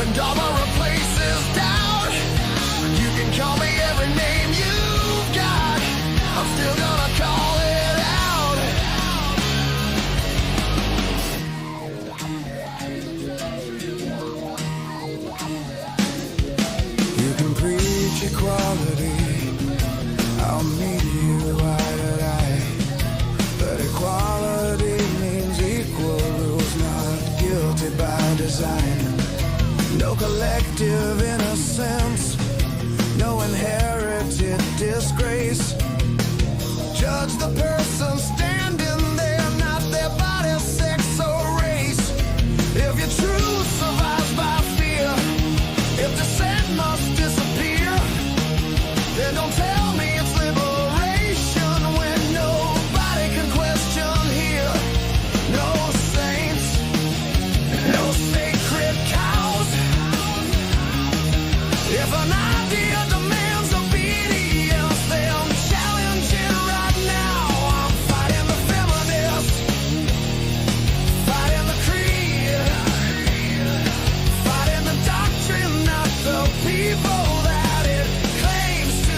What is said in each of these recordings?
When dogma replaces doubt, you can call me every name you've got. I'm still gonna call it out. You can preach equality, I'll meet you eye to eye. But equality means equal rules, not guilty by design. No collective innocence, no inherited disgrace. Judge the person standing there, not their body, sex, or race. If your truth survives by fear, if dissent must disappear, then don't tell me it's liberation when nobody can question here. No saints, no sacred cows. If an idea demands obedience, then I'm challenging right now. I'm fighting the feminists, fighting the creed, fighting the doctrine, not the people that it claims to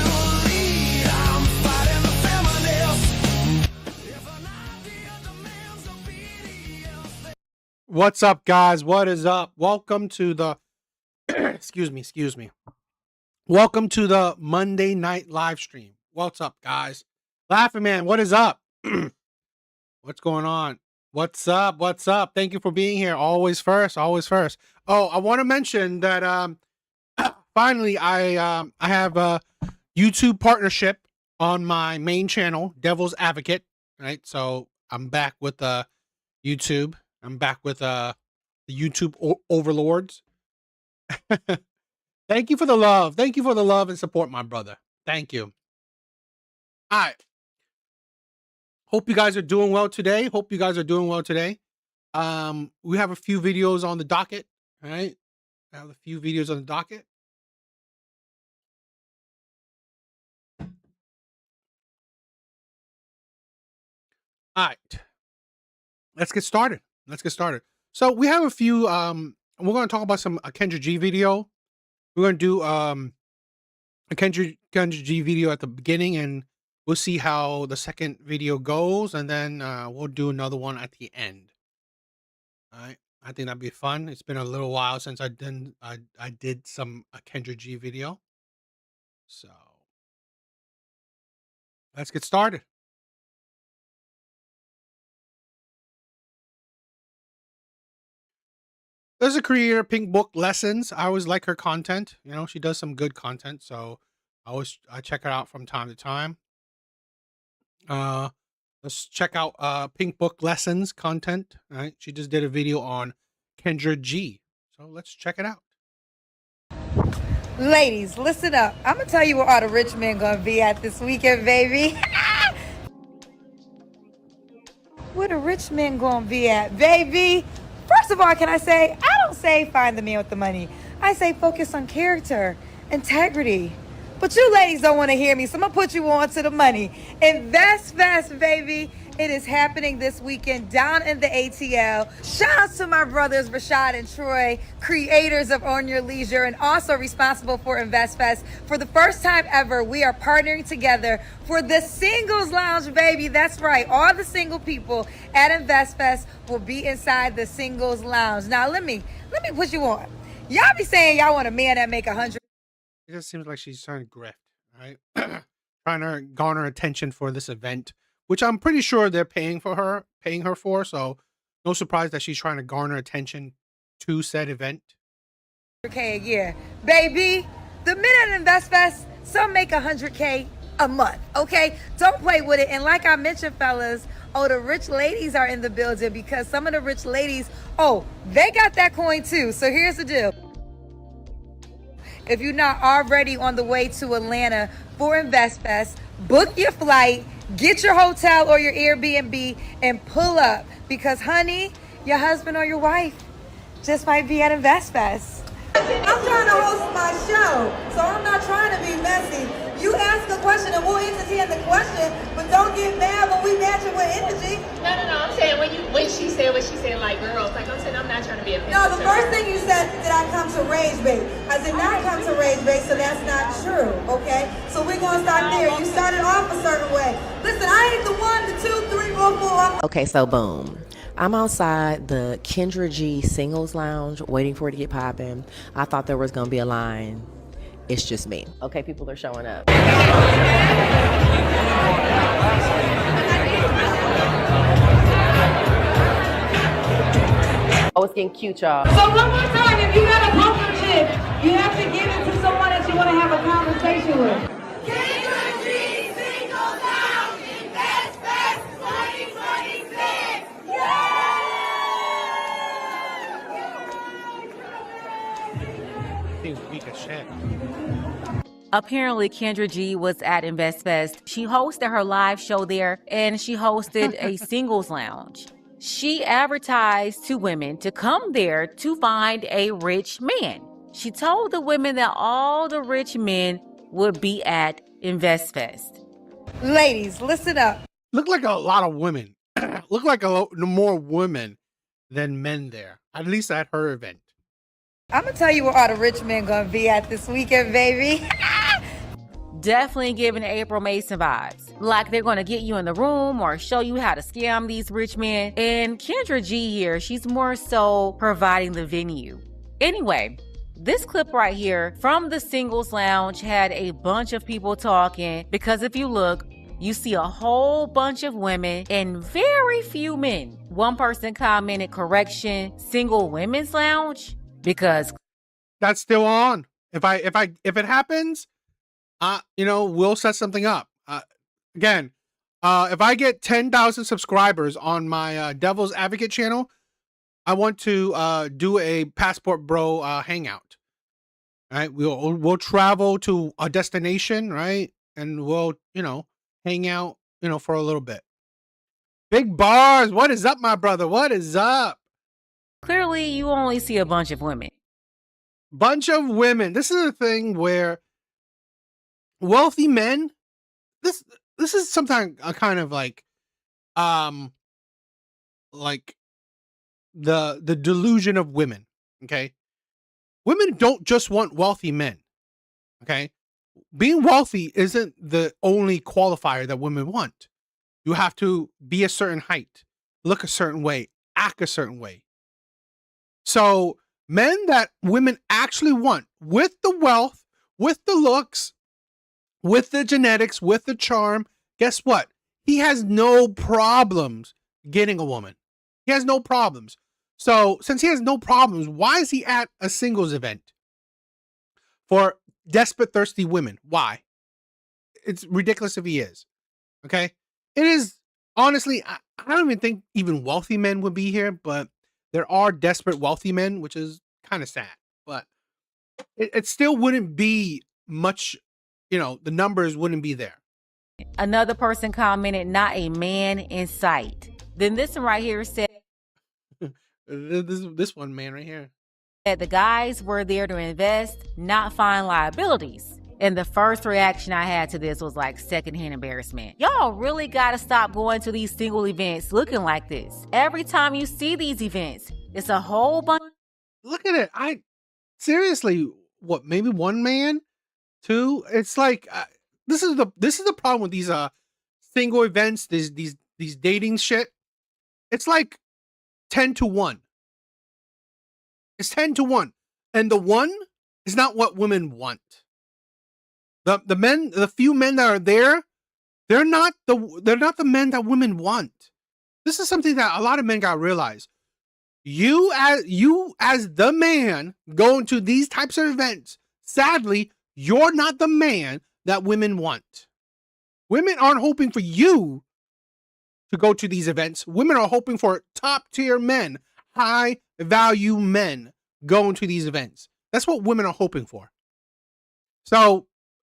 lead. I'm fighting the feminists. If an idea demands obedience, then What's up, guys? What is up? Welcome to the excuse me. Welcome to the Monday night live stream. What's up, guys? Laughing Man, what is up? What's going on? What's up? What's up? Thank you for being here. Always first, always first. Oh, I want to mention that finally I have a YouTube partnership on my main channel, Devil's Advocate, right? So I'm back with YouTube. I'm back with the YouTube overlords. Thank you for the love. Thank you for the love and support, my brother. Thank you. All right. Hope you guys are doing well today. We have a few videos on the docket. All right. I have a few videos on the docket. All right. Let's get started. So we have a few, we're going to talk about some Kendra G video. We're going to do a Kendra G video at the beginning, and we'll see how the second video goes, and then we'll do another one at the end. All right. I think that'd be fun. It's been a little while since I did some Kendra G video. So let's get started. There's a creator, Pink Book Lessons. I always like her content. You know, she does some good content, so I check her out from time to time. Let's check out Pink Book Lessons content. All right, she just did a video on Kendra G, so let's check it out. Ladies, listen up. I'm gonna tell you where all the rich men gonna be at this weekend, baby. Where the rich men gonna be at, baby? First of all, can I say, I don't say find the man with the money. I say focus on character, integrity. But you ladies don't want to hear me, so I'm going to put you on to the money. Invest Fest, baby. It is happening this weekend down in the ATL. Shout out to my brothers, Rashad and Troy, creators of On Your Leisure and also responsible for Invest Fest. For the first time ever, we are partnering together for the Singles Lounge, baby. That's right. All the single people at Invest Fest will be inside the Singles Lounge. Now, let me put you on. Y'all be saying y'all want a man that make 100. It just seems like she's trying to grift, right? Trying to garner attention for this event, which I'm pretty sure they're paying her for. So no surprise that she's trying to garner attention to said event. $100K a year, baby. The men at Invest Fest, some make $100K a month. Okay, don't play with it. And like I mentioned, fellas, the rich ladies are in the building because some of the rich ladies, they got that coin too. So here's the deal. If you're not already on the way to Atlanta for Invest Fest, book your flight, get your hotel or your Airbnb, and pull up. Because, honey, your husband or your wife just might be at Invest Fest. I'm trying to host my show, so I'm not trying to be messy. You ask a question and we'll entertain the question, but don't get mad when we match it with energy. No. I'm saying when she said what she said, like girls, like I'm saying, I'm not trying to be offensive. No, the first thing you said, did I come to rage bait. I did not come to rage bait, so that's not true, okay? So we're going to start there. You started off a certain way. Listen, I ain't the 1, the 2, 3, 4, 4. Okay, so boom. I'm outside the Kendra G Singles Lounge waiting for it to get popping. I thought there was going to be a line. It's just me. Okay, people are showing up. Oh, it's getting cute, y'all. So one more time, if you got a poker chip, you have to give it to someone that you want to have a conversation with. Seems weak as shit. Apparently, Kendra G was at InvestFest. She hosted her live show there, and she hosted a singles lounge. She advertised to women to come there to find a rich man. She told the women that all the rich men would be at InvestFest. Ladies, listen up. Look like a lot of women. Look like more women than men there. At least at her event. I'm gonna tell you where all the rich men gonna be at this weekend, baby. Definitely giving April Mason vibes. Like they're going to get you in the room or show you how to scam these rich men. And Kendra G here, she's more so providing the venue. Anyway, this clip right here from the Singles Lounge had a bunch of people talking because if you look, you see a whole bunch of women and very few men. One person commented, correction, Single Women's Lounge, because That's still on. If it happens, we'll set something up. Again, if I get 10,000 subscribers on my Devil's Advocate channel, I want to do a Passport Bro hangout. All right, we'll travel to a destination, right, and we'll hang out, for a little bit. Big bars, what is up, my brother? What is up? clearly you only see a bunch of women. Bunch of women. This is a thing where wealthy men. This is sometimes a kind of like the delusion of women. Okay, women don't just want wealthy men. Okay, being wealthy isn't the only qualifier that women want. You have to be a certain height, look a certain way, act a certain way. So men that women actually want, with the wealth, with the looks, with the genetics, with the charm, guess what? He has no problems getting a woman. He has no problems. So since he has no problems, why is he at a singles event for desperate, thirsty women? Why? It's ridiculous if he is. Okay? It is, honestly, I don't even think even wealthy men would be here, but there are desperate wealthy men, which is kind of sad. But it still wouldn't be much, the numbers wouldn't be there. Another person commented, not a man in sight. Then this one right here said This one man right here. that the guys were there to invest, not find liabilities. And the first reaction I had to this was like secondhand embarrassment. Y'all really gotta stop going to these single events looking like this. Every time you see these events, it's a whole bunch. Look at it. Seriously, what, maybe one man, two? It's like this is the problem with these single events, these dating shit. It's like 10-1. It's 10-1, and the one is not what women want. The few men that are there, they're not the men that women want. This is something that a lot of men gotta realize. You as the man going to these types of events, sadly, you're not the man that women want. Women aren't hoping for you to go to these events. Women are hoping for top tier men, high value men going to these events. That's what women are hoping for. So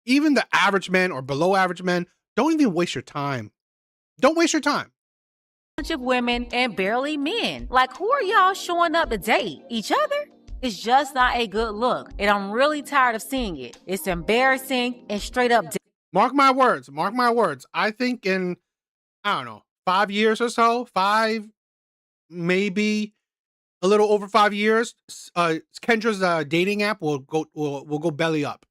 even the average men or below average men, don't even waste your time. Don't waste your time. Bunch of women and barely men. Like, who are y'all showing up to date? Each other? It's just not a good look, and I'm really tired of seeing it. It's embarrassing and straight up. Mark my words. Mark my words. I think in, I don't know, 5 years or so, maybe a little over 5 years, Kendra's dating app will go belly up.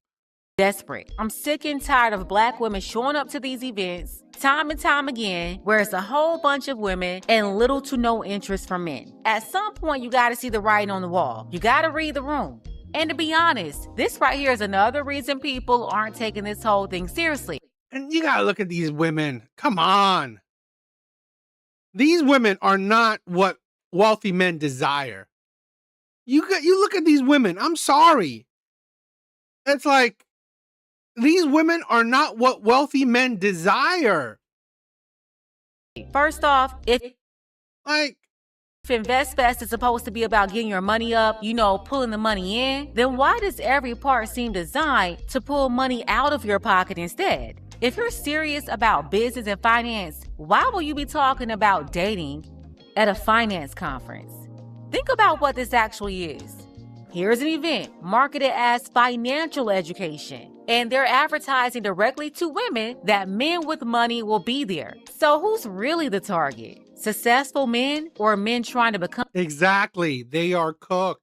Desperate. I'm sick and tired of black women showing up to these events time and time again, where it's a whole bunch of women and little to no interest from men. At some point, you gotta see the writing on the wall. You gotta read the room. And to be honest, this right here is another reason people aren't taking this whole thing seriously. And you gotta look at these women. Come on. These women are not what wealthy men desire. You look at these women. I'm sorry. It's like these women are not what wealthy men desire. First off, if Like, InvestFest is supposed to be about getting your money up, pulling the money in, then why does every part seem designed to pull money out of your pocket instead? If you're serious about business and finance, why will you be talking about dating at a finance conference? Think about what this actually is. Here's an event marketed as financial education, and they're advertising directly to women that men with money will be there. So who's really the target? Successful men or men trying to become exactly. They are cooked.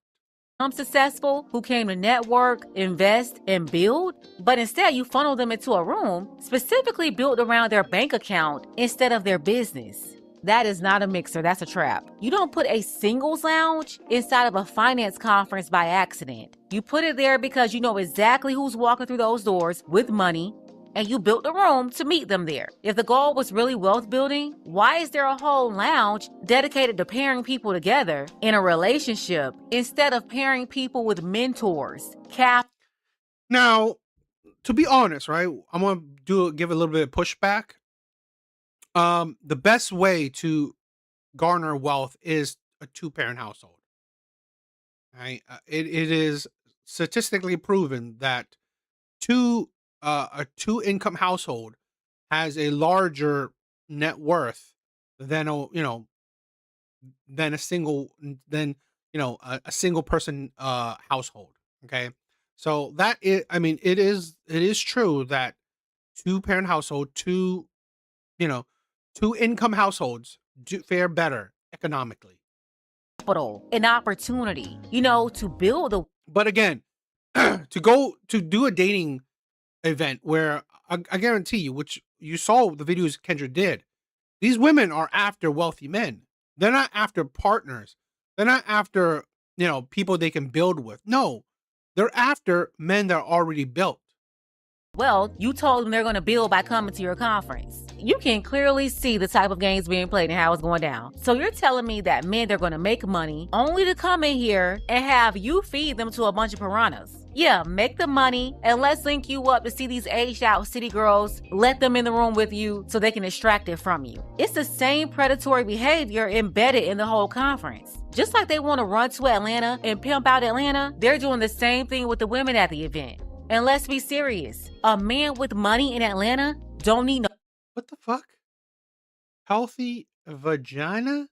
successful who came to network, invest, and build? But instead, you funnel them into a room specifically built around their bank account instead of their business. That is not a mixer, that's a trap. You don't put a singles lounge inside of a finance conference by accident. You put it there because you know exactly who's walking through those doors with money, and you built the room to meet them there. If the goal was really wealth building, why is there a whole lounge dedicated to pairing people together in a relationship instead of pairing people with mentors? Now, to be honest, right? I'm gonna give a little bit of pushback. The best way to garner wealth is a 2-parent household. Right? It is statistically proven that a 2-income household has a larger net worth than a single a single person household. Okay, so it is true that 2-parent household, 2-income households do fare better economically. Capital, an opportunity, to build a But again, to do a dating event where I guarantee you, which you saw the videos Kendra did, these women are after wealthy men. They're not after partners. They're not after, people they can build with. No, they're after men that are already built. Well, you told them they're going to build by coming to your conference. You can clearly see the type of games being played and how it's going down. So you're telling me that men are going to make money only to come in here and have you feed them to a bunch of piranhas. Yeah, make the money and let's link you up to see these aged out city girls. Let them in the room with you so they can extract it from you. It's the same predatory behavior embedded in the whole conference. Just like they want to run to Atlanta and pimp out Atlanta, they're doing the same thing with the women at the event. And let's be serious, a man with money in Atlanta don't need What the fuck? Healthy vagina?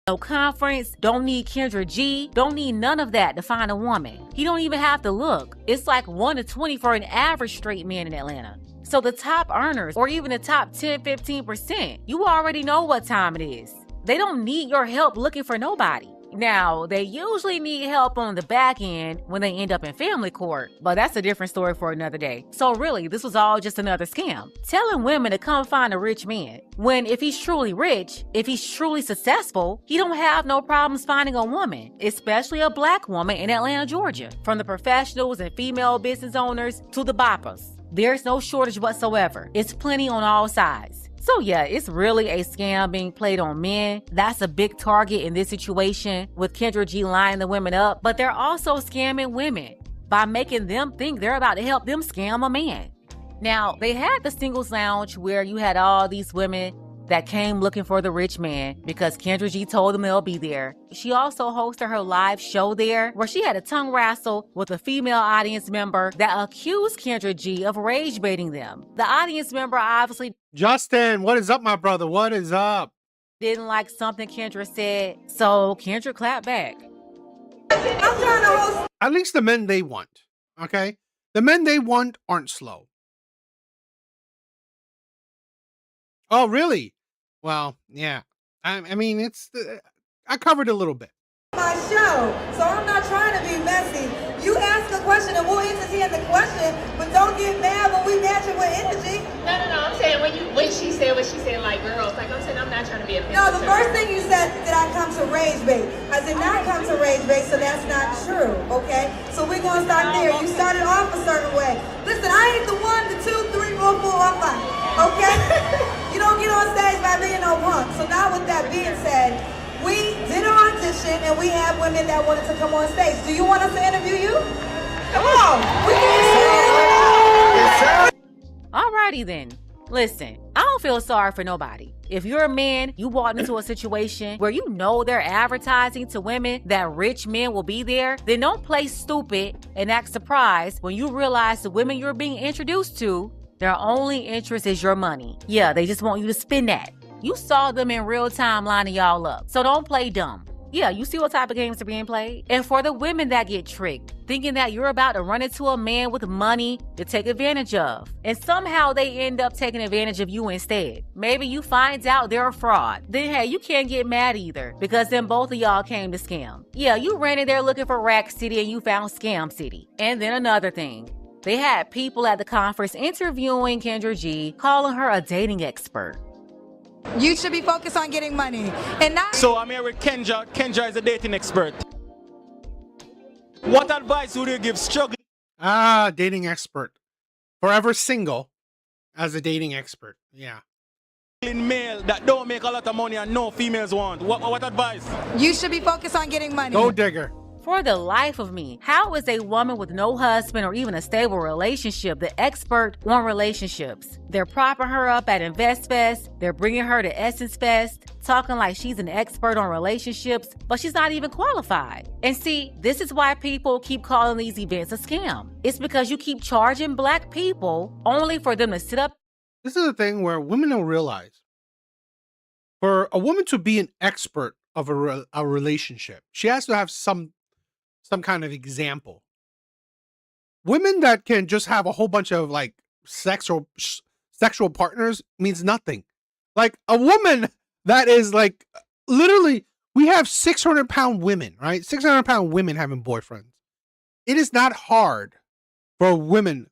no conference, don't need Kendra G, don't need none of that to find a woman. He don't even have to look. It's like 1 to 20 for an average straight man in Atlanta. So the top earners, or even the top 10, 15%, you already know what time it is. They don't need your help looking for nobody. Now, they usually need help on the back end when they end up in family court, but that's a different story for another day. So really, this was all just another scam. Telling women to come find a rich man, when if he's truly rich, if he's truly successful, he don't have no problems finding a woman, especially a black woman in Atlanta, Georgia. From the professionals and female business owners to the boppers, there's no shortage whatsoever. It's plenty on all sides. So yeah, it's really a scam being played on men. That's a big target in this situation with Kendra G lining the women up, but they're also scamming women by making them think they're about to help them scam a man. Now, they had the singles lounge where you had all these women that came looking for the rich man because Kendra G told them they'll be there. She also hosted her live show there where she had a tongue wrestle with a female audience member that accused Kendra G of rage baiting them. The audience member obviously Justin, what is up, my brother? What is up? didn't like something Kendra said, so Kendra clapped back. I'm trying to host. At least the men they want, okay? The men they want aren't slow. Oh, really? Well, yeah. I mean, I covered a little bit. My show, so I'm not trying to be messy. You ask a question and we'll entertain the question, but don't get mad when we match it with energy. No. I'm saying when she said what she said, like girls, like I'm saying, I'm not trying to be offensive. No, the first thing you said, did I come to rage bait? I did not come to rage bait, so that's not true, okay? So we're gonna start there. You started off a certain way. Listen, I ain't the 1, the 2, 3, 4, 4, I'm fine, okay? You don't get on stage by being no punk. So now with that being said, we did an audition and we have women that wanted to come on stage. Do you want us to interview you? Come on, we can. Alrighty then. Listen, I don't feel sorry for nobody. If you're a man, you walk into a situation where you know they're advertising to women that rich men will be there, then don't play stupid and act surprised when you realize the women you're being introduced to, their only interest is your money. Yeah, they just want you to spend that. You saw them in real time lining y'all up, so don't play dumb. Yeah, you see what type of games are being played? And for the women that get tricked, thinking that you're about to run into a man with money to take advantage of, and somehow they end up taking advantage of you instead. Maybe you find out they're a fraud. Then hey, you can't get mad either, because then both of y'all came to scam. Yeah, you ran in there looking for Rack City and you found Scam City. And then another thing, they had people at the conference interviewing Kendra G, calling her a dating expert. You should be focused on getting money and not. So I'm here with Kendra. Kendra is a dating expert. What advice would you give struggling Dating expert. Forever single as a dating expert. Yeah. male that don't make a lot of money and no females want? What advice? You should be focused on getting money. Gold digger. For the life of me, how is a woman with no husband or even a stable relationship the expert on relationships? They're propping her up at Invest Fest, they're bringing her to Essence Fest, talking like she's an expert on relationships, but she's not even qualified. And see, this is why people keep calling these events a scam. It's because you keep charging black people only for them to sit up. This is a thing where women don't realize. For a woman to be an expert of a relationship, she has to have some kind of example. Women that can just have a whole bunch of like sexual partners means nothing. Like a woman that is like literally, we have 600-pound women, right? 600-pound women having boyfriends. It is not hard for a woman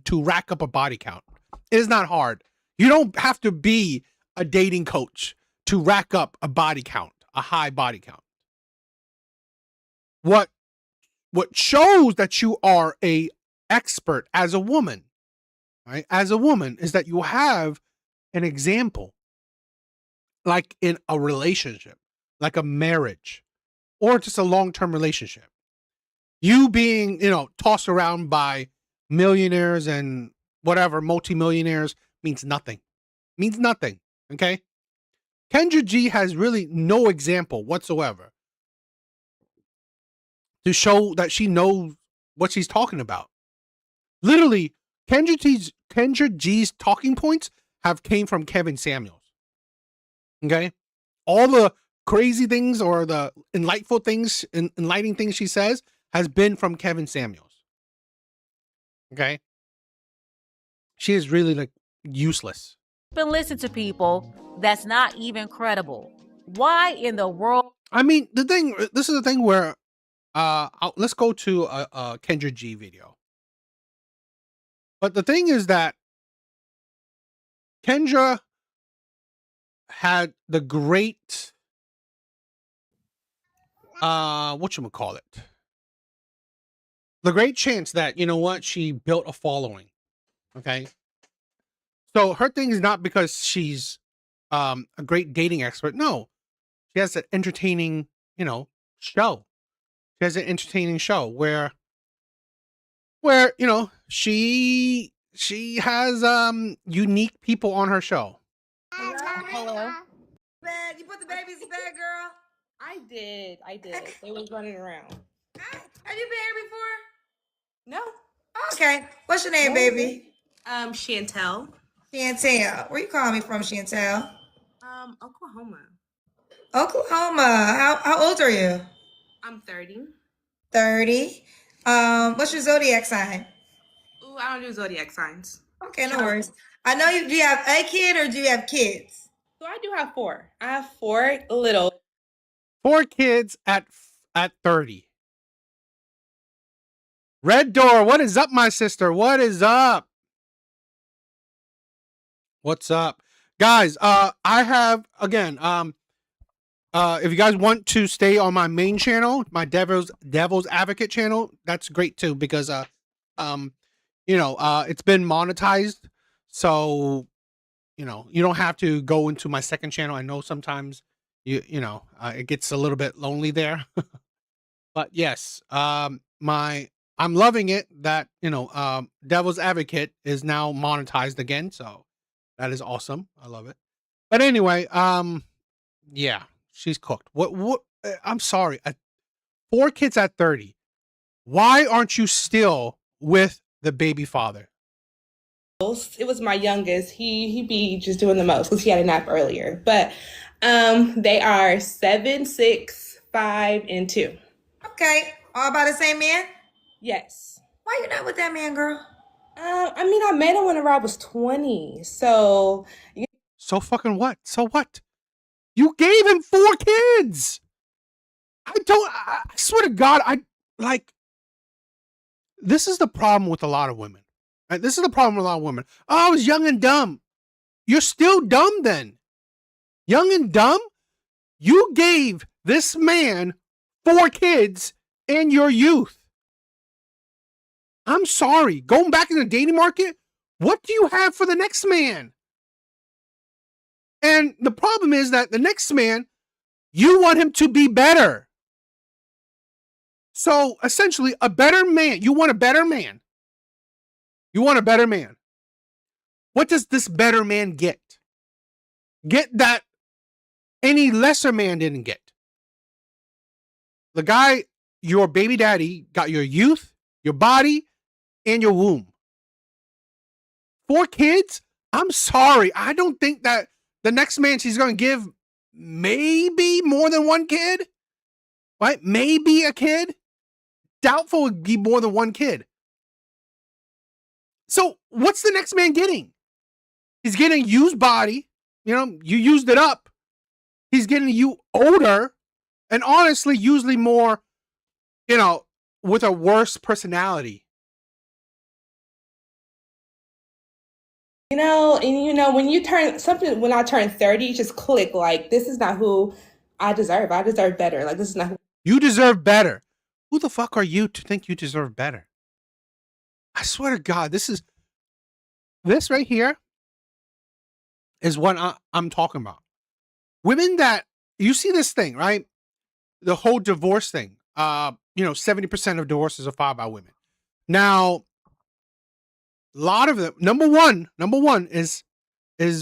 to rack up a body count. It is not hard. You don't have to be a dating coach to rack up a body count, a high body count. What shows that you are a expert as a woman, right? As a woman is that you have an example, like in a relationship, like a marriage, or just a long-term relationship. You being, tossed around by millionaires and whatever, multimillionaires means nothing. Means nothing, okay? Kendra G has really no example whatsoever to show that she knows what she's talking about. Literally, Kendra G's talking points have came from Kevin Samuels. Okay? All the crazy things or the enlightening things she says has been from Kevin Samuels. Okay? She is really like useless. And listen to people that's not even credible. Why in the world? I mean, this is the thing where let's go to a Kendra G video. But the thing is that Kendra had the great whatchamacallit? The great chance that, she built a following. Okay? So her thing is not because she's a great dating expert. No. She has an entertaining, show. She has an entertaining show where she has unique people on her show. Hello. Bed. You put the babies to bed, girl. I did. They was running around. Have you been here before? No. Okay. What's your name, baby? Chantel. Chantel. Where you calling me from, Chantel? Oklahoma. Oklahoma. How old are you? I'm 30. 30. What's your zodiac sign? Ooh, I don't do zodiac signs. Okay, no worries. I know do you have a kid or do you have kids? So I do have 4. I have 4 little. 4 kids at 30. Red Door, what is up, my sister? What is up? What's up? Guys, I have, again, if you guys want to stay on my main channel, my Devil's Advocate channel, that's great too, because, it's been monetized. So, you don't have to go into my second channel. I know sometimes it gets a little bit lonely there, but yes, I'm loving it that, Devil's Advocate is now monetized again. So that is awesome. I love it. But anyway, yeah, she's cooked. What, I'm sorry. 4 kids at 30. Why aren't you still with the baby father? It was my youngest. He be just doing the most because he had a nap earlier. But they are 7, 6, 5, and 2. Okay, all by the same man? Yes. Why you not with that man, girl? I met him whenever I was 20. So fucking what? So what? You gave him 4 kids. I swear to God, this is the problem with a lot of women. Right? This is the problem with a lot of women. Oh, I was young and dumb. You're still dumb then. Young and dumb? You gave this man 4 kids in your youth. I'm sorry. Going back in the dating market, what do you have for the next man? And the problem is that the next man, you want him to be better. So essentially, a better man. You want a better man. You want a better man. What does this better man get? Get that any lesser man didn't get. The guy, your baby daddy, got your youth, your body, and your womb. 4 kids? I'm sorry. I don't think that the next man she's going to give maybe more than 1 kid. Right? Maybe a kid. Doubtful would be more than 1 kid. So what's the next man getting? He's getting used body. You used it up. He's getting you older. And honestly, usually more, with a worse personality. when I turn 30, just click like, this is not who I deserve. I deserve better. Like, this is not who. You deserve better. Who the fuck are you to think you deserve better? I swear to God, this right here is what I'm talking about. Women that, you see this thing, right? The whole divorce thing. 70% of divorces are filed by women. Now, a lot of them, number one is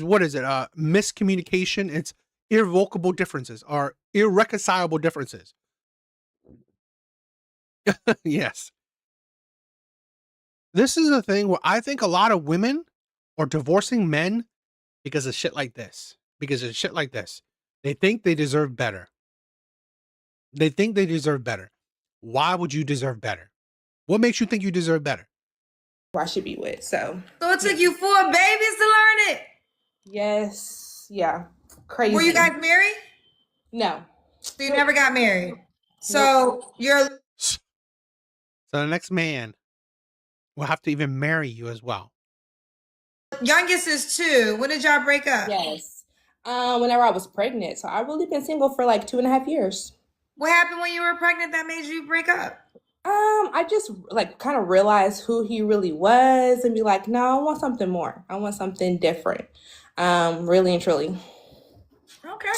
what is it? Miscommunication. It's irrevocable differences or irreconcilable differences. Yes. This is a thing where I think a lot of women are divorcing men because of shit like this. They think they deserve better. Why would you deserve better? What makes you think you deserve better? I should be with. So it took you 4 babies to learn it? Yes. Yeah. Crazy. Were you guys married? No. So you never got married. So you're... So the next man will have to even marry you as well. Youngest is 2. When did y'all break up? Yes. Whenever I was pregnant. So I've really been single for like 2.5 years. What happened when you were pregnant that made you break up? I just kind of realized who he really was and be like, no, I want something more. I want something different. Really and truly. Okay.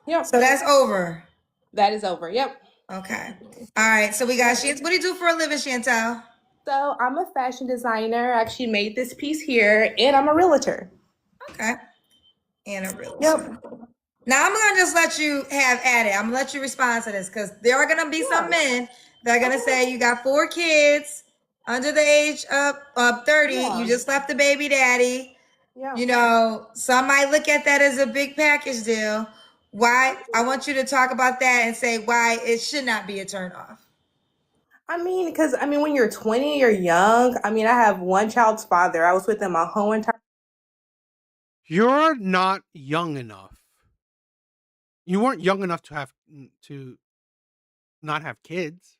Yep. So that's over. That is over. Yep. Okay. All right. So we got Chantel. What do you do for a living, Chantel? So I'm a fashion designer. I actually made this piece here, and I'm a realtor. Okay. And a realtor. Yep. Now I'm gonna just let you have at it. I'm gonna let you respond to this because there are gonna be some men that are gonna say you got 4 kids under the age of 30. Yeah. You just left the baby daddy. Yeah. Some might look at that as a big package deal. Why? I want you to talk about that and say why it should not be a turnoff. Because when you're 20, you're young. I have 1 child's father. I was with him my whole entire. You're not young enough You weren't young enough to not have kids.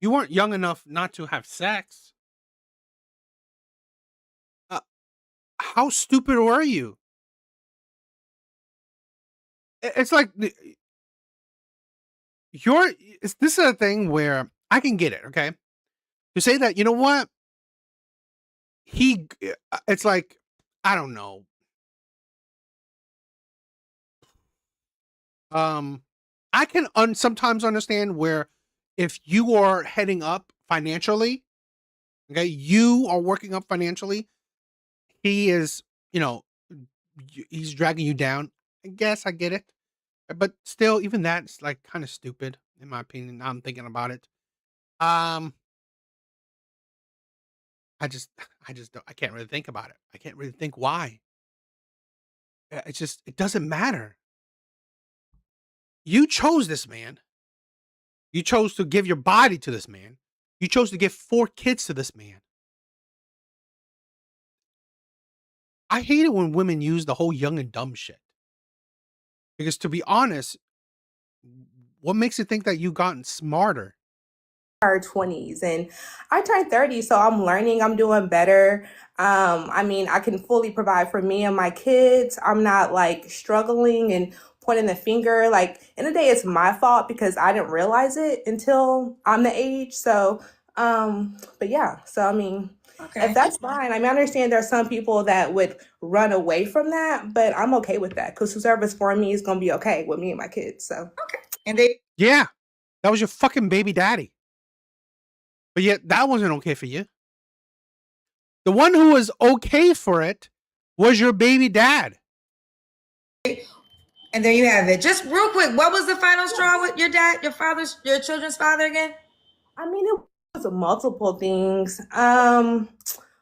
You weren't young enough not to have sex. How stupid were you? It's like this is a thing where I can get it, okay? To say that, you know what? It's like, I don't know. I can sometimes understand where if you are heading up financially, okay, you are working up financially, he is, he's dragging you down. I guess I get it. But still, even that's like kind of stupid, in my opinion. Now I'm thinking about it. I just don't, I can't really think about it. I can't really think why. It's just, it doesn't matter. You chose this man. You chose to give your body to this man. You chose to give 4 kids to this man. I hate it when women use the whole young and dumb shit. Because to be honest, what makes you think that you've gotten smarter? Our 20s, and I turned 30, so I'm learning, I'm doing better. I mean, I can fully provide for me and my kids. I'm not like struggling and pointing the finger. Like, in the day, it's my fault because I didn't realize it until I'm the age. So, but yeah, so I mean, if that's fine, I mean, I understand there are some people that would run away from that, but I'm okay with that because whoever's for me is gonna be okay with me and my kids. So, And they Yeah, that was your fucking baby daddy. But yet that wasn't okay for you. The one who was okay for it was your baby dad. and there you have it. Just real quick, what was the final straw with your dad, your children's father again? I mean, it was multiple things.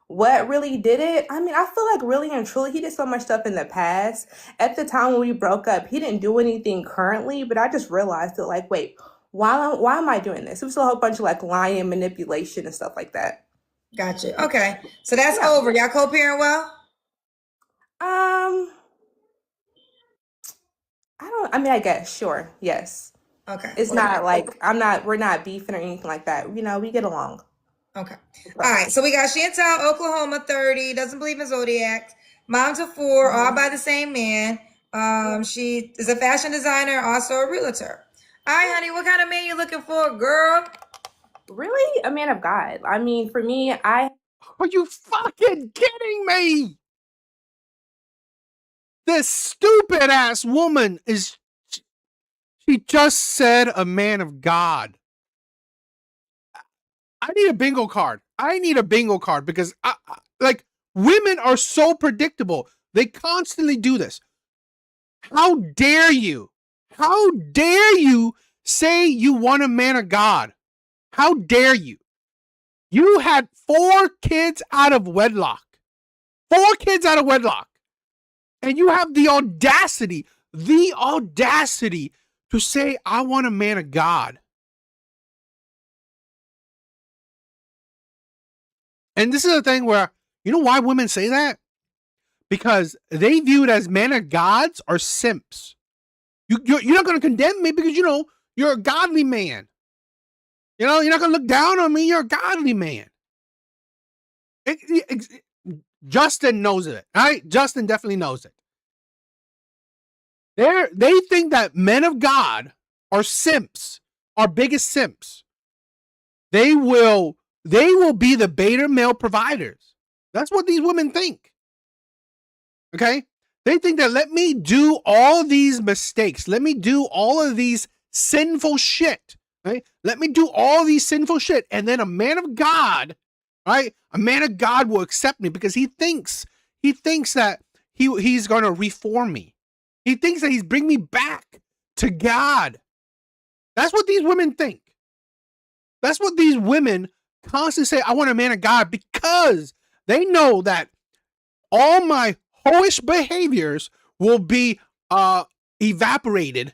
What really did it? I mean, I feel like really and truly, he did so much stuff in the past. At the time when we broke up, he didn't do anything currently, but I just realized that, like, wait, why am I doing this? It was a whole bunch of like lying, manipulation, and stuff like that. Gotcha. Okay. So that's over. Y'all co-parent well? I guess, sure, yes. Okay. It's not like we're not beefing or anything like that. You know, we get along. Okay. All right. So we got Chantal, Oklahoma, 30, doesn't believe in zodiacs. Mom's of 4, all by the same man. She is a fashion designer, also a realtor. All right, honey, what kind of man you looking for, girl? Really? A man of God. I mean, for me, Are you fucking kidding me? This stupid ass woman she just said a man of God. I need a bingo card. Because like, women are so predictable. They constantly do this. How dare you? How dare you say you want a man of God? How dare you? You had 4 kids out of wedlock. 4 kids out of wedlock. And you have the audacity to say, I want a man of God. And this is a thing where, you know why women say that? Because they view it as men of gods are simps. You're not going to condemn me because, you're a godly man. You're not going to look down on me. You're a godly man. Justin knows it, right? Justin definitely knows it. They think that men of God are simps, are biggest simps. They will be the beta male providers. That's what these women think. Okay? They think that let me do all these mistakes. Let me do all of these sinful shit. Right? Let me do all these sinful shit. And then a man of God, right? A man of God will accept me because he thinks that he's going to reform me. He thinks that he's bring me back to God. That's what these women think. That's what these women constantly say, I want a man of God, because they know that all my hoish behaviors will be evaporated,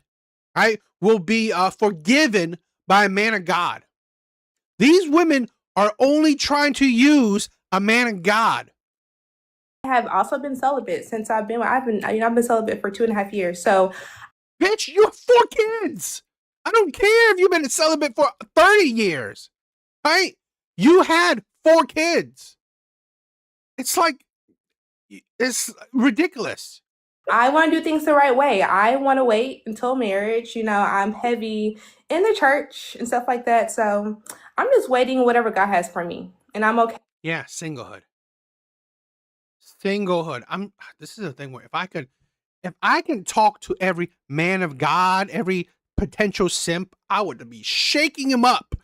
right? Will be forgiven by a man of God. These women are only trying to use a man of God. I have also been celibate since I've been celibate for 2.5 years. So Bitch, you have 4 kids. I don't care if you've been celibate for 30 years, right? You had 4 kids. It's like, it's ridiculous. I want to do things the right way. I want to wait until marriage. You know, I'm heavy in the church and stuff like that. So I'm just waiting whatever God has for me. And I'm okay. Yeah, singlehood. This is the thing where if I can talk to every man of God, every potential simp, I would be shaking him up,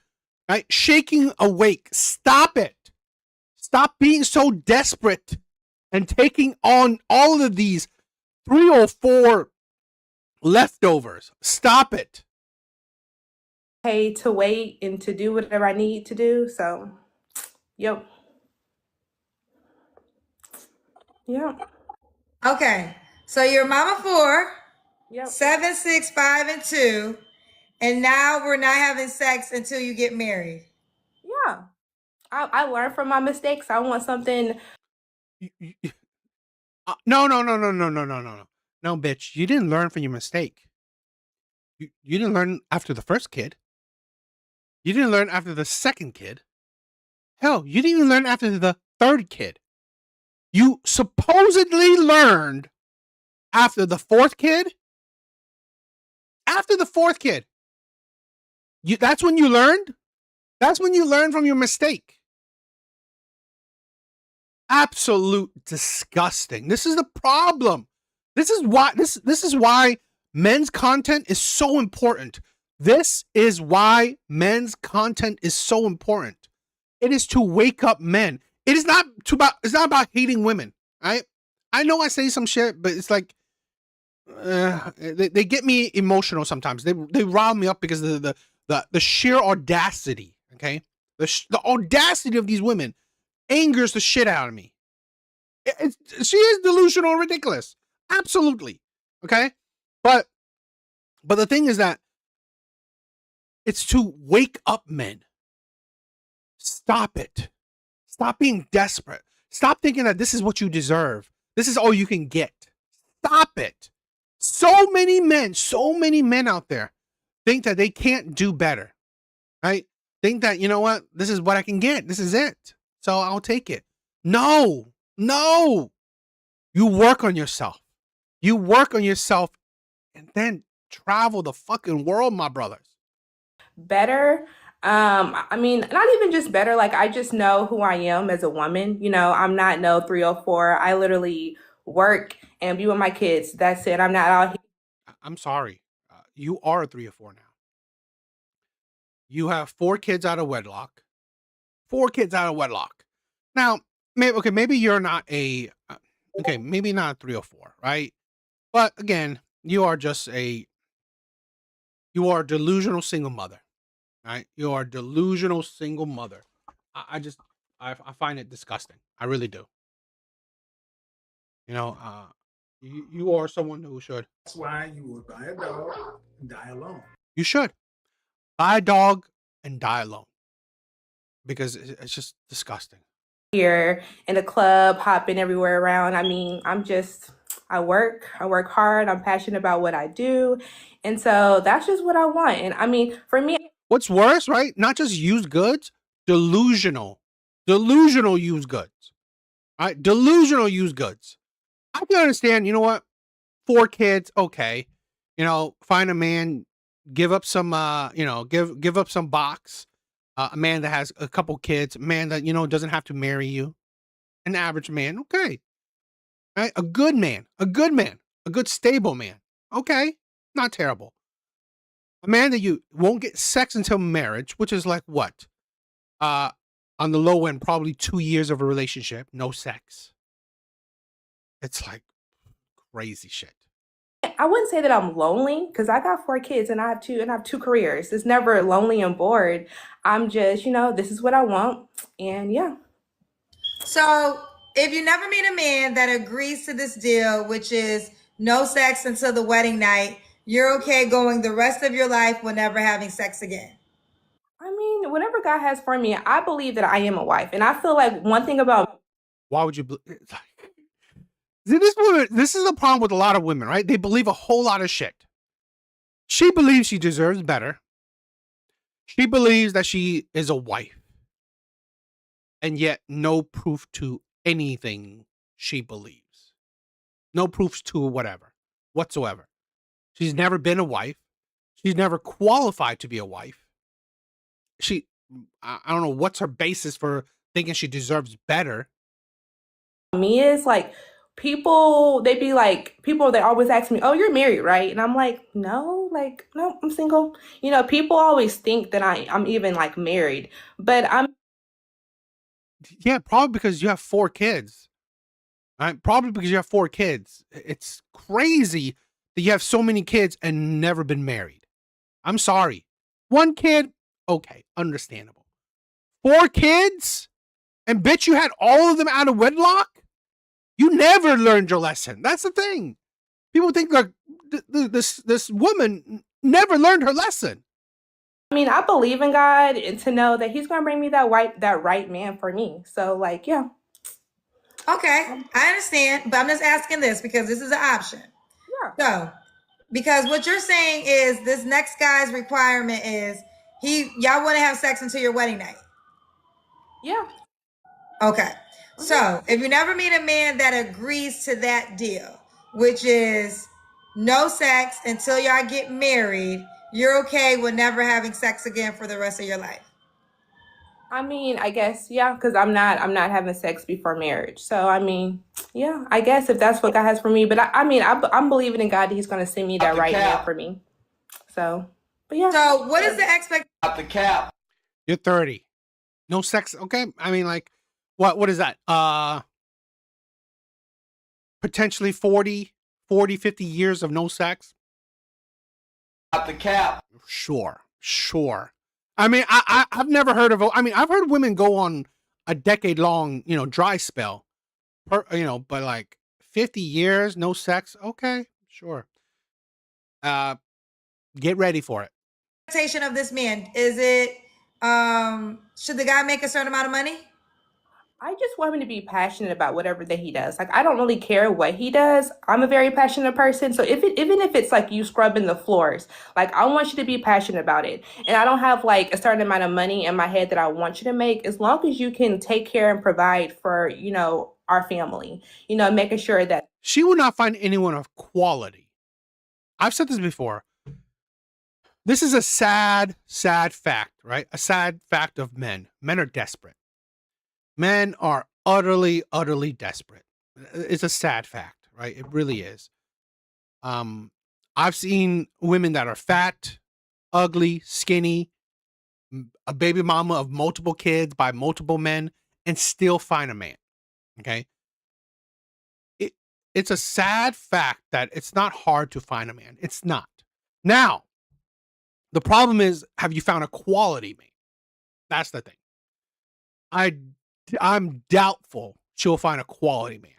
right? Shaking awake. Stop it. Stop being so desperate and taking on all of these 3 or 4 leftovers. Stop it. To wait and to do whatever I need to do. So, yep. Yep. Okay, so you're mama 4, Yep. 7, 6, 5, and 2, and now we're not having sex until you get married. Yeah. I learned from my mistakes. I want something. No, bitch. You didn't learn from your mistake. You didn't learn after the first kid. You didn't learn after the second kid. Hell, you didn't even learn after the 3rd kid. You supposedly learned after the 4th kid. After the 4th kid. That's when you learned? That's when you learned from your mistake. Absolute disgusting. This is the problem. This is why men's content is so important. This is why men's content is so important. It is to wake up men. It's not about hating women, right? I know I say some shit, but it's like they get me emotional sometimes. They rile me up because of the sheer audacity. Okay, the audacity of these women angers the shit out of me. She is delusional and ridiculous. Absolutely. Okay? But the thing is that it's to wake up men. Stop it. Stop being desperate. Stop thinking that this is what you deserve. This is all you can get. Stop it. So many men out there think that they can't do better. Right? Think that, you know what? This is what I can get. This is it. So I'll take it. No. You work on yourself. And then travel the fucking world, my brothers. Better. I mean, not even just better. Like, I just know who I am as a woman. You know, I'm not no 304. I literally work and be with my kids. That's it. I'm not out here. I'm sorry. You are a 304 now. You have 4 kids out of wedlock. 4 kids out of wedlock. Now, maybe you're not maybe not a 304, right? But again, you are a delusional single mother, right? You are a delusional single mother. I find it disgusting. I really do. You know, you are someone who should. That's why you would buy a dog and die alone. You should buy a dog and die alone because it's just disgusting. Here in the club, hopping everywhere around. I mean, I work hard. I'm passionate about what I do. And so that's just what I want. And I mean, for me, what's worse, right? Not just used goods, delusional used goods, right? Delusional used goods. I can understand, you know what? 4 kids, okay. You know, find a man, give up some, give up some box. A man that has a couple kids, a man that, you know, doesn't have to marry you. An average man, okay. Right? A good man, a good stable man. Okay, not terrible. A man that you won't get sex until marriage, which is like what? On the low end, probably 2 years of a relationship, no sex. It's like crazy shit. I wouldn't say that I'm lonely because I got 4 kids and I have 2 careers. It's never lonely and bored. I'm just, this is what I want. And yeah. So if you never meet a man that agrees to this deal, which is no sex until the wedding night, you're okay going the rest of your life with never having sex again? I mean, whatever God has for me, I believe that I am a wife. And I feel like one thing about... Why would you... See, this is the problem with a lot of women, right? They believe a whole lot of shit. She believes she deserves better. She believes that she is a wife. And yet no proof to anything she believes. No proofs to whatever, whatsoever. She's never been a wife. She's never qualified to be a wife. I don't know what's her basis for thinking she deserves better. Me is like people they always ask me, oh, you're married, right? And I'm like, no, I'm single. People always think that I'm even like married, but Yeah, probably because you have 4 kids. Right? Probably because you have 4 kids. It's crazy that you have so many kids and never been married. I'm sorry. 1 kid, okay, understandable. 4 kids? And bitch, you had all of them out of wedlock? You never learned your lesson. That's the thing. People think like this woman never learned her lesson. I believe in God and to know that He's gonna bring me that right man for me. So like, yeah. Okay, I understand, but I'm just asking this because this is an option. Yeah. So, because what you're saying is this next guy's requirement is y'all want to have sex until your wedding night. Yeah. Okay. So if you never meet a man that agrees to that deal, which is no sex until y'all get married, you're okay with never having sex again for the rest of your life. I guess, yeah, because I'm not having sex before marriage. So yeah, I guess if that's what God has for me. But I'm believing in God that He's gonna send me that right man for me. So, but yeah. So what is the expectation? At the cap. You're 30. No sex. Okay. What is that? Potentially 40, 50 years of no sex. At the cap. Sure. I've never heard of, I've heard women go on a decade long, dry spell, but like 50 years, no sex. Okay, sure. Get ready for it. Expectation of this man, is it, should the guy make a certain amount of money? I just want him to be passionate about whatever that he does. Like, I don't really care what he does. I'm a very passionate person. So even if it's like you scrubbing the floors, like I want you to be passionate about it. And I don't have like a certain amount of money in my head that I want you to make, as long as you can take care and provide for, our family, making sure that she will not find anyone of quality. I've said this before. This is a sad, sad fact, right? A sad fact of men. Men are desperate. Men are utterly, utterly desperate. It's a sad fact, right? It really is. I've seen women that are fat, ugly, skinny, a baby mama of multiple kids by multiple men, and still find a man. Okay. It's a sad fact that it's not hard to find a man. It's not. Now, the problem is, have you found a quality man? That's the thing. I'm doubtful she'll find a quality man.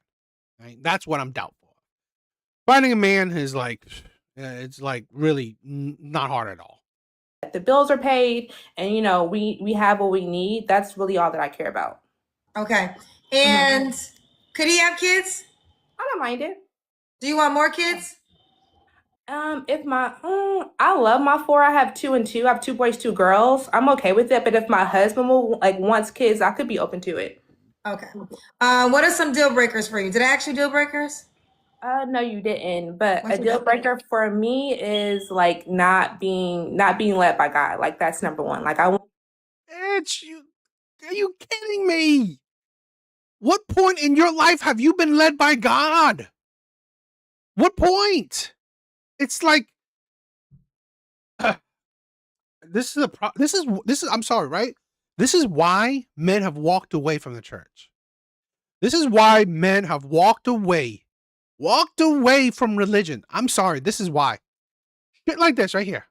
Right? That's what I'm doubtful of. Finding a man is like, it's like really not hard at all. the bills are paid and, we have what we need. That's really all that I care about. Okay. And could he have kids? I don't mind it. Do you want more kids? I love my 4. I have 2 and 2. I have 2 boys, 2 girls. I'm okay with it. But if my husband wants kids, I could be open to it. Okay. What are some deal breakers for you? Did I ask you deal breakers? No, you didn't. But What's a your deal breaker for me is like not being led by God. Like that's number 1. Like I want. It's you. Are you kidding me? What point in your life have you been led by God? What point? It's like this is I'm sorry, right? This is why men have walked away from the church. This is why men have walked away from religion. I'm sorry, this is why. Shit like this right here.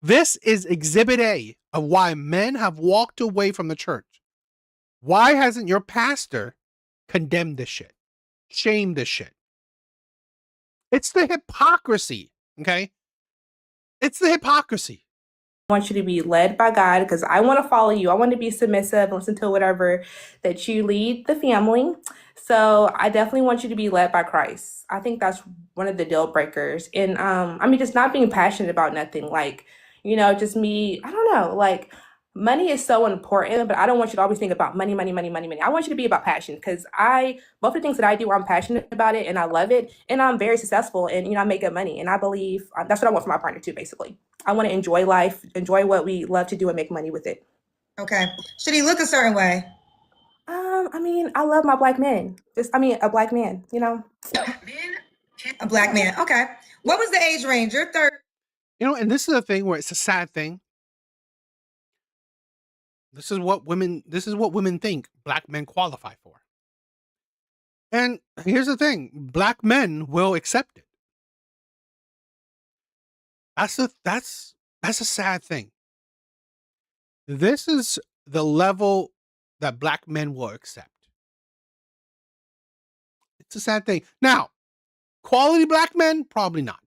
This is exhibit A of why men have walked away from the church. Why hasn't your pastor condemned this shit? Shamed this shit? It's the hypocrisy, okay? It's the hypocrisy. want you to be led by God because I want to follow you. I want to be submissive and listen to whatever that you lead the family. So I definitely want you to be led by Christ. I think that's one of the deal breakers. And I mean, just not being passionate about nothing. Like, just me, I don't know, like money is so important, but I don't want you to always think about money, money, money, money, money. I want you to be about passion because both the things that I do, I'm passionate about it and I love it. And I'm very successful and, I make good money. And I believe that's what I want for my partner too, basically. I want to enjoy life, enjoy what we love to do and make money with it. Okay. Should he look a certain way? I mean, I love my black men. A black man, A black man. Okay. What was the age range? You're 30. And this is the thing where it's a sad thing. This is what women think black men qualify for. And here's the thing, black men will accept it. That's a sad thing. This is the level that black men will accept. It's a sad thing. Now, quality black men, probably not.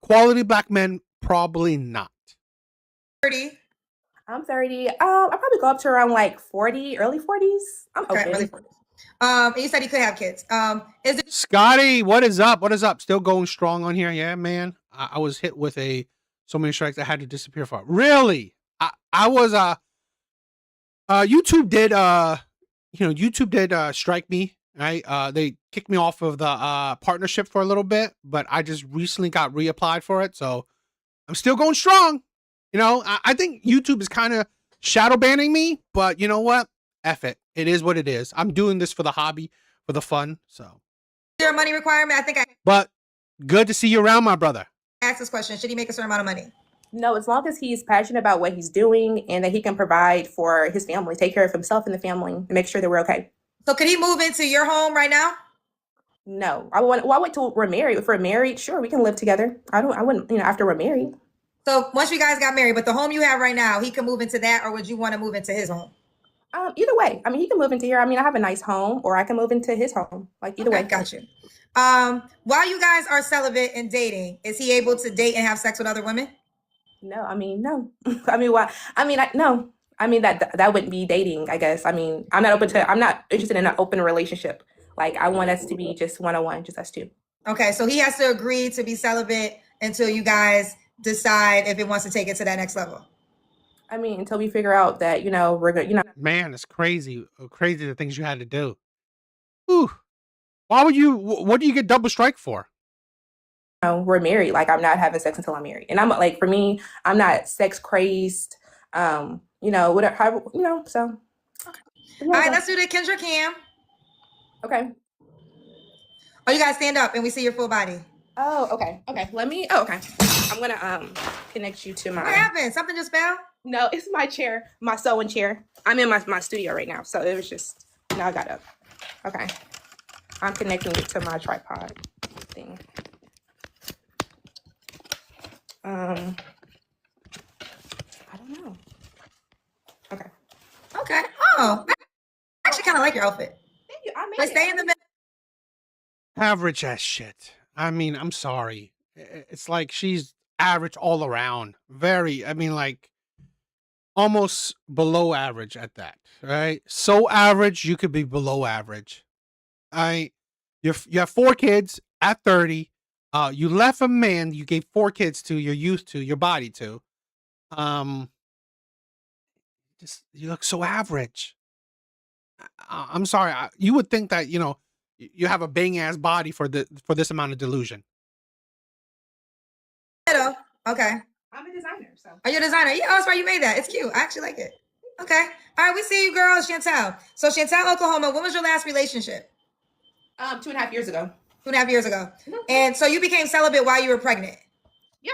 Quality black men, probably not. 30. I'm 30. I'll probably go up to around like 40, early 40s. I'm Okay, open. early 40s. You said he could have kids. Is it Scotty, what is up? What is up? Still going strong on here? Yeah, man. I was hit with so many strikes I had to disappear for. Really? I was YouTube did strike me, right? They kicked me off of the partnership for a little bit, but I just recently got reapplied for it, so I'm still going strong. I think YouTube is kind of shadow banning me, but you know what? F it. It is what it is. I'm doing this for the hobby, for the fun, so. there a money requirement? I think I But good to see you around, my brother. asked this question. Should he make a certain amount of money? No, as long as he's passionate about what he's doing and that he can provide for his family, take care of himself and the family, and make sure that we're okay. So could he move into your home right now? No, I wait till we're married. If we're married, sure, we can live together. I wouldn't, after we're married. So once you guys got married, but the home you have right now, he can move into that, or would you want to move into his home? Either way. I mean, he can move into here. I mean, I have a nice home, or I can move into his home. Like either way. Got you. While you guys are celibate and dating, is he able to date and have sex with other women? No, I mean, no. I mean, why? I mean, no. I mean, that wouldn't be dating, I guess. I mean, I'm not interested in an open relationship. Like, I want us to be just one-on-one, just us two. Okay, so he has to agree to be celibate until you guys decide if it wants to take it to that next level. I mean, until we figure out that, we're good, Man, it's crazy. Crazy the things you had to do. Whew. What do you get double strike for? We're married. Like, I'm not having sex until I'm married. And I'm like, for me, I'm not sex crazed. Whatever, however, so. Okay. All right, let's do the Kendra Cam. Okay. Oh, you guys stand up and we see your full body. Oh, okay. Okay. Okay. I'm gonna connect you to my. What happened? Something just fell? No, it's my chair, my sewing chair. I'm in my studio right now, so it was just. Now I got up. Okay. I'm connecting it to my tripod thing. I don't know. Okay. Okay. Oh, I actually kind of like your outfit. Thank you. I made But it. stay in the middle. Average as shit. I mean, I'm sorry. It's like she's average all around. Almost below average at that, right? So average, you could be below average. You have 4 kids at 30. You left a man you gave 4 kids to, you're used to, your body to. You look so average. I'm sorry. You would think that, you have a bang ass body for this amount of delusion. Okay. I'm a designer, so. Are you a designer? Yeah, that's why you made that. It's cute. I actually like it. Okay. All right, we see you, girl. Chantel. So Chantel, Oklahoma, when was your last relationship? 2.5 years ago. 2.5 years ago. And so you became celibate while you were pregnant? Yeah.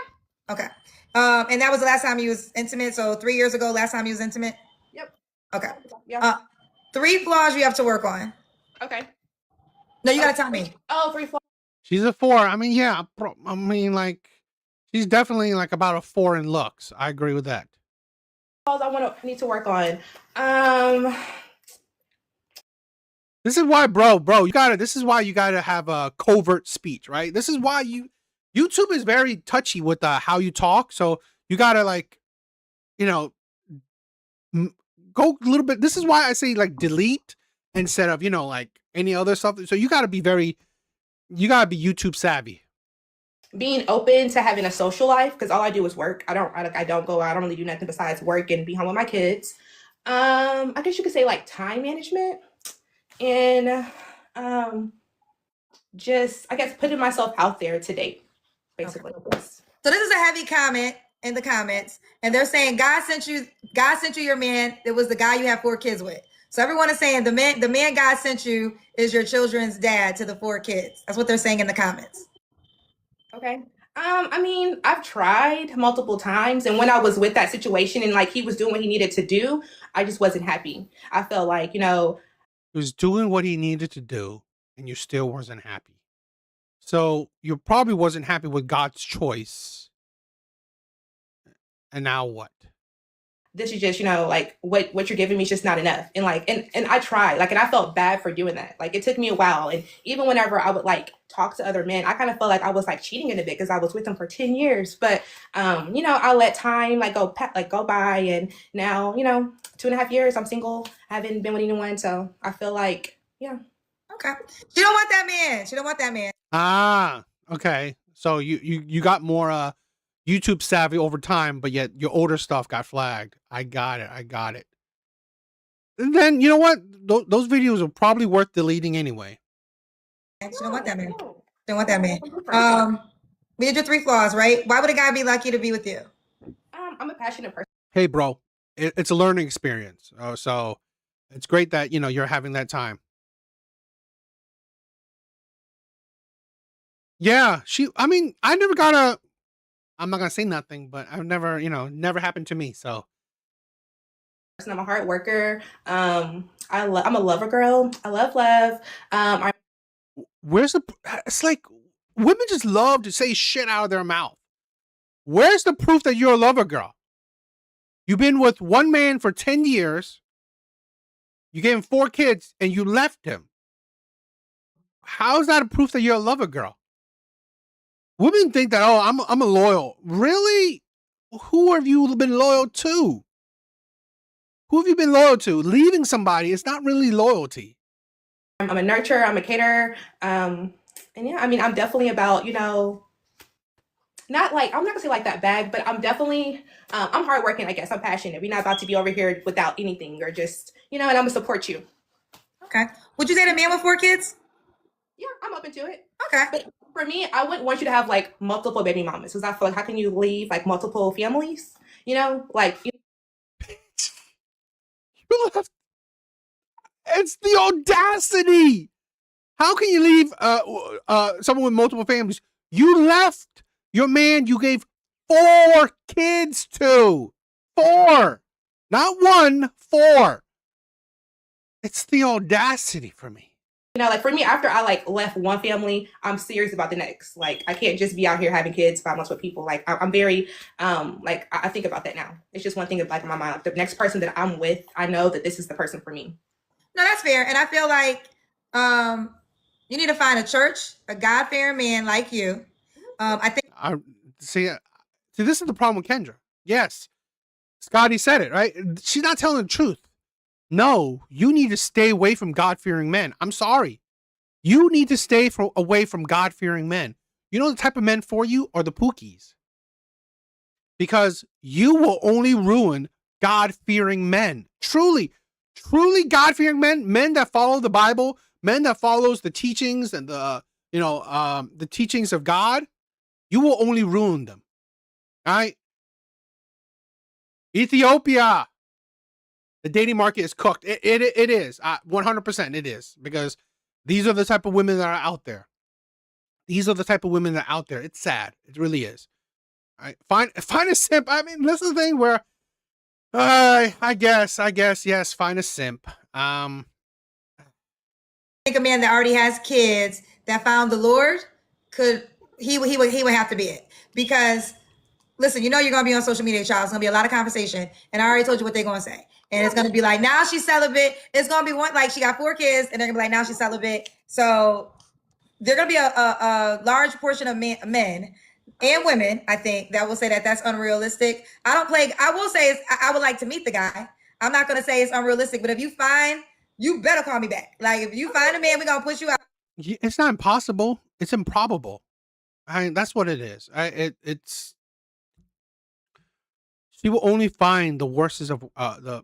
Okay. And that was the last time you was intimate. So 3 years ago, last time you was intimate? Yep. Okay. Yeah. 3 flaws you have to work on. Okay. No, you got to tell me. Oh, 3 flaws. She's a 4. I mean, yeah. She's definitely like about a 4 in looks. I agree with that. I need to work on. This is why, this is why you gotta have a covert speech, right? This is why YouTube is very touchy with how you talk. So you gotta you know, go a little bit. This is why I say like delete instead of, like any other stuff. So you got to be YouTube savvy. Being open to having a social life, because all I do is work. I don't go out. I don't really do nothing besides work and be home with my kids. I guess you could say like time management and just, I guess, putting myself out there to date, basically. Okay. So this is a heavy comment in the comments, and they're saying God sent you your man. It was the guy you have 4 kids with. So everyone is saying the man God sent you is your children's dad to the 4 kids. That's what they're saying in the comments. Okay. I mean, I've tried multiple times, and when I was with that situation and like he was doing what he needed to do, I just wasn't happy. I felt like, he was doing what he needed to do, and you still wasn't happy. So you probably wasn't happy with God's choice. And now what? This is just, like what you're giving me is just not enough. And like, and I tried, like, and I felt bad for doing that. Like, it took me a while. And even whenever I would like talk to other men, I kind of felt like I was like cheating in a bit because I was with them for 10 years. But, I let time go by. And now, 2.5 years, I'm single. I haven't been with anyone. So I feel like, yeah. Okay. She don't want that man. Ah, okay. So you got more YouTube savvy over time, but yet your older stuff got flagged. I got it. And then, you know what? Those videos are probably worth deleting anyway. She don't want that man. We did your 3 flaws, right? Why would a guy be lucky to be with you? I'm a passionate person. Hey, bro, it's a learning experience. So it's great that, you're having that time. Yeah, I never got I'm not going to say nothing, but I've never, never happened to me. So I'm a hard worker. I'm a lover girl. I love love. It's like women just love to say shit out of their mouth. Where's the proof that you're a lover girl? You've been with one man for 10 years. You gave him 4 kids and you left him. How is that a proof that you're a lover girl? Women think that, I'm a loyal. Really? Who have you been loyal to? Who have you been loyal to? Leaving somebody is not really loyalty. I'm a nurturer. I'm a caterer. And yeah, I'm definitely about, not like, I'm not gonna say like that bag, but I'm definitely, I'm hardworking, I guess. I'm passionate. We're not about to be over here without anything or just, and I'm gonna support you. Okay. Would you date a man with 4 kids? Yeah, I'm open to it. Okay. But for me, I wouldn't want you to have like multiple baby mamas because I feel like how can you leave like multiple families? It's the audacity. How can you leave someone with multiple families? You left your man you gave 4 kids to. 4. Not 1, 4. It's the audacity for me. Like for me, after I like left one family, I'm serious about the next. Like I can't just be out here having kids 5 months with people. Like I'm very, like I think about that now. It's just one thing like in my mind. Like, the next person that I'm with, I know that this is the person for me. No, that's fair. And I feel like you need to find a church, a God-fearing man like you. I think. See, this is the problem with Kendra. Yes, Scotty said it, right? She's not telling the truth. No, you need to stay away from God-fearing men. I'm sorry. You need to stay away from God-fearing men. You know the type of men for you are the Pookies. Because you will only ruin God-fearing men. Truly God-fearing men that follow the Bible, men that follows the teachings and the teachings of God, you will only ruin them. All right? Ethiopia. The dating market is cooked. It is. 100% it is. Because these are the type of women that are out there. These are the type of women that are out there. It's sad. It really is. All right? Find a simp. This is the thing where I guess, yes, find a simp. I think a man that already has kids that found the Lord he would have to be it. Because listen, you're gonna be on social media, child. It's gonna be a lot of conversation. And I already told you what they're gonna say. And it's going to be like, now she's celibate. It's going to be one, like she got 4 kids and they're going to be like, now she's celibate. So they're going to be a large portion of men and women, I think, that will say that that's unrealistic. I will say I would like to meet the guy. I'm not going to say it's unrealistic, but if you find, you better call me back. Like, if you find a man, we're going to push you out. It's not impossible. It's improbable. That's what it is. It's she will only find the worstest of the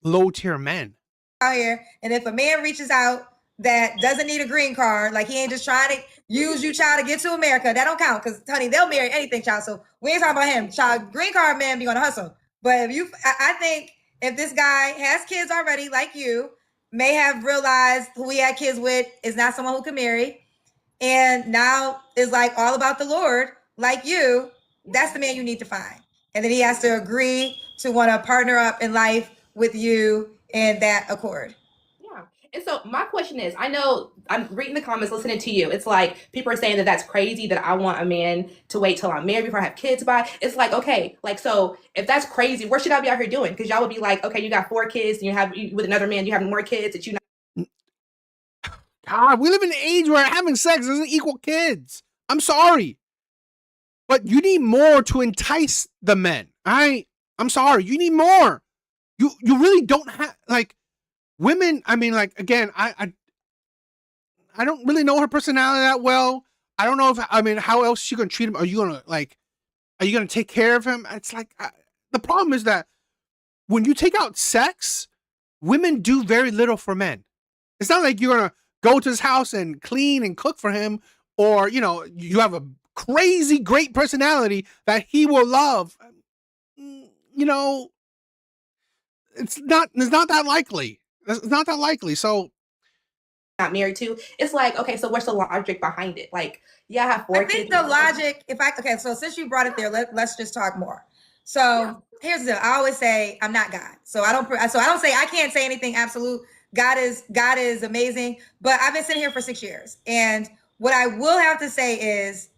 low tier men out here. And if a man reaches out that doesn't need a green card, like he ain't just trying to use you, child, to get to America, that don't count. Because, honey, they'll marry anything, child. So we ain't talking about him. Child, green card man be on a hustle. But if I think if this guy has kids already, like you, may have realized who he had kids with is not someone who can marry, and now is like all about the Lord, like you, that's the man you need to find. And then he has to agree to want to partner up in life with you in that accord. Yeah. And so my question is, I know I'm reading the comments, listening to you. It's like people are saying that that's crazy, that I want a man to wait till I'm married before I have kids by. It's like, okay, like, so if that's crazy, what should I be out here doing? Because y'all would be like, okay, you got 4 kids and with another man, you have more kids that you not. God, we live in an age where having sex doesn't equal kids. I'm sorry. But you need more to entice the men. I'm sorry. You need more. You really don't have, like, women. I mean, like, again, I don't really know her personality that well. I don't know how else she gonna treat him. Are you gonna take care of him? It's like, the problem is that when you take out sex, women do very little for men. It's not like you're gonna go to his house and clean and cook for him, or, you have a crazy great personality that he will love. It's not that likely. It's not that likely. So, not married to, it's like, okay, so what's the logic behind it? Like, yeah, I have 4 kids. I think the logic, so since you brought it there, let's just talk more. So here's the deal. I always say I'm not God. So I don't say, I can't say anything absolute. God is amazing. But I've been sitting here for 6 years. And what I will have to say is,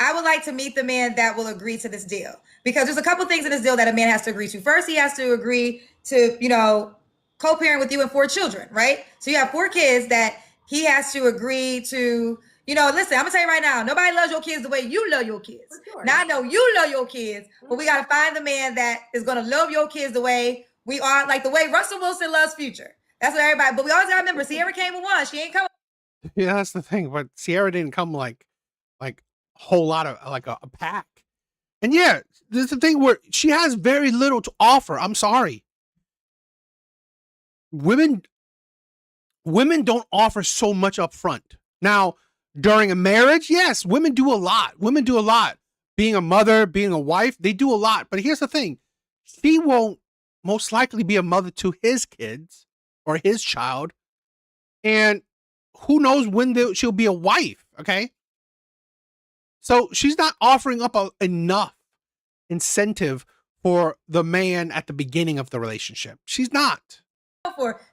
I would like to meet the man that will agree to this deal, because there's a couple things in this deal that a man has to agree to. First, he has to agree to, co-parent with you and 4 children, right? So you have 4 kids that he has to agree to, listen, I'm gonna tell you right now, nobody loves your kids the way you love your kids. Sure. Now I know you love your kids, but we gotta find the man that is gonna love your kids the way we are, like the way Russell Wilson loves Future. That's what everybody, but we always gotta remember, Sierra came with one, she ain't coming. Yeah, that's the thing. But Sierra didn't come like a whole lot of, like, a pack. And yeah, there's the thing where she has very little to offer. I'm sorry. Women don't offer so much up front. Now, during a marriage, yes, women do a lot. Women do a lot. Being a mother, being a wife, they do a lot. But here's the thing. She won't most likely be a mother to his kids or his child. And who knows when she'll be a wife, okay? So she's not offering up enough incentive for the man at the beginning of the relationship. She's not.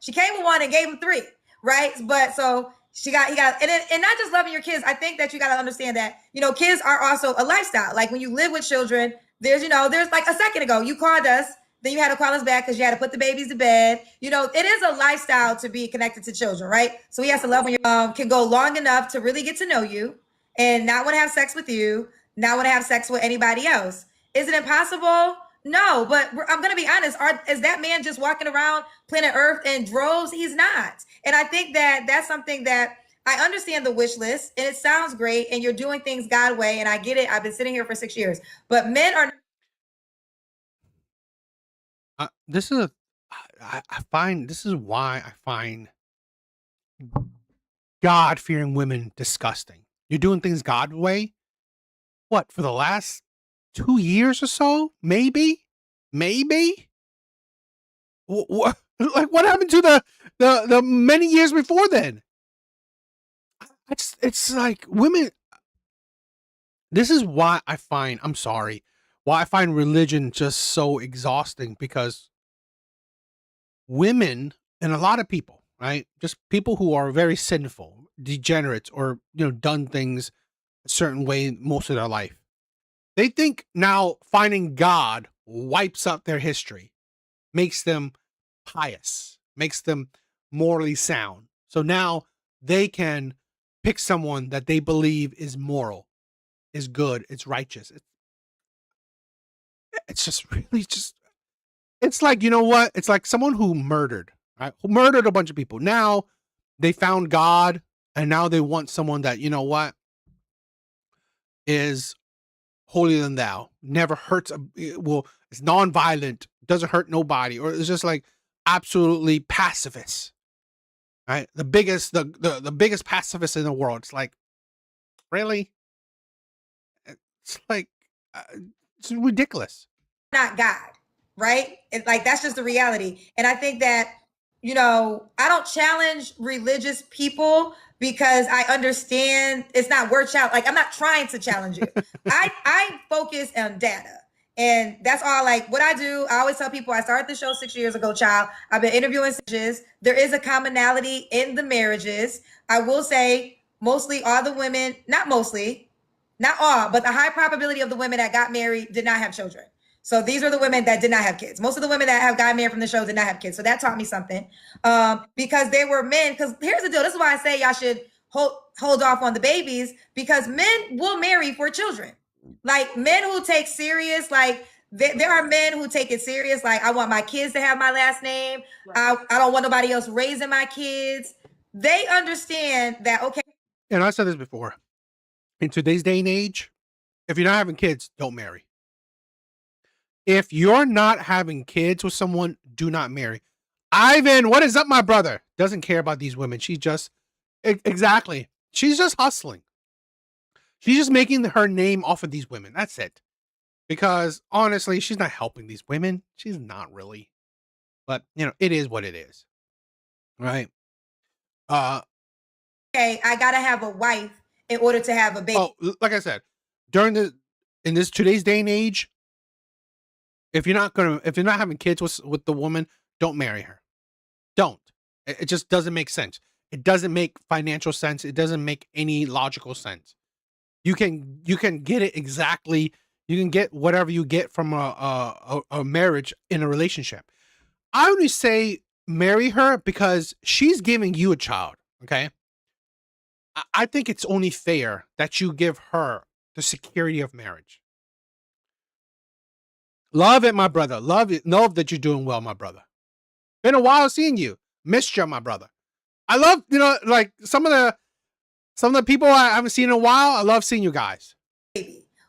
She came with one and gave him 3, right? But so he got, and not just loving your kids. I think that you got to understand that, kids are also a lifestyle. Like, when you live with children, there's like a second ago, you called us, then you had to call us back because you had to put the babies to bed. It is a lifestyle to be connected to children, right? So he has to love when you can go long enough to really get to know you and not want to have sex with you, not want to have sex with anybody else. Is it impossible? No, but I'm going to be honest. Is that man just walking around planet Earth in droves? He's not. And I think that that's something that I understand the wish list, and it sounds great, and you're doing things God way, and I get it. I've been sitting here for 6 years, but men are. This is why I find God-fearing women disgusting. You're doing things God way. What, for the last 2 years or so? Maybe. What happened to the many years before then? It's like women. This is why I find, I'm sorry, why I find religion just so exhausting, because women and a lot of people, right? Just people who are very sinful, degenerates, or, done things a certain way most of their life. They think now finding God wipes out their history, makes them pious, makes them morally sound. So now they can pick someone that they believe is moral. is good. It's righteous. It's just really just. It's like, you know what? It's like someone who murdered, right? Who murdered a bunch of people. Now they found God, and now they want someone that, you know what, is holier than thou, never hurts, it's non-violent, doesn't hurt nobody, or it's just like absolutely pacifist, right? The biggest pacifist in the world. It's like, really? It's like, it's ridiculous. Not God, right? It's like, that's just the reality. And I think that, you know, I don't challenge religious people because I understand it's not worth challenge. Like, I'm not trying to challenge you. I focus on data. And that's all. Like, what I do, I always tell people, I started the show 6 years ago, child. I've been interviewing marriages. There is a commonality in the marriages. I will say mostly all the women, not mostly, not all, but the high probability of the women that got married did not have children. So these are the women that did not have kids. Most of the women that have got married from the show did not have kids. So that taught me something. Because they were men. Because here's the deal. This is why I say y'all should hold off on the babies, because men will marry for children. Like, men who take serious, like, there are men who take it serious. Like, I want my kids to have my last name. Right. I don't want nobody else raising my kids. They understand that, okay. And I said this before. In today's day and age, if you're not having kids, don't marry. If you're not having kids with someone, do not marry. Ivan, what is up, my brother? Doesn't care about these women. She's just, exactly. She's just hustling. She's just making her name off of these women. That's it. Because honestly, she's not helping these women. She's not really. But, you know, it is what it is. Right? Okay, I gotta have a wife in order to have a baby. Oh, like I said, in this today's day and age, if you're not having kids with the woman, don't marry her. Don't. It just doesn't make sense. It doesn't make financial sense. It doesn't make any logical sense. You can get it exactly. You can get whatever you get from a marriage in a relationship. I only say marry her because she's giving you a child. Okay. I think it's only fair that you give her the security of marriage. Love it, my brother. Love it. Know that you're doing well, my brother. Been a while seeing you. Missed you, my brother. I love, you know, like some of the people I haven't seen in a while. I love seeing you guys.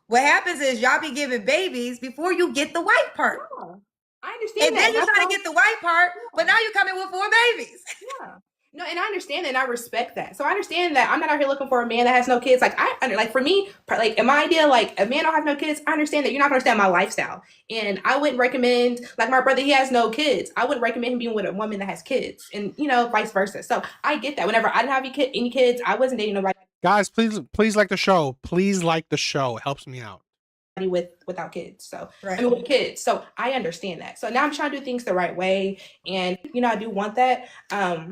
What happens is y'all be giving babies before you get the white part. Yeah, I understand and that. then you're trying to get the white part, but now you're coming with 4 babies. Yeah. No, and I understand that, and I respect that. So I understand that I'm not out here looking for a man that has no kids. Like, like for me, like in my idea, like a man don't have no kids. I understand that you're not gonna understand my lifestyle, and I wouldn't recommend, like my brother, he has no kids. I wouldn't recommend him being with a woman that has kids, and you know, vice versa. So I get that. Whenever I didn't have any kids, I wasn't dating nobody. Guys, please like the show. Please like the show. It helps me out. Without kids, so right. I mean with kids, so I understand that. So now I'm trying to do things the right way, and you know I do want that.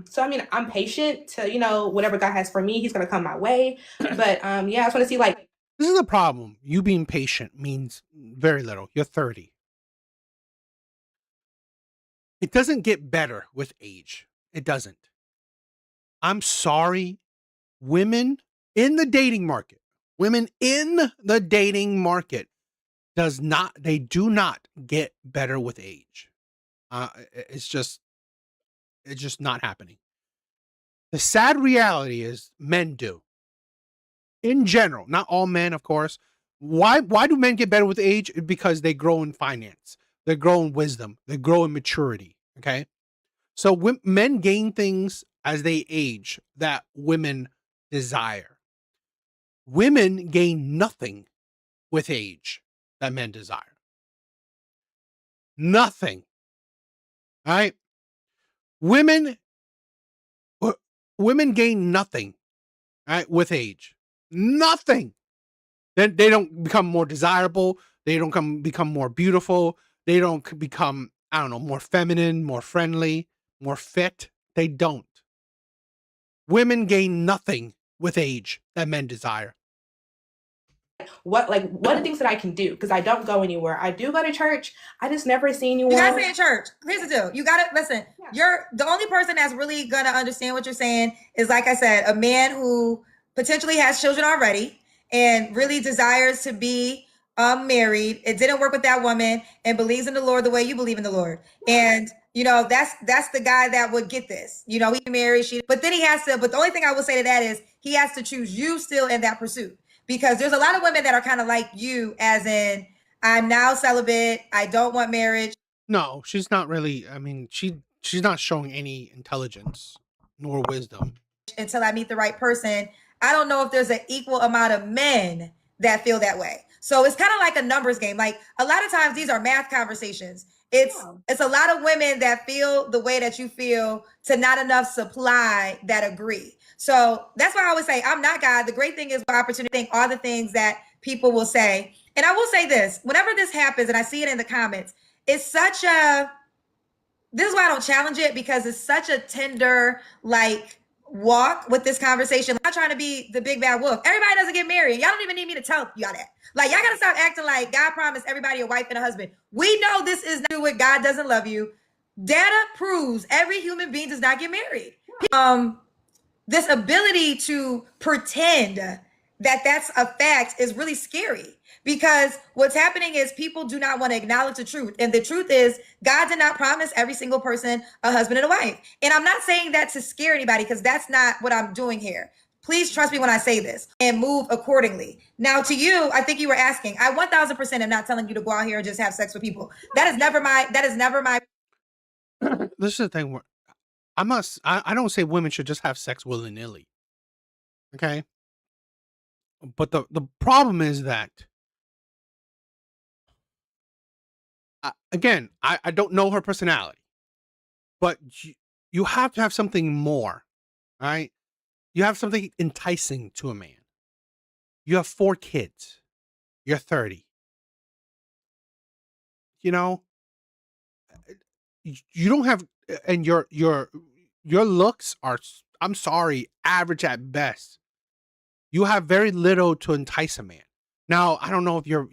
So I mean I'm patient to, you know, whatever God has for me, He's gonna come my way. But yeah, I just want to see, like, this is the problem. You being patient means very little. You're 30. It doesn't get better with age. It doesn't. I'm sorry, women in the dating market do not get better with age. It's just not happening. The sad reality is men do. In general, not all men, of course. Why do men get better with age? Because they grow in finance. They grow in wisdom. They grow in maturity. Okay. So men gain things as they age that women desire. Women gain nothing with age that men desire. Nothing. All right. Women gain nothing, all right, with age. Nothing. Then they don't become more desirable. They don't become more beautiful. They don't become, I don't know, more feminine, more friendly, more fit. They don't. Women gain nothing with age that men desire. What are the things that I can do? Because I don't go anywhere. I do go to church. I just never see anyone. You gotta stay in church. Here's the deal. You gotta listen. Yeah. You're the only person that's really gonna understand what you're saying is, like I said, a man who potentially has children already, and really desires to be married. It didn't work with that woman and believes in the Lord the way you believe in the Lord. And that's the guy that would get this. He married, but then he has to, but the only thing I will say to that is he has to choose you still in that pursuit, because there's a lot of women that are kind of like you, as in, I'm now celibate, I don't want marriage. No, she's not really. I mean, she's not showing any intelligence nor wisdom. Until I meet the right person. I don't know if there's an equal amount of men that feel that way. So it's kind of like a numbers game. Like a lot of times these are math conversations. It's a lot of women that feel the way that you feel to not enough supply that agree. So that's why I always say I'm not God. The great thing is opportunity, all the things that people will say. And I will say this, whenever this happens and I see it in the comments, it's this is why I don't challenge it, because it's such a tender, like, walk with this conversation. I'm not trying to be the big bad wolf. Everybody doesn't get married. Y'all don't even need me to tell y'all that. Like, y'all gotta stop acting like God promised everybody a wife and a husband. We know this is not what God doesn't love you. Data proves every human being does not get married. This ability to pretend that that's a fact is really scary, because what's happening is people do not want to acknowledge the truth. And the truth is God did not promise every single person a husband and a wife. And I'm not saying that to scare anybody, because that's not what I'm doing here. Please trust me when I say this and move accordingly. Now to you, I think you were asking, I 1000% am not telling you to go out here and just have sex with people. That is never my This is the thing where I don't say women should just have sex willy-nilly. Okay? But the problem is that, again, I don't know her personality, but you have to have something more, right? You have something enticing to a man. You have 4 kids. You're 30. You don't have, and your looks are, I'm sorry, average at best. You have very little to entice a man. Now, I don't know if your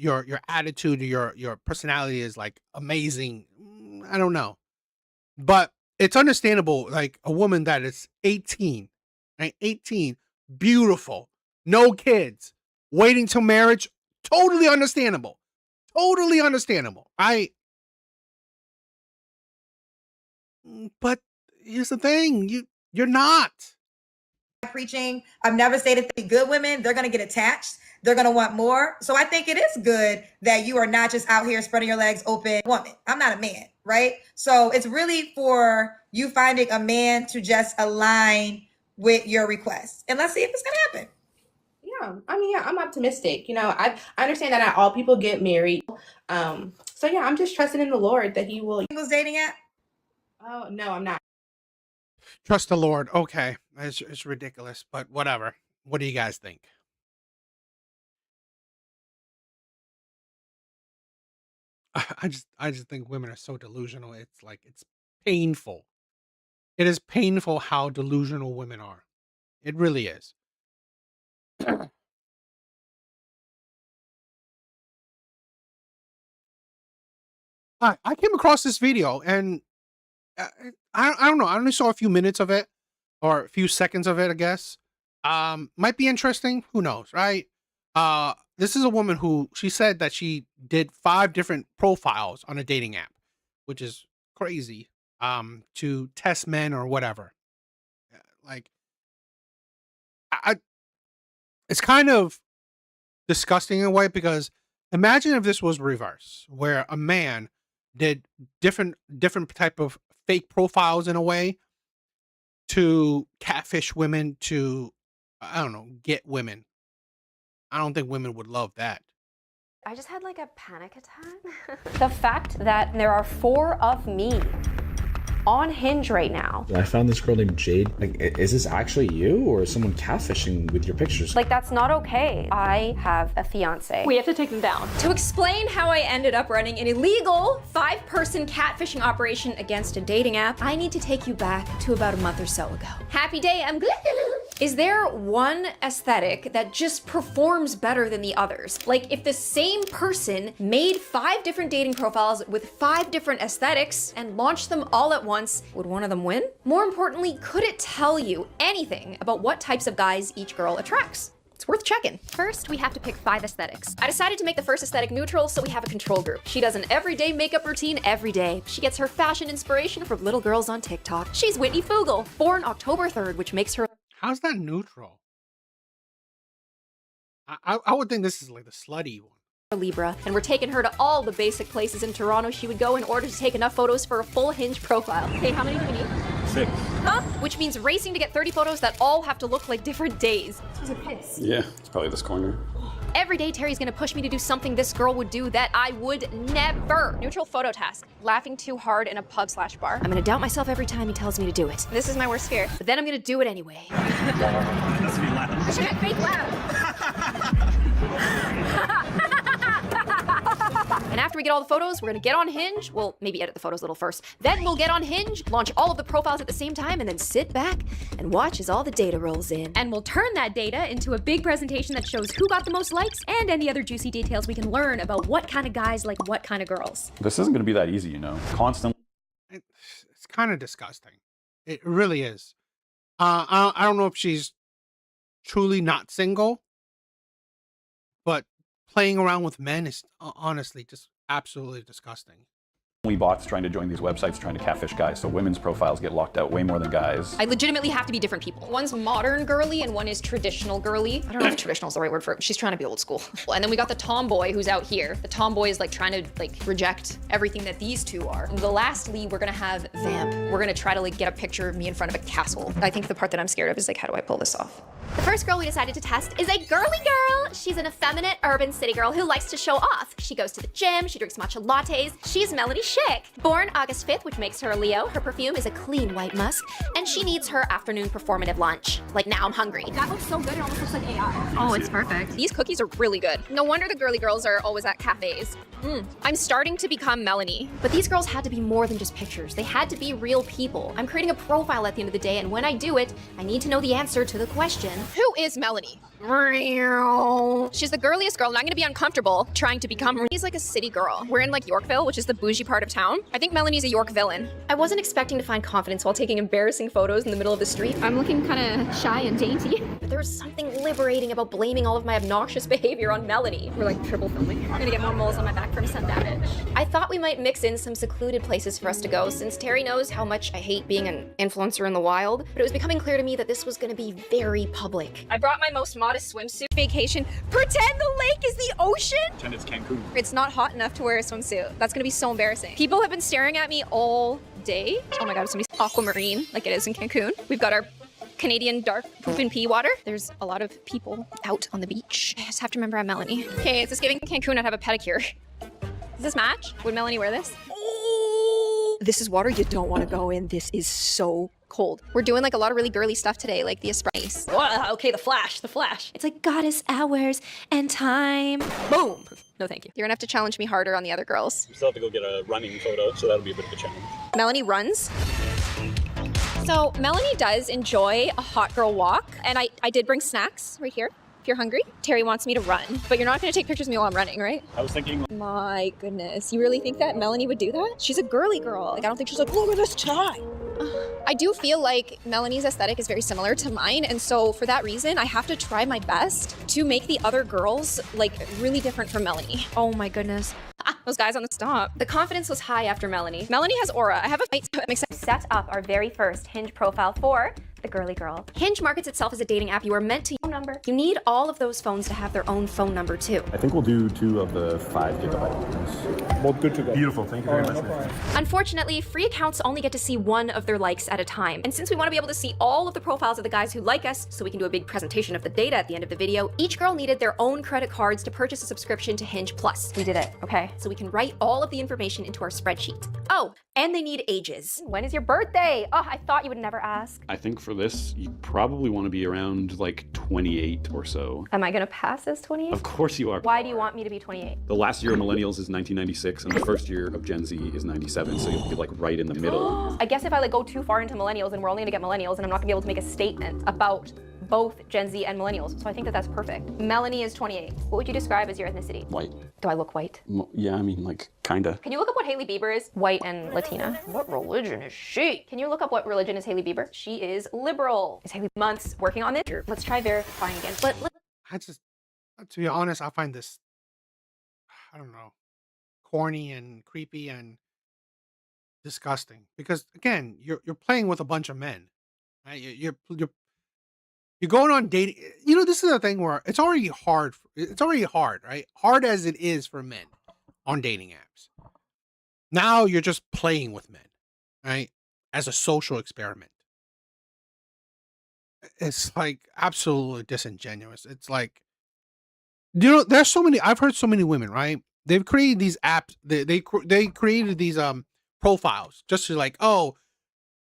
attitude or your personality is like amazing. I don't know. But it's understandable, like a woman that is 18, right? 18, beautiful, no kids, waiting till marriage, totally understandable. Totally understandable. But here's the thing, you're not preaching. I've never stated that good women, they're going to get attached. They're going to want more. So I think it is good that you are not just out here spreading your legs open. Woman, I'm not a man, right? So it's really for you finding a man to just align with your requests. And let's see if it's going to happen. Yeah, I mean, yeah, I'm optimistic. I understand that not all people get married. So yeah, I'm just trusting in the Lord that He will. Singles dating app? Oh no, I'm not. Trust the Lord. Okay, it's ridiculous, but whatever. What do you guys think? I just think women are so delusional. It's like, it's painful. It is painful how delusional women are. It really is. I came across this video and I don't know. I only saw a few minutes of it, or a few seconds of it, I guess. Might be interesting. Who knows, right? This is a woman who, she said that she did 5 different profiles on a dating app, which is crazy, to test men or whatever. Like, it's kind of disgusting in a way, because imagine if this was reverse, where a man did different type of fake profiles in a way to catfish women, to, I don't know, get women. I don't think women would love that. I just had like a panic attack. The fact that there are 4 of me on Hinge right now. I found this girl named Jade. Like, is this actually you, or is someone catfishing with your pictures? Like, that's not okay. I have a fiance. We have to take them down. To explain how I ended up running an illegal 5-person catfishing operation against a dating app, I need to take you back to about a month or so ago. Happy day, I'm good. Is there one aesthetic that just performs better than the others? Like, if the same person made 5 different dating profiles with 5 different aesthetics and launched them all at once, would one of them win? More importantly, could it tell you anything about what types of guys each girl attracts? It's worth checking. First, we have to pick 5 aesthetics. I decided to make the first aesthetic neutral, so we have a control group. She does an everyday makeup routine every day. She gets her fashion inspiration from little girls on TikTok. She's Whitney Fugel, born October 3rd, which makes her... How's that neutral? I would think this is like the slutty one. Libra, and we're taking her to all the basic places in Toronto she would go in order to take enough photos for a full Hinge profile. Hey, how many do we need? 6. Huh? Which means racing to get 30 photos that all have to look like different days. These are piss. Yeah, it's probably this corner. Every day, Terry's gonna push me to do something this girl would do that I would never. Neutral photo task. Laughing too hard in a pub/bar. I'm gonna doubt myself every time he tells me to do it. This is my worst fear. But then I'm gonna do it anyway. That's me loud. I should have fake loud. And after we get all the photos, we're gonna get on Hinge. Well, maybe edit the photos a little first. Then we'll get on Hinge, launch all of the profiles at the same time, and then sit back and watch as all the data rolls in. And we'll turn that data into a big presentation that shows who got the most likes and any other juicy details we can learn about what kind of guys like what kind of girls. This isn't going to be that easy, you know. Constantly. It's kind of disgusting. It really is. I don't know if she's truly not single, but playing around with men is honestly just absolutely disgusting. Bots trying to join these websites, trying to catfish guys, so women's profiles get locked out way more than guys. I legitimately have to be different people. One's modern girly and one is traditional girly. I don't know if traditional is the right word for it. She's trying to be old school. And then we got the tomboy who's out here. The tomboy is like trying to like reject everything that these two are. And the lastly, we're gonna have Vamp. We're gonna try to like get a picture of me in front of a castle. I think the part that I'm scared of is like, how do I pull this off? The first girl we decided to test is a girly girl. She's an effeminate urban city girl who likes to show off. She goes to the gym, she drinks matcha lattes. She's Melody Schick. Born August 5th, which makes her a Leo. Her perfume is a clean white musk, and she needs her afternoon performative lunch. Like, now I'm hungry. That looks so good, it almost looks like AI. Oh, it's perfect. These cookies are really good. No wonder the girly girls are always at cafes. I'm starting to become Melanie. But these girls had to be more than just pictures. They had to be real people. I'm creating a profile at the end of the day, and when I do it, I need to know the answer to the question, who is Melanie? She's the girliest girl, and I'm gonna be uncomfortable trying to become. She's like a city girl. We're in like Yorkville, which is the bougie part of town. I think Melanie's a York villain. I wasn't expecting to find confidence while taking embarrassing photos in the middle of the street. I'm looking kind of shy and dainty. But there's something liberating about blaming all of my obnoxious behavior on Melanie. We're like triple filming. I'm gonna get more moles on my back from sun damage. I thought we might mix in some secluded places for us to go, since Terry knows how much I hate being an influencer in the wild, but it was becoming clear to me that this was gonna be very public. I brought my most modest swimsuit. Vacation. Pretend the lake is the ocean? Pretend it's Cancun. It's not hot enough to wear a swimsuit. That's gonna be so embarrassing. People have been staring at me all day. Oh my god, it's gonna be aquamarine like it is in Cancun. We've got our Canadian dark poop and pee water. There's a lot of people out on the beach. I just have to remember I'm Melanie. Okay, it's just giving Cancun I'd have a pedicure. Does this match? Would Melanie wear this? Oh, this is water you don't want to go in. This is so cold. We're doing like a lot of really girly stuff today, like the espresso. Oh, okay, the flash. It's like goddess hours and time. Boom. No, thank you. You're gonna have to challenge me harder on the other girls. You still have to go get a running photo, so that'll be a bit of a challenge. Melanie runs. So Melanie does enjoy a hot girl walk, and I did bring snacks right here. If you're hungry, Terry wants me to run, but you're not gonna take pictures of me while I'm running, right? I was thinking. My goodness, you really think that Melanie would do that? She's a girly girl. Like, I don't think she's like, look at this tie. I do feel like Melanie's aesthetic is very similar to mine, and so for that reason, I have to try my best to make the other girls like really different from Melanie. Oh my goodness. Those guys on the stop. The confidence was high after Melanie. Melanie has aura. I have a fight to set up our very first Hinge profile for the girly girl. Hinge markets itself as a dating app. You are meant to use a phone number. You need all of those phones to have their own phone number too. I think we'll do 2 of the 5 gigabyte ones. Well, good to go. Beautiful, thank you very much. Unfortunately, free accounts only get to see one of their likes at a time. And since we want to be able to see all of the profiles of the guys who like us, so we can do a big presentation of the data at the end of the video, each girl needed their own credit cards to purchase a subscription to Hinge Plus. We did it, okay? So we can write all of the information into our spreadsheet. Oh, and they need ages. When is your birthday? Oh, I thought you would never ask. I think for this, you probably want to be around like 28 or so. Am I gonna pass as 28? Of course you are. Why do you want me to be 28? The last year of millennials is 1996, and the first year of Gen Z is 97, so you'll be like right in the middle. I guess if I like go too far into millennials, and we're only gonna get millennials, and I'm not gonna be able to make a statement about both Gen Z and millennials, so I think that that's perfect. Melanie is 28. What would you describe as your ethnicity? White. Do I look white? Yeah, I mean, like, kinda. Can you look up what Hailey Bieber is? White and Latina. What religion is she? Can you look up what religion is Hailey Bieber? She is liberal. Is Hailey months working on this? Let's try verifying again. to be honest, I find this, I don't know, corny and creepy and disgusting. Because again, you're playing with a bunch of men, right? You're going on dating. You know, this is a thing where it's already hard. It's already hard, right? Hard as it is for men on dating apps. Now you're just playing with men, right? As a social experiment. It's like absolutely disingenuous. It's like, you know, there's so many. I've heard so many women, right? They've created these apps. They created these profiles just to like, oh,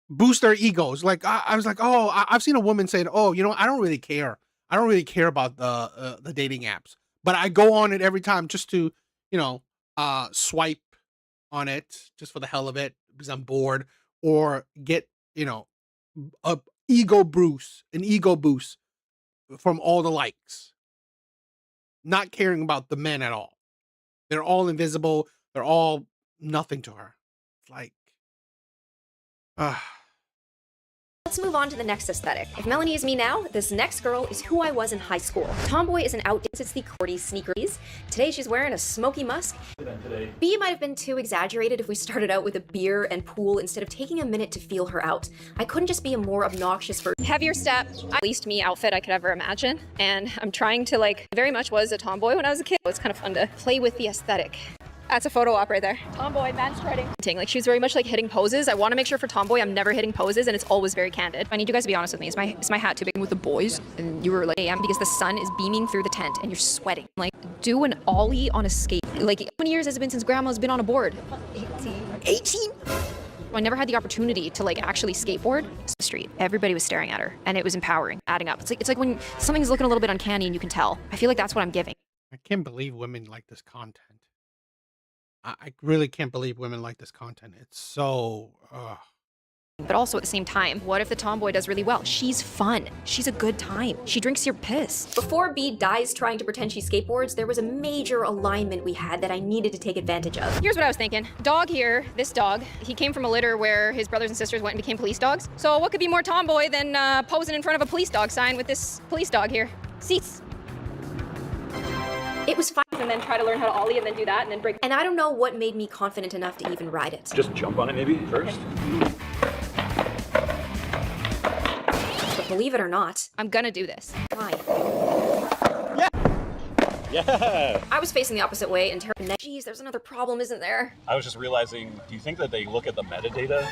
boost their egos. Like I was like, oh, I've seen a woman say, oh, you know, I don't really care. I don't really care about the dating apps, but I go on it every time just to, you know, swipe on it just for the hell of it because I'm bored, or get, you know, an ego boost from all the likes. Not caring about the men at all. They're all invisible. They're all nothing to her. It's like, Let's move on to the next aesthetic. If Melanie is me now, this next girl is who I was in high school. Tomboy is an outdate. It's the cordy sneakers. Today she's wearing a smoky musk. B might have been too exaggerated if we started out with a beer and pool instead of taking a minute to feel her out. I couldn't just be a more obnoxious version. Heavier step, least me outfit I could ever imagine. And I'm trying to like, very much was a tomboy when I was a kid. It's kind of fun to play with the aesthetic. That's a photo op right there. Tomboy, man spreading. Like she was very much like hitting poses. I want to make sure for tomboy I'm never hitting poses and it's always very candid. I need you guys to be honest with me. Is my hat too big with the boys? And you were like, AM because the sun is beaming through the tent and you're sweating. Like do an ollie on a skate. Like how many years has it been since grandma's been on a board? 18? I never had the opportunity to like actually skateboard the street. Everybody was staring at her and it was empowering, adding up. It's like when something's looking a little bit uncanny and you can tell. I feel like that's what I'm giving. I can't believe women like this content. I really can't believe women like this content. It's so, But also at the same time, what if the tomboy does really well? She's fun. She's a good time. She drinks your piss. Before B dies trying to pretend she skateboards, there was a major alignment we had that I needed to take advantage of. Here's what I was thinking. Dog here, this dog, he came from a litter where his brothers and sisters went and became police dogs. So what could be more tomboy than posing in front of a police dog sign with this police dog here? Seats. It was fun and then try to learn how to ollie and then do that and then break. And I don't know what made me confident enough to even ride it. Just jump on it maybe first. But believe it or not, I'm gonna do this. Why? Yeah! I was facing the opposite way and geez, there's another problem, isn't there? I was just realizing, do you think that they look at the metadata?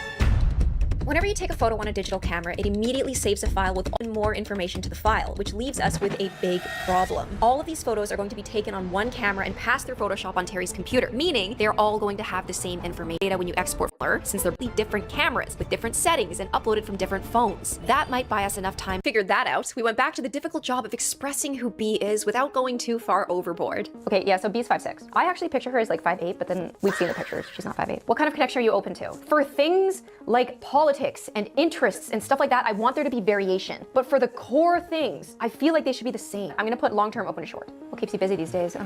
Whenever you take a photo on a digital camera, it immediately saves a file with more information to the file, which leaves us with a big problem. All of these photos are going to be taken on one camera and passed through Photoshop on Terry's computer, meaning they're all going to have the same information data when you export her, since they're really different cameras with different settings and uploaded from different phones. That might buy us enough time. Figured that out, we went back to the difficult job of expressing who B is without going too far overboard. Okay, yeah, so B's 5'6". I actually picture her as like 5'8", but then we've seen the pictures. She's not 5'8". What kind of connection are you open to? For things like politics and interests and stuff like that, I want there to be variation. But for the core things, I feel like they should be the same. I'm gonna put long-term open to short. What keeps you busy these days?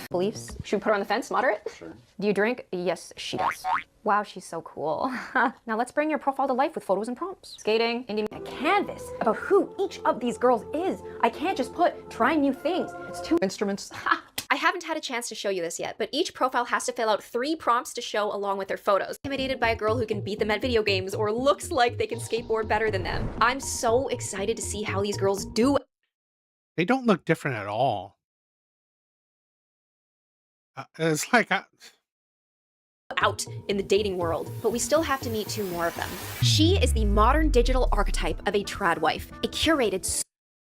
Beliefs? Should we put her on the fence? Moderate? Sure. Do you drink? Yes, she does. Wow, she's so cool. Now let's bring your profile to life with photos and prompts. Skating, indie, a canvas about who each of these girls is. I can't just put trying new things. It's two instruments. I haven't had a chance to show you this yet, but each profile has to fill out 3 prompts to show along with their photos. Intimidated by a girl who can beat them at video games or looks like they can skateboard better than them. I'm so excited to see how these girls do. They don't look different at all. It's like out in the dating world, but we still have to meet 2 more of them. She is the modern digital archetype of a trad wife, a curated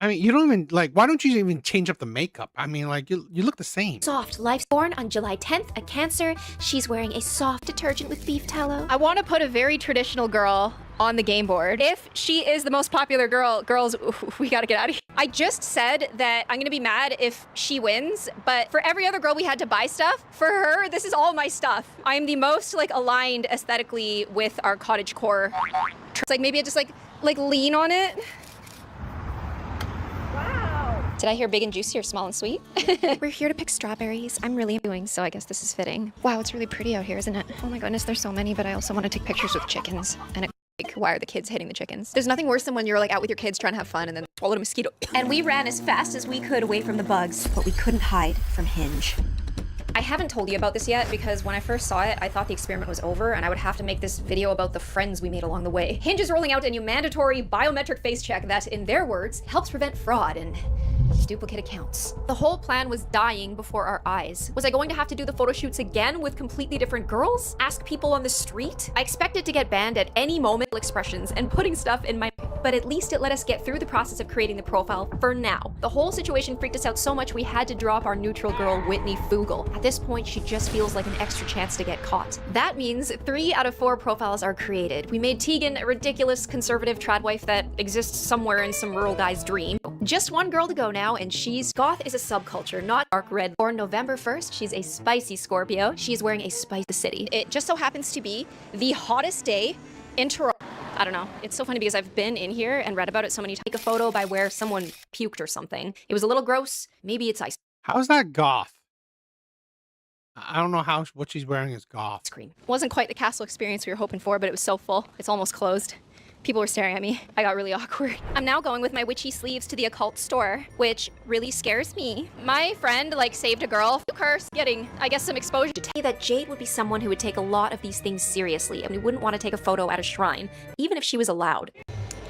I mean, you don't even, like, why don't you even change up the makeup? I mean, like, you look the same. soft life. Born on July 10th, a Cancer. She's wearing a soft detergent with beef tallow. I want to put a very traditional girl on the game board. If she is the most popular girl, girls, we gotta get out of here. I just said that I'm gonna be mad if she wins, but for every other girl we had to buy stuff, for her, this is all my stuff. I am the most like aligned aesthetically with our cottagecore. It's like maybe I just like lean on it. Did I hear big and juicy or small and sweet? We're here to pick strawberries. I'm really doing, so I guess this is fitting. Wow, it's really pretty out here, isn't it? Oh my goodness, there's so many, but I also want to take pictures with chickens. And Like, why are the kids hitting the chickens? There's nothing worse than when you're like out with your kids trying to have fun and then swallowed a mosquito. And we ran as fast as we could away from the bugs, but we couldn't hide from Hinge. I haven't told you about this yet because when I first saw it, I thought the experiment was over and I would have to make this video about the friends we made along the way. Hinge is rolling out a new mandatory biometric face check that, in their words, helps prevent fraud and duplicate accounts. The whole plan was dying before our eyes. Was I going to have to do the photo shoots again with completely different girls? Ask people on the street? I expected to get banned at any moment, expressions and putting stuff in my, but at least it let us get through the process of creating the profile for now. The whole situation freaked us out so much we had to drop our neutral girl Whitney Fugel. At this point, she just feels like an extra chance to get caught. That means 3 out of 4 profiles are created. We made Tegan a ridiculous conservative trad wife that exists somewhere in some rural guy's dream. Just 1 girl to go now, and she's goth is a subculture, not dark red. Born November 1st, she's a spicy Scorpio. She's wearing a spicy city. It just so happens to be the hottest day in Toronto. I don't know. It's so funny because I've been in here and read about it so many times. Take a photo by where someone puked or something. It was a little gross. Maybe it's ice How's that goth? I don't know how what she's wearing is goth. cream. Wasn't quite the castle experience we were hoping for, but it was so full. It's almost closed. People were staring at me. I got really awkward. I'm now going with my witchy sleeves to the occult store, which really scares me. My friend saved a girl. Curse getting, I guess, some exposure. To tell you that Jade would be someone who would take a lot of these things seriously, and we wouldn't want to take a photo at a shrine, even if she was allowed.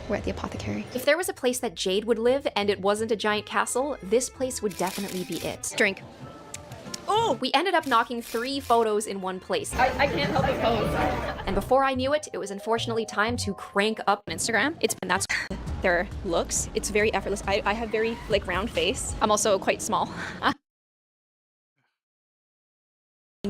We're at the apothecary. If there was a place that Jade would live and it wasn't a giant castle, this place would definitely be it. Drink. Oh, we ended up knocking 3 photos in one place. I can't help but pose. And before I knew it, it was unfortunately time to crank up Instagram. And that's their looks. It's very effortless. I have very round face. I'm also quite small.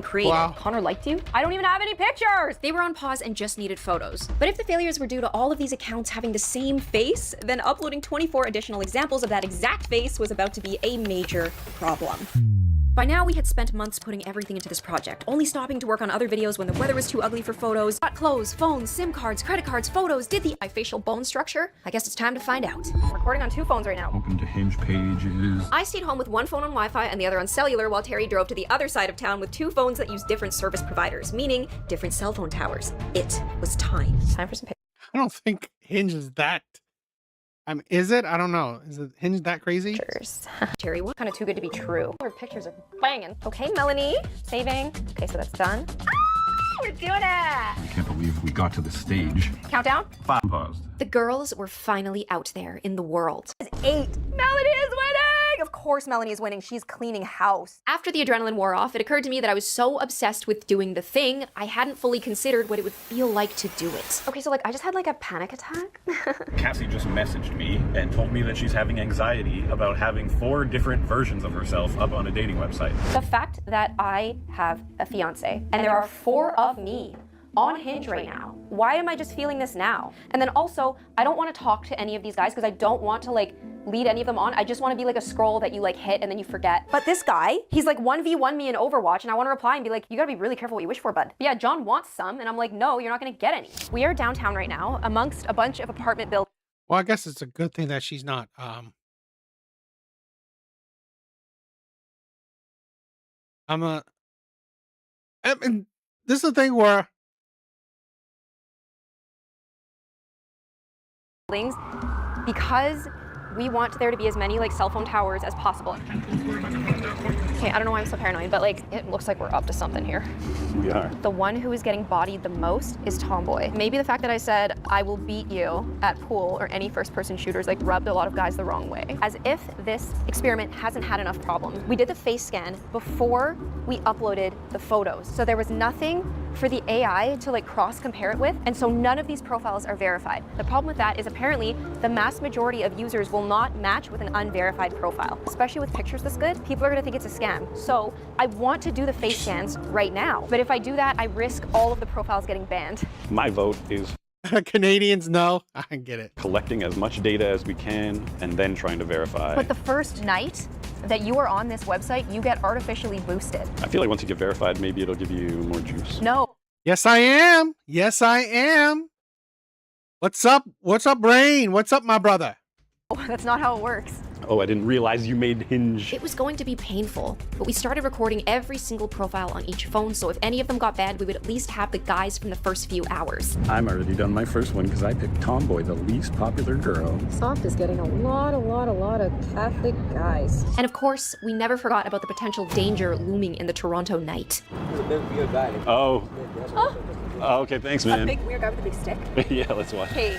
Creative. Wow. Connor liked you? I don't even have any pictures! They were on pause and just needed photos. But if the failures were due to all of these accounts having the same face, then uploading 24 additional examples of that exact face was about to be a major problem. By now, we had spent months putting everything into this project, only stopping to work on other videos when the weather was too ugly for photos. Got clothes, phones, SIM cards, credit cards, photos, did the facial bone structure? I guess it's time to find out. I'm recording on 2 phones right now. Open to Hinge pages. I stayed home with 1 phone on Wi-Fi and the other on cellular while Terry drove to the other side of town with 2 phones that use different service providers, meaning different cell phone towers. It was time. Time for some pictures. I don't think Hinge is that. Is it? I don't know. Is it Hinge that crazy? Terry, what kind of too good to be true? Our pictures are banging. Okay, Melanie, saving. Okay, so that's done. Ah, we're doing it! I can't believe we got to this stage. Countdown. 5 paused. The girls were finally out there in the world. 8. Melanie is winning! Of course Melanie is winning. She's cleaning house. After the adrenaline wore off, it occurred to me that I was so obsessed with doing the thing, I hadn't fully considered what it would feel like to do it. Okay, so I just had a panic attack. Cassie just messaged me and told me that she's having anxiety about having 4 different versions of herself up on a dating website. The fact that I have a fiance and there are 4 of me on Hinge right now. Why am I just feeling this now? And then also, I don't want to talk to any of these guys because I don't want to lead any of them on. I just want to be a scroll that you hit and then you forget. But this guy, he's 1v1 me in Overwatch and I want to reply and be you gotta be really careful what you wish for, bud. Yeah, John wants some and I'm no, you're not gonna get any. We are downtown right now amongst a bunch of apartment buildings. Well, I guess it's a good thing that she's not. This is the thing where because we want there to be as many cell phone towers as possible. Okay, I don't know why I'm so paranoid, but it looks like we're up to something here. We are. The one who is getting bodied the most is Tomboy. Maybe the fact that I said, I will beat you at pool or any first-person shooters rubbed a lot of guys the wrong way. As if this experiment hasn't had enough problems. We did the face scan before we uploaded the photos. So there was nothing for the AI to cross-compare it with, and so none of these profiles are verified. The problem with that is apparently the mass majority of users will not match with an unverified profile. Especially with pictures this good, people are gonna think it's a scam. So I want to do the face scans right now, but if I do that, I risk all of the profiles getting banned. My vote is Canadians know. I get it. collecting as much data as we can and then trying to verify. But the first night that you are on this website, you get artificially boosted. I feel like once you get verified, maybe it'll give you more juice. No. Yes, I am. Yes, I am. What's up? What's up, Brain? What's up, my brother? That's not how it works. Oh, I didn't realize you made Hinge. It was going to be painful, but we started recording every single profile on each phone, so if any of them got banned, we would at least have the guys from the first few hours. I'm already done my first one because I picked Tomboy, the least popular girl. Soft is getting a lot of Catholic guys. And of course, we never forgot about the potential danger looming in the Toronto night. Oh. Oh, okay, thanks, A man. big weird guy with a big stick. Yeah, let's watch. Hey.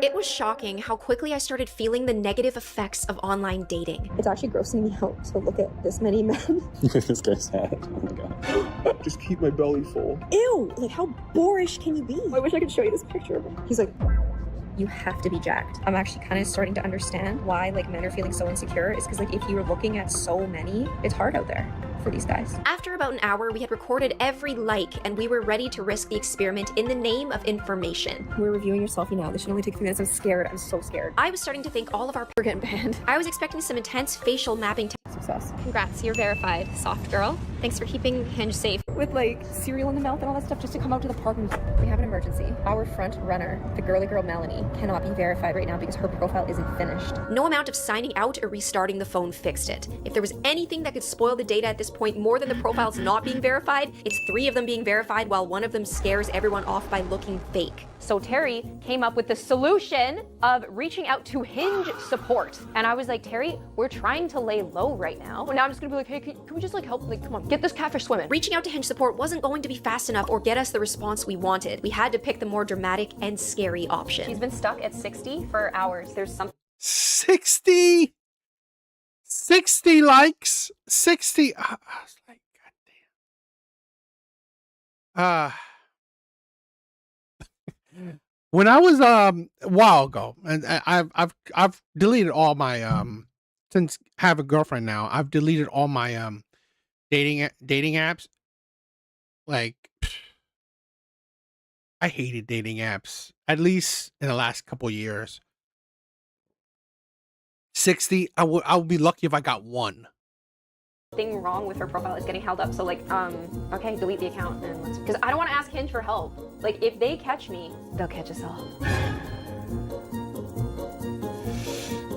It was shocking how quickly I started feeling the negative effects of online dating. It's actually grossing me out to look at this many men. This guy's sad. Oh my god. Just keep my belly full. Ew, like how boorish can you be? I wish I could show you this picture of him. He's like, you have to be jacked. I'm actually kind of starting to understand why like men are feeling so insecure. It's because like if you're looking at so many, it's hard out there for these guys. After about an hour, we had recorded every like, and we were ready to risk the experiment in the name of information. We're reviewing your selfie now. This should only take 3 minutes. I'm scared. I'm so scared. I was starting to think all of our We're getting banned. I was expecting some intense facial mapping Success. Congrats, you're verified, soft girl. Thanks for keeping Hinge safe. With like cereal in the mouth and all that stuff just to come out to the park. We have an emergency. Our front runner, the girly girl Melanie, cannot be verified right now because her profile isn't finished. No amount of signing out or restarting the phone fixed it. If there was anything that could spoil the data at this point more than the profiles not being verified, it's 3 of them being verified while one of them scares everyone off by looking fake. So Terry came up with the solution of reaching out to Hinge support. And I was like, Terry, we're trying to lay low right now. Now I'm just gonna be like, hey, can we just like help, like, come on, get this catfish swimming. Reaching out to Hinge support wasn't going to be fast enough or get us the response we wanted. We had to pick the more dramatic and scary option. She's been stuck at 60 for hours. There's something. 60 likes, 60. I was like, goddamn. When I was a while ago, and I've deleted all my since I have a girlfriend now, I've deleted all my dating apps. Like, I hated dating apps, at least in the last couple years. 60, I would be lucky if I got one. Thing wrong with her profile is getting held up. So like, okay, delete the account and let's, because I don't want to ask Hinge for help. Like if they catch me, they'll catch us all.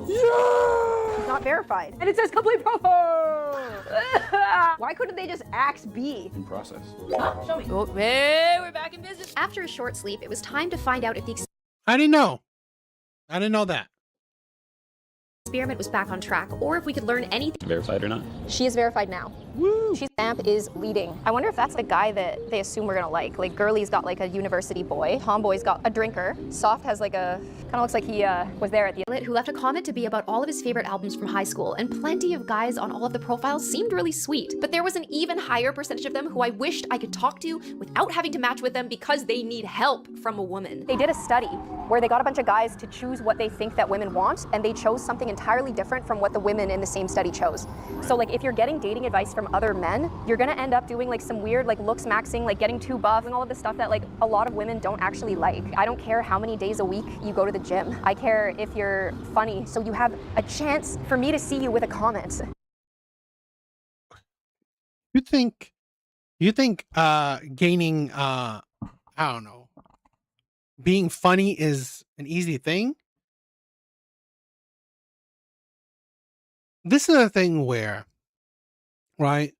Yeah! She's not verified. And it says complete profile. Why couldn't they just ask B? In process. Show me. Oh, hey, we're back in business. After a short sleep, it was time to find out if the I didn't know that. experiment was back on track, or if we could learn anything. Verified or not? She is verified now. Woo! She's stamp is leading. I wonder if that's the guy that they assume we're gonna like. Like Girly's got like a university boy. Tomboy's got a drinker. Soft has like a, kind of looks like he was there at the Who left a comment to be about all of his favorite albums from high school, and plenty of guys on all of the profiles seemed really sweet. But there was an even higher percentage of them who I wished I could talk to without having to match with them because they need help from a woman. They did a study where they got a bunch of guys to choose what they think that women want, and they chose something entirely different from what the women in the same study chose. So like if you're getting dating advice from other men, you're gonna end up doing like some weird like looks maxing, like getting too buff and all of this stuff that like a lot of women don't actually like. I don't care how many days a week you go to the gym. I care if you're funny, so you have a chance for me to see you with a comment. You think gaining I don't know, being funny is an easy thing? This is a thing where, right,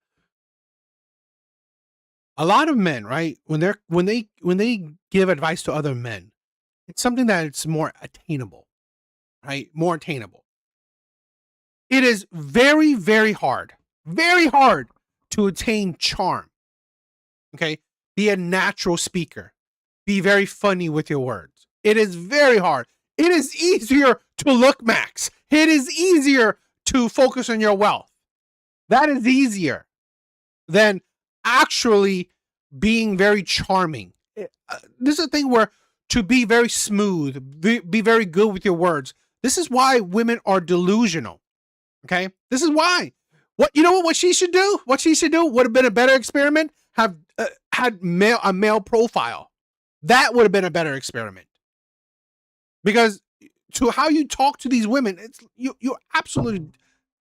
a lot of men, right, when they give advice to other men, it's something that it's more attainable, right? More attainable. It is very, very hard to attain charm. Okay? Be a natural speaker. Be very funny with your words. It is very hard. It is easier to look max. It is easier to focus on your wealth. That is easier than actually being very charming. This is a thing where to be very smooth, be very good with your words. This is why women are delusional. Okay? This is why. What she should do? What she should do would have been a better experiment. Have had a male profile. That would have been a better experiment. Because to how you talk to these women, you're absolutely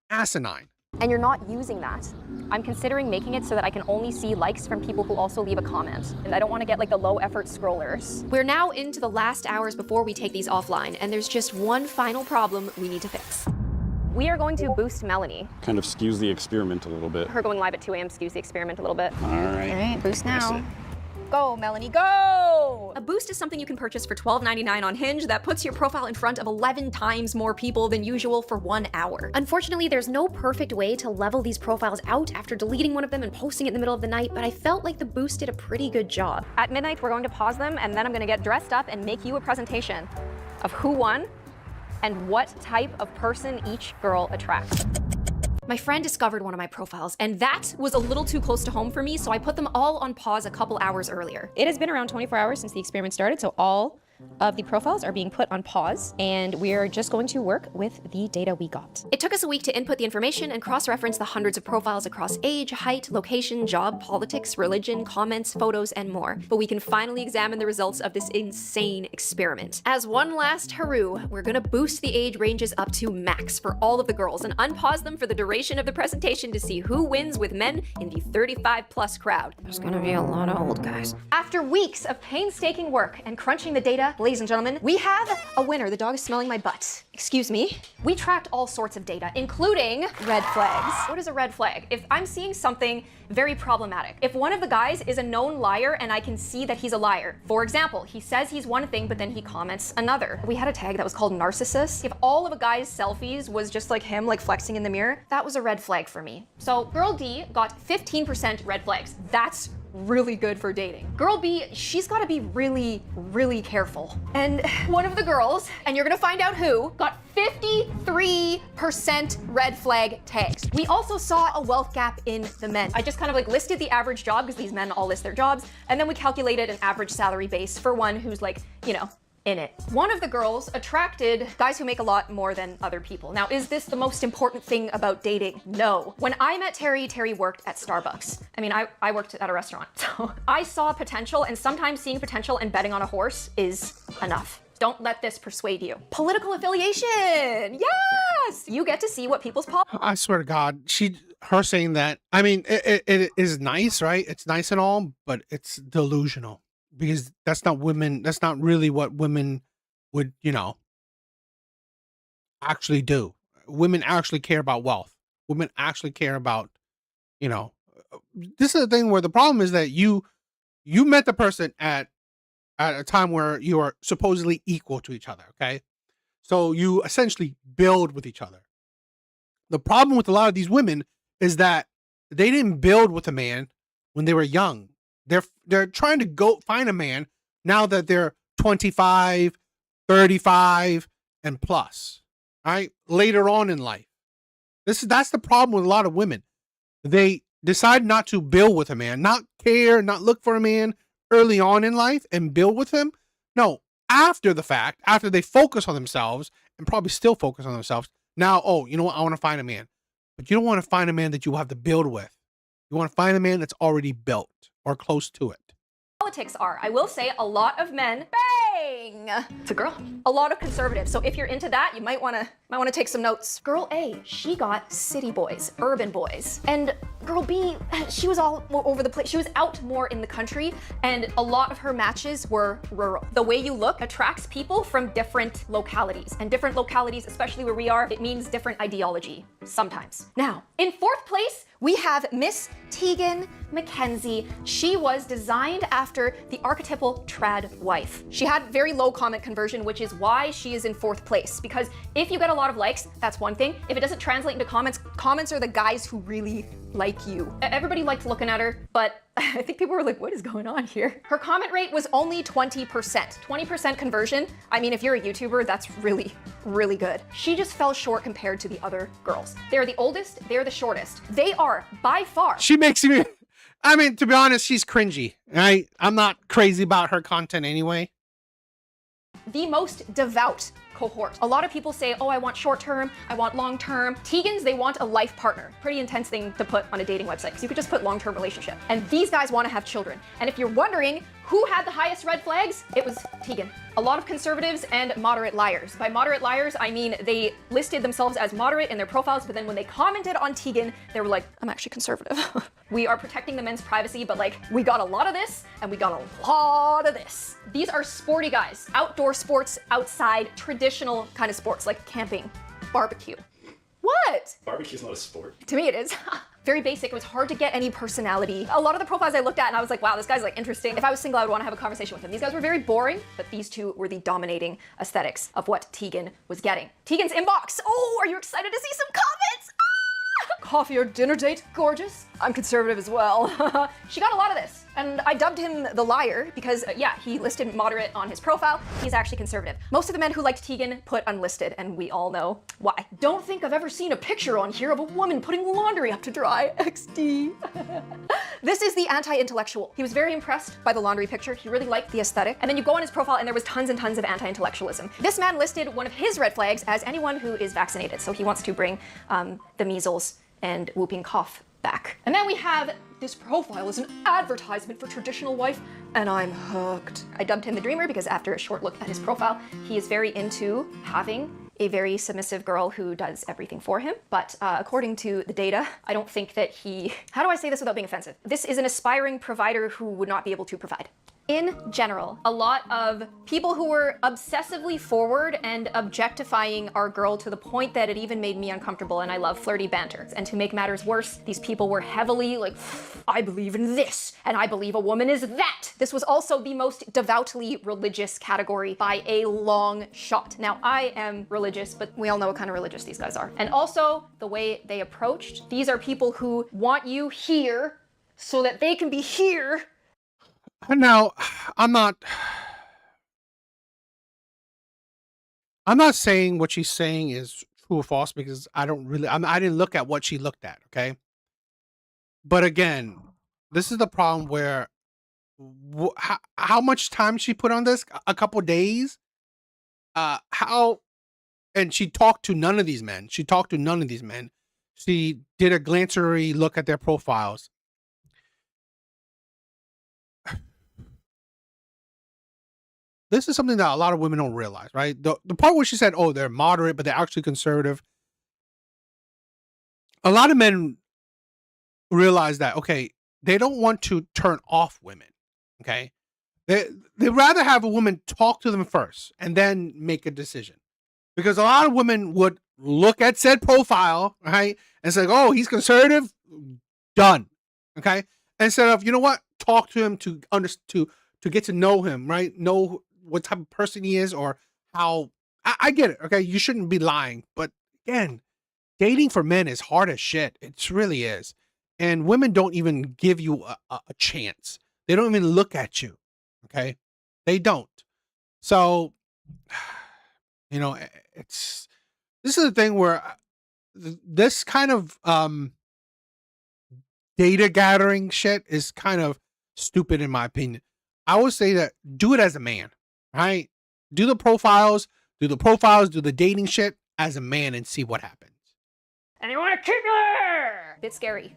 asinine. and you're not using that, I'm considering making it so that I can only see likes from people who also leave a comment. And I don't want to get like the low effort scrollers. We're now into the last hours before we take these offline, and there's just one final problem we need to fix. We are going to boost Melanie. Kind of skews the experiment a little bit. Her going live at 2 a.m. skews the experiment a little bit. All right. All right, boost now. Go, Melanie, go! A boost is something you can purchase for $12.99 on Hinge that puts your profile in front of 11 times more people than usual for 1 hour. Unfortunately, there's no perfect way to level these profiles out after deleting one of them and posting it in the middle of the night, but I felt like the boost did a pretty good job. At midnight, we're going to pause them, and then I'm going to get dressed up and make you a presentation of who won and what type of person each girl attracts. My friend discovered one of my profiles, and that was a little too close to home for me, so I put them all on pause a couple hours earlier. It has been around 24 hours since the experiment started, so all of the profiles are being put on pause, and we're just going to work with the data we got. It took us a week to input the information and cross-reference the hundreds of profiles across age, height, location, job, politics, religion, comments, photos, and more. But we can finally examine the results of this insane experiment. As one last hurrah, we're gonna boost the age ranges up to max for all of the girls and unpause them for the duration of the presentation to see who wins with men in the 35+ crowd. There's gonna be a lot of old guys. After weeks of painstaking work and crunching the data, ladies and gentlemen, we have a winner. The dog is smelling my butt. Excuse me. We tracked all sorts of data, including red flags. What is a red flag? If I'm seeing something very problematic, if one of the guys is a known liar and I can see that he's a liar. For example, he says he's one thing, but then he comments another. We had a tag that was called narcissist. If all of a guy's selfies was just like him, like flexing in the mirror, that was a red flag for me. So girl D got 15% red flags. That's really good for dating. Girl B, she's gotta be really, really careful. And one of the girls, and you're gonna find out who, got 53% red flag tags. We also saw a wealth gap in the men. I just kind of like listed the average job because these men all list their jobs, and then we calculated an average salary base for one who's like, you know, in it. One of the girls attracted guys who make a lot more than other people. Now, is this the most important thing about dating? No. When I met Terry, Terry worked at Starbucks. I mean, I worked at a restaurant. So I saw potential, and sometimes seeing potential and betting on a horse is enough. Don't let this persuade you. Political affiliation, yes! You get to see what people's I swear to God, her saying that, I mean, it is nice, right? It's nice and all, but it's delusional. Because that's not really what women would, you know, actually do. Women actually care about wealth. Women actually care about, you know, this is the thing where the problem is that you met the person at a time where you are supposedly equal to each other, okay? So you essentially build with each other. The problem with a lot of these women is that they didn't build with a man when they were young. They're trying to go find a man now that they're 25, 35, and plus, right? Later on in life. That's the problem with a lot of women. They decide not to build with a man, not care, not look for a man early on in life and build with him. No, after the fact, after they focus on themselves and probably still focus on themselves, now, oh, you know what? I want to find a man. But you don't want to find a man that you will have to build with. You want to find a man that's already built or close to it. politics are. I will say a lot of men, bang! It's a girl. A lot of conservatives. So if you're into that, you might wanna take some notes. Girl A, she got city boys, urban boys. And girl B, she was all over the place. She was out more in the country, and a lot of her matches were rural. The way you look attracts people from different localities. And different localities, especially where we are, it means different ideology, sometimes. Now, in fourth place, we have Miss Tegan McKenzie. She was designed after the archetypal trad wife. She had very low comment conversion, which is why she is in fourth place. Because if you get a lot of likes, that's one thing. If it doesn't translate into comments, comments are the guys who really like you. Everybody liked looking at her, but I think people were like, what is going on here? Her comment rate was only 20%. 20% conversion. I mean, if you're a YouTuber, that's really, really good. She just fell short compared to the other girls. They're the oldest, they're the shortest. They are, by far. She makes me, I mean, to be honest, she's cringy. I'm not crazy about her content anyway. The most devout cohort. A lot of people say, oh, I want short term, I want long term. Tegans, they want a life partner. Pretty intense thing to put on a dating website, because you could just put long term relationship. And these guys want to have children. And if you're wondering who had the highest red flags, it was Tegan. A lot of conservatives and moderate liars. By moderate liars, I mean they listed themselves as moderate in their profiles, but then when they commented on Tegan, they were like, I'm actually conservative. We are protecting the men's privacy, but like, we got a lot of this, and we got a lot of this. These are sporty guys. Outdoor sports, outside, traditional kind of sports, like camping, barbecue. What? Barbecue's not a sport. To me it is. Very basic. It was hard to get any personality. A lot of the profiles I looked at and I was like, wow, this guy's like interesting. If I was single, I would want to have a conversation with him. These guys were very boring, but these two were the dominating aesthetics of what Tegan was getting. Tegan's inbox. Oh, are you excited to see some comments? Coffee or dinner date, gorgeous. I'm conservative as well. She got a lot of this. And I dubbed him the liar because, yeah, he listed moderate on his profile. He's actually conservative. Most of the men who liked Tegan put unlisted, and we all know why. Don't think I've ever seen a picture on here of a woman putting laundry up to dry. XD. This is the anti-intellectual. He was very impressed by the laundry picture. He really liked the aesthetic. And then you go on his profile and there was tons and tons of anti-intellectualism. This man listed one of his red flags as anyone who is vaccinated. So he wants to bring the measles and whooping cough back. And then we have this profile is an advertisement for traditional wife, and I'm hooked. I dubbed him the dreamer because after a short look at his profile, he is very into having a very submissive girl who does everything for him. But according to the data, I don't think that he, how do I say this without being offensive? This is an aspiring provider who would not be able to provide. In general, a lot of people who were obsessively forward and objectifying our girl to the point that it even made me uncomfortable, and I love flirty banter. And to make matters worse, these people were heavily like, I believe in this, and I believe a woman is that. This was also the most devoutly religious category by a long shot. Now, I am religious, but we all know what kind of religious these guys are. And also, the way they approached, these are people who want you here so that they can be here. Now, I'm not saying what she's saying is true or false because I didn't look at what she looked at, okay? But again, this is the problem where how much time she put on this? A couple days? And she talked to none of these men. She did a glancery look at their profiles. This is something that a lot of women don't realize, right? The part where she said, oh, they're moderate, but they're actually conservative. A lot of men realize that, okay, they don't want to turn off women, okay? They'd rather have a woman talk to them first and then make a decision. Because a lot of women would look at said profile, right? And say, oh, he's conservative, done, okay? Instead of, you know what? Talk to him to get to know him, right? Know what type of person he is or how. I get it, okay? You shouldn't be lying. But again, dating for men is hard as shit. It really is. And women don't even give you a chance. They don't even look at you, okay? They don't. So, you know, this is the thing where this kind of data gathering shit is kind of stupid in my opinion. I would say that do it as a man, right? Do the profiles, do the dating shit as a man and see what happens. And you want to kick her! Bit scary.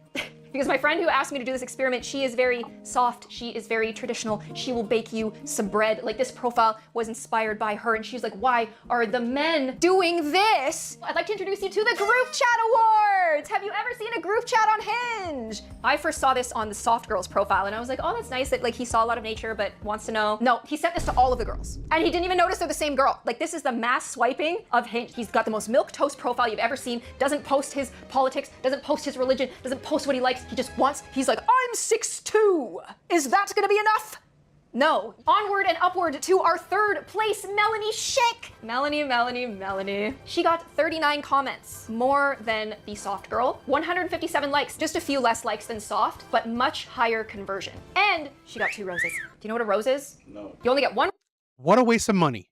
Because my friend who asked me to do this experiment, she is very soft, she is very traditional, she will bake you some bread. Like this profile was inspired by her and she's like, why are the men doing this? I'd like to introduce you to the Group Chat Awards! Have you ever seen a group chat on Hinge? I first saw this on the soft girl's profile and I was like, oh, that's nice that like he saw a lot of nature but wants to know. No, he sent this to all of the girls. And he didn't even notice they're the same girl. Like this is the mass swiping of Hinge. He's got the most milquetoast profile you've ever seen, doesn't post his politics, doesn't post his religion, doesn't post what he likes. He just wants, he's like, I'm 6'2". Is that gonna be enough? No. Onward and upward to our third place, Melanie Schick. Melanie. She got 39 comments, more than the soft girl. 157 likes, just a few less likes than soft, but much higher conversion. And she got 2 roses. Do you know what a rose is? No. You only get 1 What a waste of money.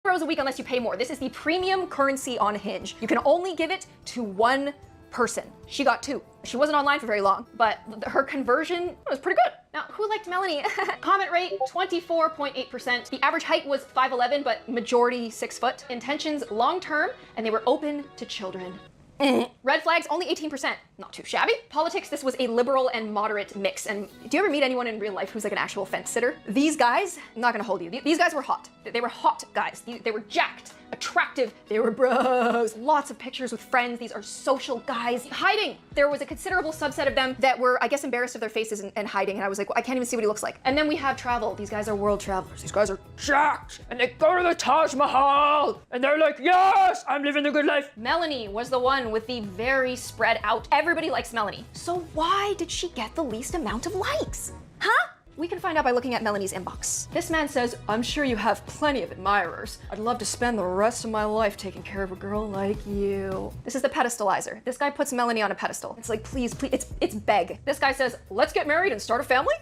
rose a week unless you pay more. This is the premium currency on Hinge. You can only give it to one person. She got 2. She wasn't online for very long, but her conversion was pretty good. Now, who liked Melanie? Comment rate, 24.8%. The average height was 5'11", but majority 6 foot. Intentions, long-term, and they were open to children. Red flags, only 18%. Not too shabby. Politics, this was a liberal and moderate mix. And do you ever meet anyone in real life who's like an actual fence sitter? These guys, I'm not gonna hold you. These guys were hot. They were hot guys. They were jacked, attractive. They were bros. Lots of pictures with friends. These are social guys. Hiding. There was a considerable subset of them that were, I guess, embarrassed of their faces and hiding. And I was like, well, I can't even see what he looks like. And then we have travel. These guys are world travelers. These guys are jacked. And they go to the Taj Mahal. And they're like, yes, I'm living the good life. Melanie was the one with the very spread out. Everybody likes Melanie. So why did she get the least amount of likes? Huh? We can find out by looking at Melanie's inbox. This man says, I'm sure you have plenty of admirers. I'd love to spend the rest of my life taking care of a girl like you. This is the pedestalizer. This guy puts Melanie on a pedestal. It's like, please, please, it's beg. This guy says, let's get married and start a family?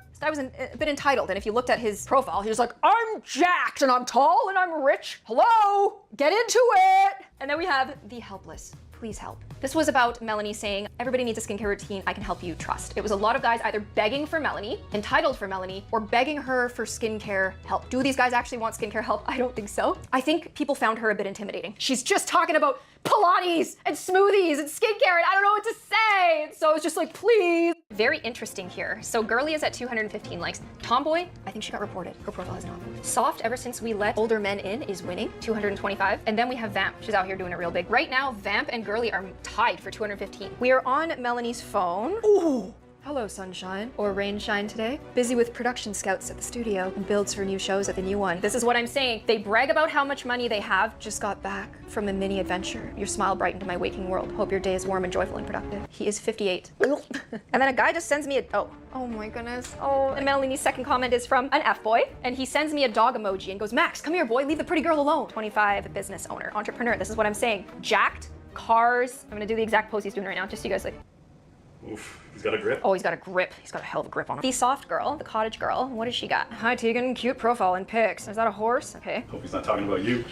This guy was a bit entitled, and if you looked at his profile, he was like, I'm jacked and I'm tall and I'm rich. Hello, get into it. And then we have the helpless. Please help. This was about Melanie saying, everybody needs a skincare routine, I can help you, trust. It was a lot of guys either begging for Melanie, entitled for Melanie, or begging her for skincare help. Do these guys actually want skincare help? I don't think so. I think people found her a bit intimidating. She's just talking about Pilates and smoothies and skincare and I don't know what to say. So it's just like, please. Very interesting here. So Girly is at 215 likes. Tomboy, I think she got reported. Her profile is not. Soft, ever since we let older men in, is winning, 225. And then we have Vamp. She's out here doing it real big. Right now, Vamp and Girly are tied for 215. We are on Melanie's phone. Ooh. Hello, sunshine, or rainshine today. Busy with production scouts at the studio and builds for new shows at the new one. This is what I'm saying. They brag about how much money they have. Just got back from a mini adventure. Your smile brightened my waking world. Hope your day is warm and joyful and productive. He is 58. And then a guy just sends me a, oh my goodness. Oh, and Melanie's second comment is from an F-boy, and he sends me a dog emoji and goes, Max, come here, boy, leave the pretty girl alone. 25, business owner, entrepreneur. This is what I'm saying. Jacked, cars. I'm gonna do the exact pose he's doing right now, just so you guys like, oof, he's got a grip. Oh, he's got a grip. He's got a hell of a grip on him. The soft girl, the cottage girl, what does she got? Hi, Tegan, cute profile and pics. Is that a horse? Okay. Hope he's not talking about you.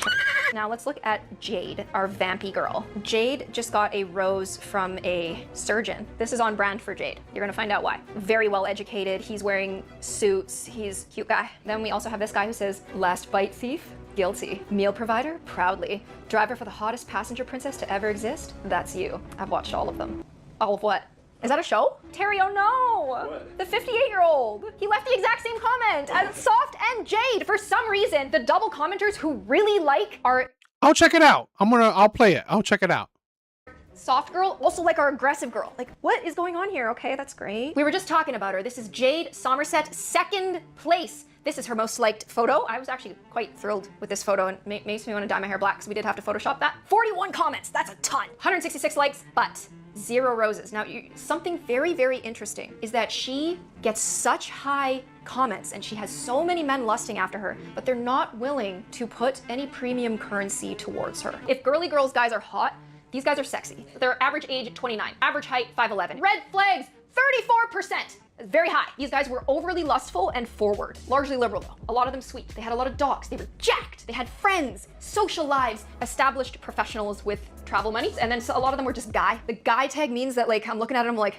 Now let's look at Jade, our vampy girl. Jade just got a rose from a surgeon. This is on brand for Jade. You're gonna find out why. Very well educated. He's wearing suits. He's a cute guy. Then we also have this guy who says, last bite thief? Guilty. Meal provider? Proudly. Driver for the hottest passenger princess to ever exist? That's you. I've watched all of them. All of what? Is that a show? Terry, oh no! What? The 58-year-old. He left the exact same comment as Soft and Jade. For some reason, the double commenters who really like our... I'll check it out. I'll play it. I'll check it out. Soft girl, also like our aggressive girl. Like, what is going on here? Okay, that's great. We were just talking about her. This is Jade Somerset, second place. This is her most liked photo. I was actually quite thrilled with this photo and makes me want to dye my hair black, so we did have to Photoshop that. 41 comments, that's a ton. 166 likes, but 0 roses. Now, something very, very interesting is that she gets such high comments and she has so many men lusting after her, but they're not willing to put any premium currency towards her. If girly girls guys are hot, these guys are sexy. Their average age, 29. Average height, 5'11". Red flags, 34%. Very high. These guys were overly lustful and forward. Largely liberal though. A lot of them sweet. They had a lot of dogs. They were jacked. They had friends, social lives, established professionals with travel money. And then a lot of them were just guy. The guy tag means that like, I'm looking at him like,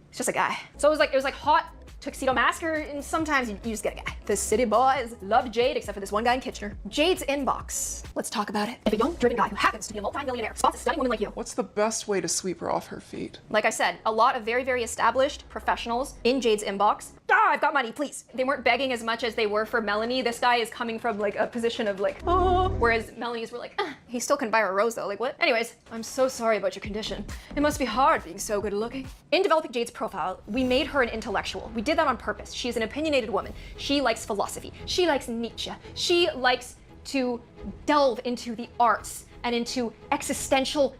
it's just a guy. So it was like hot tuxedo masker, and sometimes you just get a guy. The city boys loved Jade, except for this one guy in Kitchener. Jade's inbox. Let's talk about it. If a young, driven guy who happens to be a multi-millionaire spots a stunning woman like you. What's the best way to sweep her off her feet? Like I said, a lot of very, very established professionals in Jade's inbox. I've got money, please. They weren't begging as much as they were for Melanie. This guy is coming from like a position of like, oh, whereas Melanie's were like, he still couldn't buy her a rose though, like what? Anyways, I'm so sorry about your condition. It must be hard being so good looking. In developing Jade's profile, we made her an intellectual. We did that on purpose. She's an opinionated woman. She likes philosophy. She likes Nietzsche. She likes to delve into the arts and into existential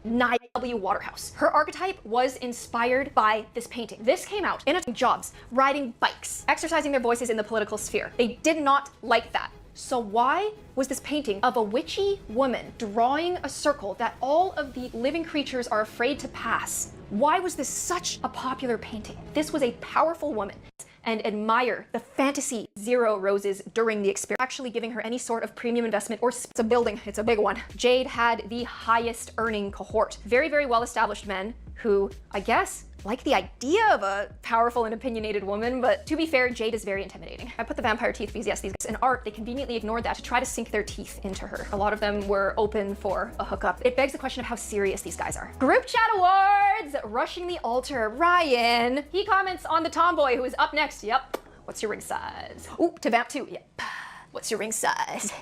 W. Waterhouse. Her archetype was inspired by this painting. This came out in jobs, riding bikes, exercising their voices in the political sphere. They did not like that. So why was this painting of a witchy woman drawing a circle that all of the living creatures are afraid to pass? Why was this such a popular painting? This was a powerful woman. And admire the fantasy 0 roses during the experience, actually giving her any sort of premium investment or it's a building, it's a big one. Jade had the highest earning cohort. Very, very well-established men who, I guess, like the idea of a powerful and opinionated woman, but to be fair, Jade is very intimidating. I put the vampire teeth because yes, these guys in art, they conveniently ignored that to try to sink their teeth into her. A lot of them were open for a hookup. It begs the question of how serious these guys are. Group chat awards, rushing the altar, Ryan. He comments on the tomboy who is up next. Yep. What's your ring size? Ooh, to vamp too. Yep. What's your ring size?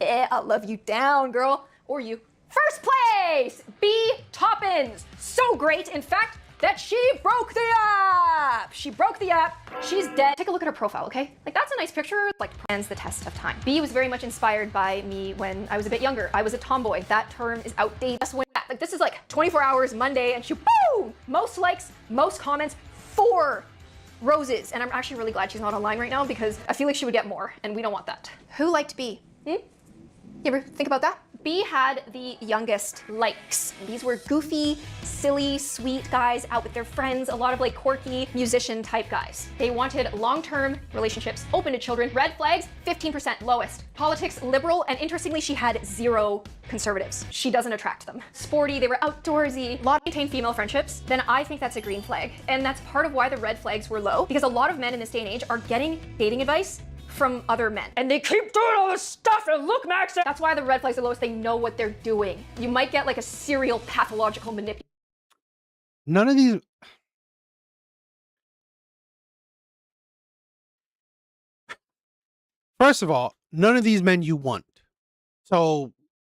I'll love you down, girl. Or you. First place, B. Toppins. So great, in fact, that she broke the app. She broke the app. She's dead. Take a look at her profile, okay? Like, that's a nice picture. Like, stands the test of time. B was very much inspired by me when I was a bit younger. I was a tomboy. That term is outdated. Like, this is like 24 hours Monday, and she, boom! Most likes, most comments, 4 roses. And I'm actually really glad she's not online right now because I feel like she would get more, and we don't want that. Who liked B? You ever think about that? B had the youngest likes. These were goofy, silly, sweet guys out with their friends, a lot of like quirky musician type guys. They wanted long-term relationships, open to children. Red flags, 15% lowest. Politics, liberal, and interestingly, she had 0 conservatives. She doesn't attract them. Sporty, they were outdoorsy, a lot of maintained female friendships, then I think that's a green flag. And that's part of why the red flags were low, because a lot of men in this day and age are getting dating advice from other men. And they keep doing all this stuff and look, Max. That's why the red flags are lowest. They know what they're doing. You might get like a serial pathological manipulation. None of these. First of all, none of these men you want. So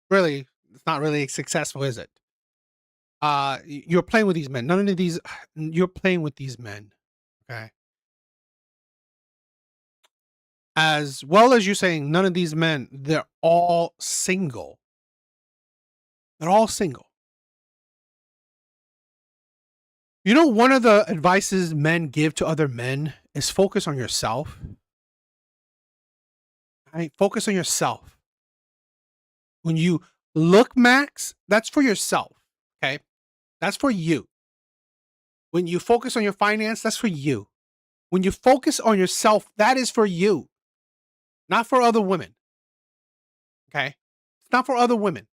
really, it's not really successful, is it? You're playing with these men. None of these, you're playing with these men. Okay. As well as you're saying, none of these men, they're all single. They're all single. You know, one of the advices men give to other men is focus on yourself. Right? Focus on yourself. When you look, Max, that's for yourself. Okay? That's for you. When you focus on your finance, that's for you. When you focus on yourself, that is for you. Not for other women. Okay? It's not for other women.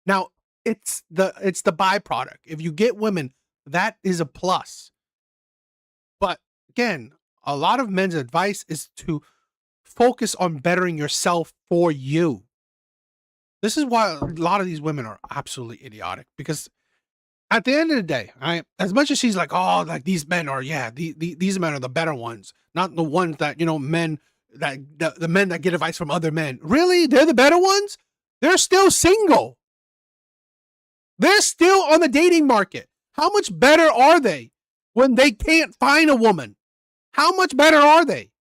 Now, it's the byproduct. If you get women, that is a plus. But again, a lot of men's advice is to focus on bettering yourself for you. This is why a lot of these women are absolutely idiotic, because at the end of the day, as much as she's like, oh, like these men are, these men are the better ones, not the ones that, you know, men that the men that get advice from other men. Really? They're the better ones? They're still single. They're still on the dating market. How much better are they when they can't find a woman? How much better are they?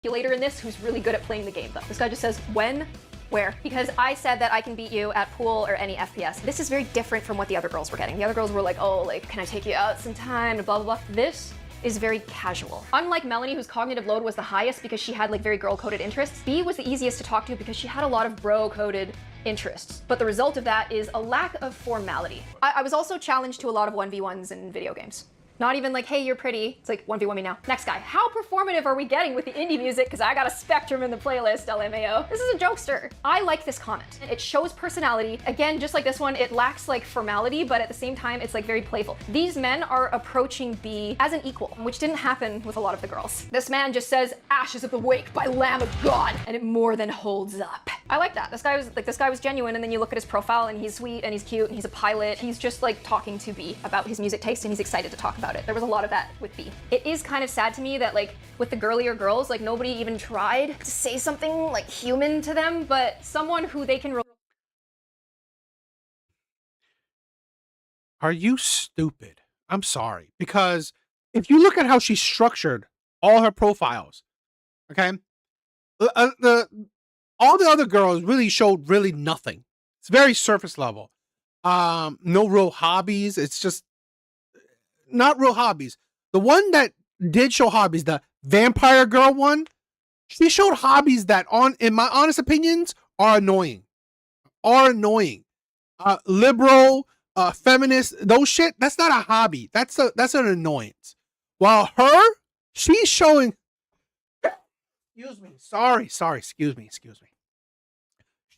Later in this, who's really good at playing the game though. This guy just says, when, where? Because I said that I can beat you at pool or any FPS. This is very different from what the other girls were getting. The other girls were like, oh, like, can I take you out sometime, blah, blah, blah. This is very casual. Unlike Melanie, whose cognitive load was the highest because she had like very girl-coded interests, B was the easiest to talk to because she had a lot of bro-coded interests. But the result of that is a lack of formality. I was also challenged to a lot of 1v1s in video games. Not even like, hey, you're pretty. It's like 1v1 me now. Next guy. How performative are we getting with the indie music? Because I got a spectrum in the playlist, LMAO. This is a jokester. I like this comment. It shows personality. Again, just like this one, it lacks like formality, but at the same time, it's like very playful. These men are approaching B as an equal, which didn't happen with a lot of the girls. This man just says, Ashes of the Wake by Lamb of God, and it more than holds up. I like that. This guy was genuine, and then you look at his profile and he's sweet and he's cute and he's a pilot. He's just like talking to B about his music taste and he's excited to talk about it. There was a lot of that with B. It is kind of sad to me that like with the girlier girls, like nobody even tried to say something like human to them, but someone who they can. Are you stupid? I'm sorry. Because if you look at how she structured all her profiles, okay, all the other girls really showed really nothing. It's very surface level. No real hobbies. It's just not real hobbies. The one that did show hobbies, the vampire girl one, she showed hobbies that, in my honest opinions, are annoying. Liberal, feminist, those shit, that's not a hobby. That's an annoyance. While she's showing, excuse me, sorry, excuse me.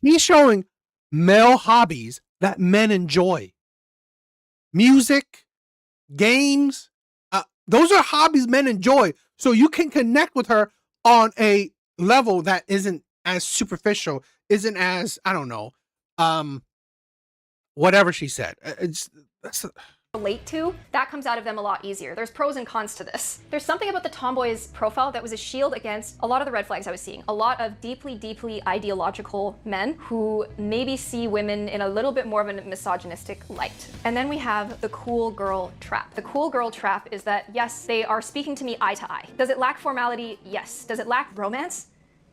She's showing male hobbies that men enjoy. music, games. Those are hobbies men enjoy. So you can connect with her on a level that isn't as superficial, isn't as, I don't know, whatever she said. Relate to, that comes out of them a lot easier. There's pros and cons to this. There's something about the tomboy's profile that was a shield against a lot of the red flags I was seeing. A lot of deeply ideological men who maybe see women in a little bit more of a misogynistic light. And then we have the cool girl trap. The cool girl trap is that, yes, they are speaking to me eye to eye. Does it lack formality? Yes. Does it lack romance?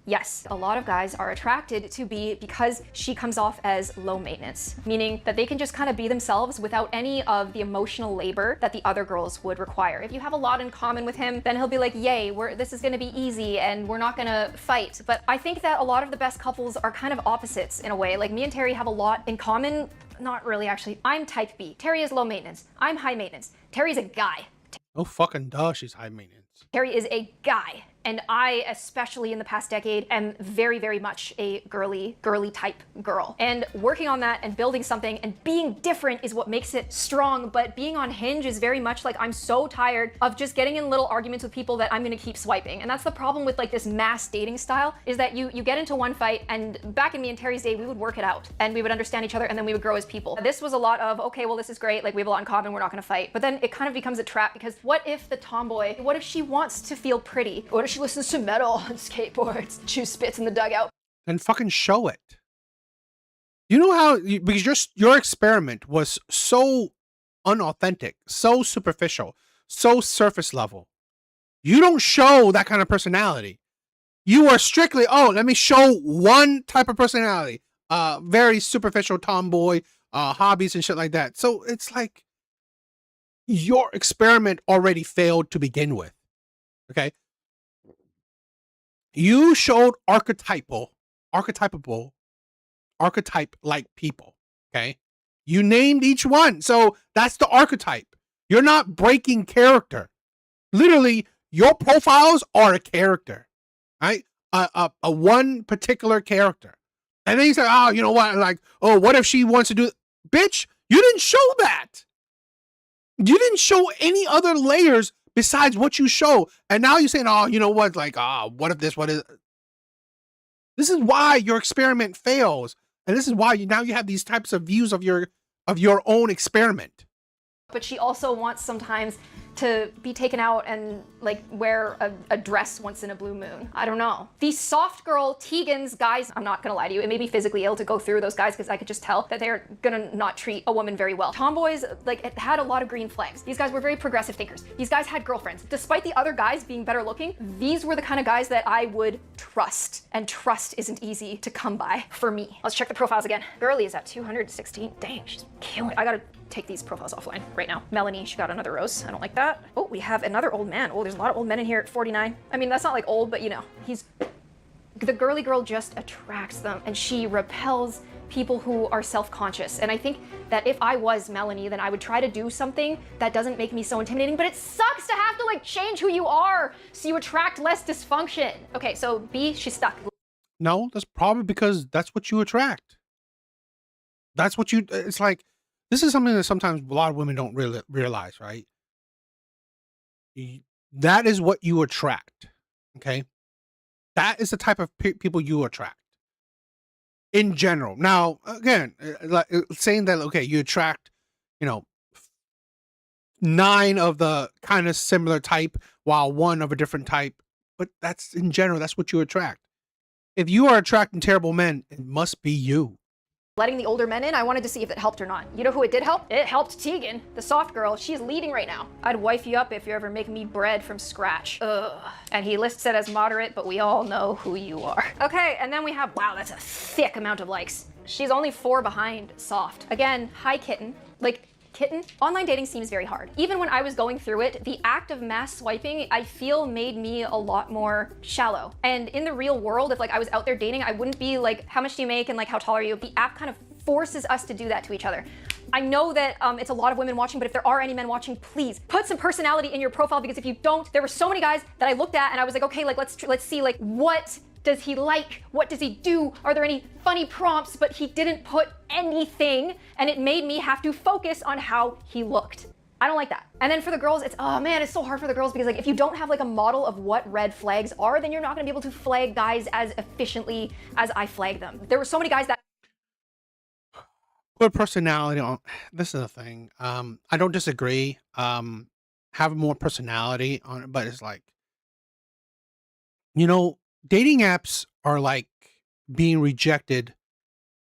Yes, a lot of guys are attracted to B because she comes off as low maintenance, meaning that they can just kind of be themselves without any of the emotional labor that the other girls would require. If you have a lot in common with him, then he'll be like, yay, this is gonna be easy and we're not gonna fight. But I think that a lot of the best couples are kind of opposites in a way. Like me and Terry have a lot in common. Not really, actually. I'm type B. Terry is low maintenance. I'm high maintenance. Terry's a guy. Oh, fucking duh, she's high maintenance. Terry is a guy. And I, especially in the past decade, am very, very much a girly type girl. And working on that and building something and being different is what makes it strong. But being on Hinge is very much like, I'm so tired of just getting in little arguments with people that I'm gonna keep swiping. And that's the problem with like this mass dating style, is that you get into one fight, and back in me and Terry's day, we would work it out and we would understand each other and then we would grow as people. This was a lot of, okay, well, this is great. Like we have a lot in common, we're not gonna fight. But then it kind of becomes a trap, because what if the tomboy, what if she wants to feel pretty? What if she listens to metal and skateboards, chew spits in the dugout? Then fucking show it. You know how, because your experiment was so unauthentic, so superficial, so surface level. You don't show that kind of personality. You are strictly, oh, let me show one type of personality. Very superficial tomboy, hobbies and shit like that. So it's like your experiment already failed to begin with. Okay? You showed archetype-like people, okay? You named each one, so that's the archetype. You're not breaking character. Literally, your profiles are a character, right? A one particular character. And then you say, oh, you know what? Like, oh, what if she wants to do... Bitch, you didn't show that. You didn't show any other layers besides what you show. And now you're saying, oh, you know what? Like, what if this, what is... This is why your experiment fails. And this is why now you have these types of views of your own experiment. But she also wants sometimes to be taken out and like wear a dress once in a blue moon. I don't know. These soft girl Tegans, guys, I'm not gonna lie to you, it made me physically ill to go through those guys, because I could just tell that they're gonna not treat a woman very well. Tomboys, like, it had a lot of green flags. These guys were very progressive thinkers. These guys had girlfriends. Despite the other guys being better looking, these were the kind of guys that I would trust. And trust isn't easy to come by for me. Let's check the profiles again. Girly is at 216. Dang, she's killing it. I gotta take these profiles offline right now. Melanie, she got another rose. I don't like that. Oh, we have another old man. Oh, there's a lot of old men in here at 49. I mean, that's not like old, but you know, the girly girl just attracts them, and she repels people who are self-conscious. And I think that if I was Melanie, then I would try to do something that doesn't make me so intimidating, but it sucks to have to like change who you are so you attract less dysfunction. Okay, so B, she's stuck. No, that's probably because that's what you attract. That's what you, it's like, this is something that sometimes a lot of women don't really realize, right? That is what you attract, okay? That is the type of people you attract in general. Now, again, like saying that, okay, you attract, 9 of the kind of similar type while 1 of a different type, but that's in general, that's what you attract. If you are attracting terrible men, it must be you. Letting the older men in, I wanted to see if it helped or not. You know who it did help? It helped Tegan, the soft girl. She's leading right now. I'd wife you up if you ever make me bread from scratch. Ugh. And he lists it as moderate, but we all know who you are. Okay, and then we have, wow, that's a thick amount of likes. She's only 4 behind soft. Again, hi kitten. Like, kitten, online dating seems very hard. Even when I was going through it, the act of mass swiping, I feel made me a lot more shallow. And in the real world, if like I was out there dating, I wouldn't be like, how much do you make and like how tall are you? The app kind of forces us to do that to each other. I know that it's a lot of women watching, but if there are any men watching, please put some personality in your profile, because if you don't, there were so many guys that I looked at and I was like, okay, like let's see like what does he like? What does he do? Are there any funny prompts? But he didn't put anything, and it made me have to focus on how he looked. I don't like that. And then for the girls, it's, oh man, it's so hard for the girls because like if you don't have like a model of what red flags are, then you're not gonna be able to flag guys as efficiently as I flag them. There were so many guys that Put personality on. This is the thing. I don't disagree. Having more personality on it, but it's like, you know, dating apps are like being rejected.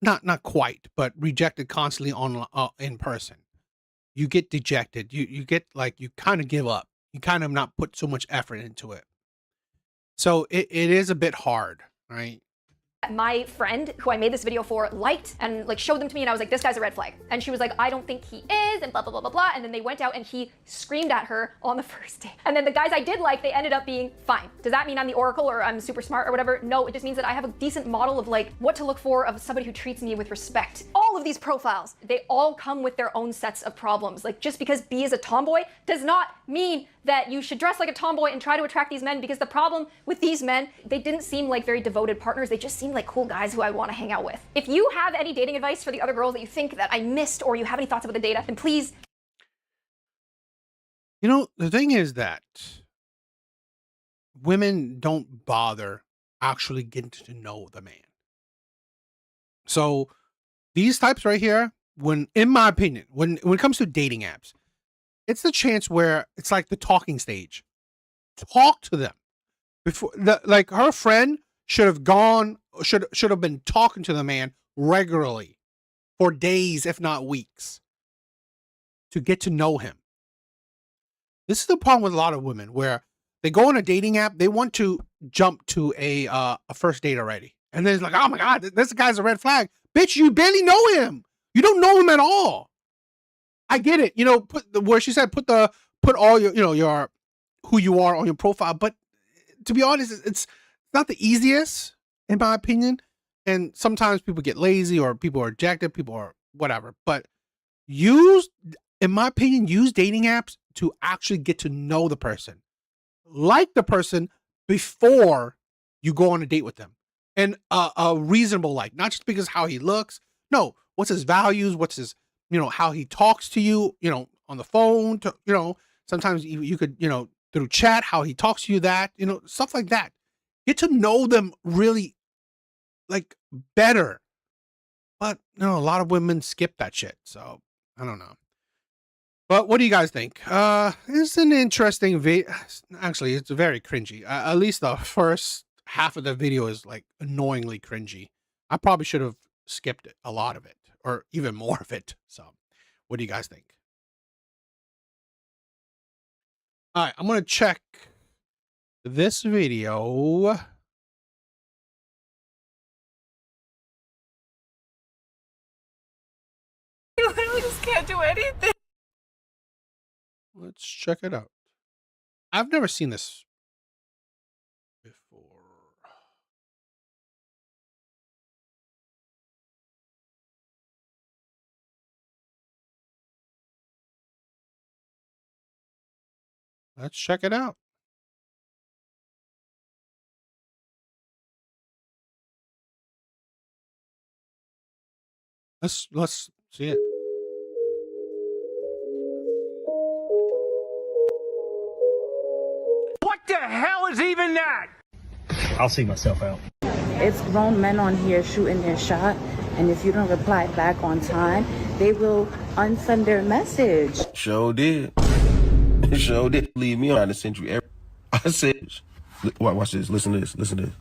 Not quite, but rejected constantly on in person. You get dejected. You get like you kind of give up. You kind of not put so much effort into it. So it is a bit hard, right? my friend who I made this video for liked and like showed them to me, and I was like, this guy's a red flag. And she was like, I don't think he is, and blah, blah, blah, blah, blah. And then they went out and he screamed at her on the first day. And then the guys I did like, they ended up being fine. Does that mean I'm the oracle or I'm super smart or whatever? No, it just means that I have a decent model of like what to look for of somebody who treats me with respect. All of these profiles, they all come with their own sets of problems. Like just because B is a tomboy does not mean that you should dress like a tomboy and try to attract these men, because the problem with these men, they didn't seem like very devoted partners. They just seemed like cool guys who I want to hang out with. If you have any dating advice for the other girls that you think that I missed, or you have any thoughts about the data, then please. You know, the thing is that women don't bother actually getting to know the man. So these types right here, when, in my opinion, when it comes to dating apps, it's the chance where it's like the talking stage. Talk to them before like her friend should have been talking to the man regularly for days, if not weeks, to get to know him. This is the problem with a lot of women, where they go on a dating app, they want to jump to a first date already, and then it's like, oh my god, this guy's a red flag. Bitch, you barely know him. You don't know him at all. I get it, you know, where she said put all your, you know, your who you are on your profile, but to be honest, it's not the easiest in my opinion, and sometimes people get lazy or people are rejected, people are whatever. But in my opinion, use dating apps to actually get to know the person, like the person before you go on a date with them, and a reasonable like, not just because how he looks. No, what's his values? What's his, you know, how he talks to you, you know, on the phone, to, you know, sometimes you could, you know, through chat, how he talks to you, that, you know, stuff like that. Get to know them really like better. But, you know, a lot of women skip that shit. So I don't know. But what do you guys think? It's an interesting video. Actually, it's very cringy. At least the first half of the video is like annoyingly cringy. I probably should have skipped it, a lot of it, or even more of it. So what do you guys think? All right, I'm going to check this video. You literally just can't do anything. Let's check it out. I've never seen this before. Let's check it out. Let's see it. What the hell is even that? I'll see myself out. It's grown men on here shooting their shot, and if you don't reply back on time, they will unsend their message. Sure did. Sure did. Leave me on. I sent you every. I said, watch this. Listen to this. Listen to this.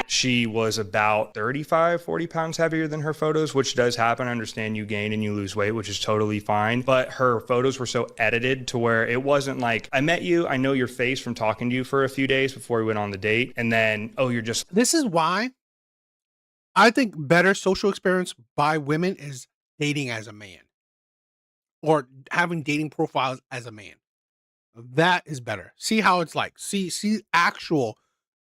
She was about 35, 40 pounds heavier than her photos, which does happen. I understand you gain and you lose weight, which is totally fine. But her photos were so edited to where it wasn't like, I met you, I know your face from talking to you for a few days before we went on the date. And then, oh, you're just... This is why I think better social experience by women is dating as a man, or having dating profiles as a man. That is better. See how it's like. See actual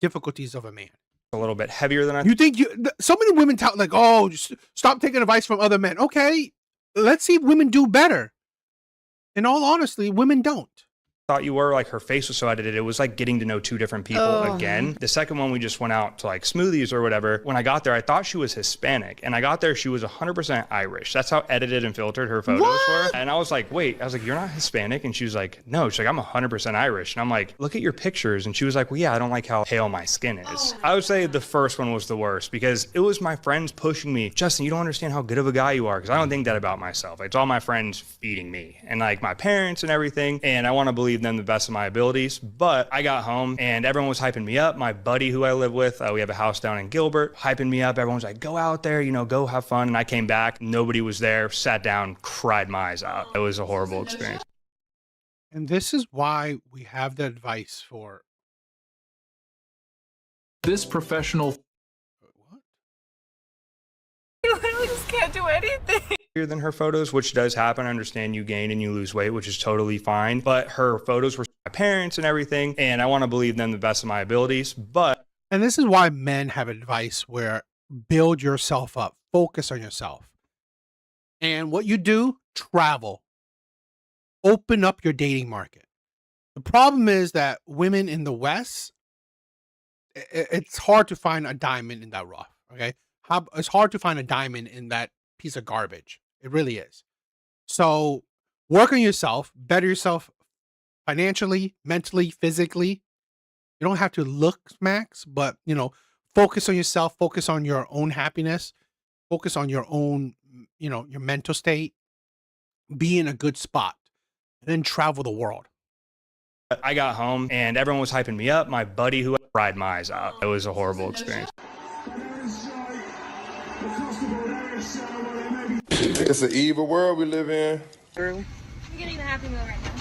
difficulties of a man. A little bit heavier than I... You think so many women tell like, oh, just stop taking advice from other men. Okay, let's see if women do better. In all honesty, women don't. thought you were. Like her face was so edited. It was like getting to know two different people again. The second one, we just went out to like smoothies or whatever. When I got there, I thought she was Hispanic, and I got there, she was 100% Irish. That's how edited and filtered her photos were. And I was like, wait, I was like, you're not Hispanic? And she was like, no. She's like, I'm 100% Irish. And I'm like, look at your pictures. And she was like, well, yeah, I don't like how pale my skin is. I would say the first one was the worst because it was my friends pushing me. Justin, you don't understand how good of a guy you are, because I don't think that about myself. It's all my friends feeding me and like my parents and everything. And I want to believe them the best of my abilities. But I got home and everyone was hyping me up. My buddy who I live with, we have a house down in Gilbert, hyping me up. Everyone was like, go out there, you know, go have fun. And I came back, nobody was there, sat down, cried my eyes out. It was a horrible experience. And this is why we have the advice for this professional. You literally just can't do anything. Than her photos, which does happen. I understand you gain and you lose weight, which is totally fine. But her photos were my parents and everything. And I want to believe them the best of my abilities. But. And this is why men have advice where build yourself up, focus on yourself. And what you do, travel. Open up your dating market. The problem is that women in the West, it's hard to find a diamond in that rough. Okay. It's hard to find a diamond in that piece of garbage. It really is. So work on yourself, better yourself financially, mentally, physically. You don't have to look max, but you know, focus on yourself, focus on your own happiness, focus on your own, you know, your mental state, be in a good spot, and then travel the world. I got home and everyone was hyping me up. My buddy who cried my eyes out. It was a horrible experience. It's an evil world we live in. True. I'm getting the Happy Meal right now.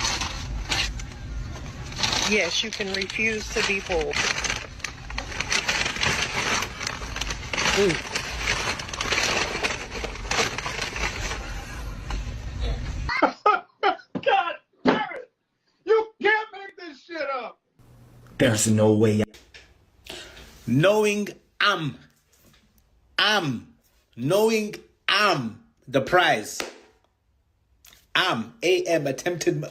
Yes, you can refuse to be full. God damn it! You can't make this shit up! There's no way. Knowing I'm the prize. AM attempted.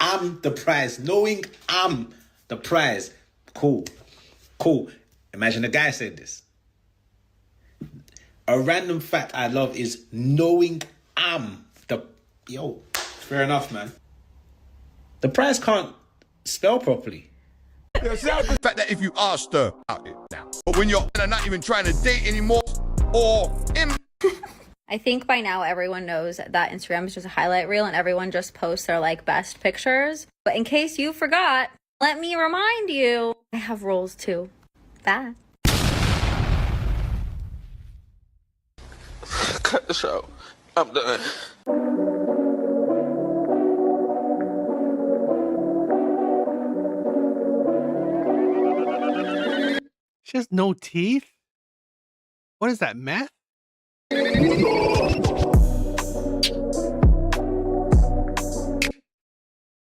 I'm the prize. Knowing I'm the prize. Cool. Imagine a guy said this. A random fact I love is knowing I'm the. Yo, fair enough, man. The prize can't spell properly. The fact that if you asked her out it now, but when you're not even trying to date anymore, or in. I think by now everyone knows that Instagram is just a highlight reel and everyone just posts their like best pictures. But in case you forgot, let me remind you, I have roles too. Bye. Cut the show. I'm done. She has no teeth? What is that, meth?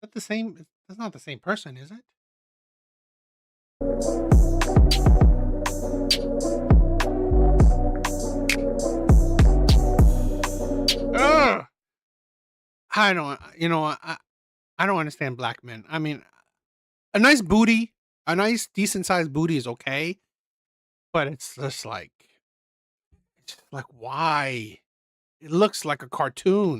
That's the same. That's not the same person, is it? Ugh! I don't. You know, I don't understand black men. I mean, a nice booty, a nice decent sized booty is okay, but it's just like, why? It looks like a cartoon.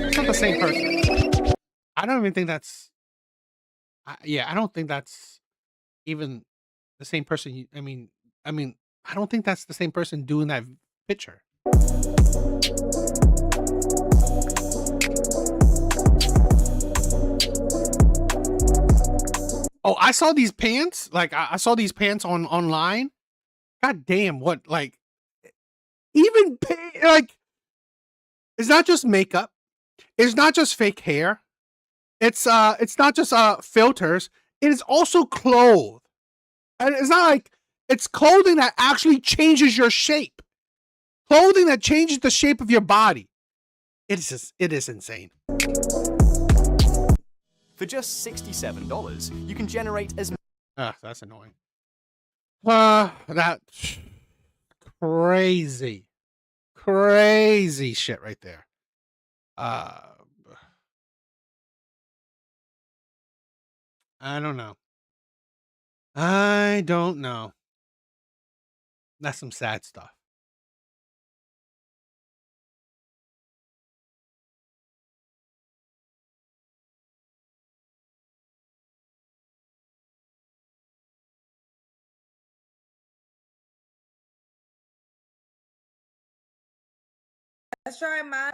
It's not the same person. I don't even think that's. I don't think that's even the same person. I mean, I don't think that's the same person doing that picture. Oh, I saw these pants. Like I saw these pants online. God damn, what like even like it's not just makeup. It's not just fake hair. It's not just filters. It is also clothes. And it's not like it's clothing that actually changes your shape. Clothing that changes the shape of your body. It is insane. For just $67, you can generate as that's annoying. That's crazy. crazy shit right there. I don't know. I don't know. That's some sad stuff. Let's try my.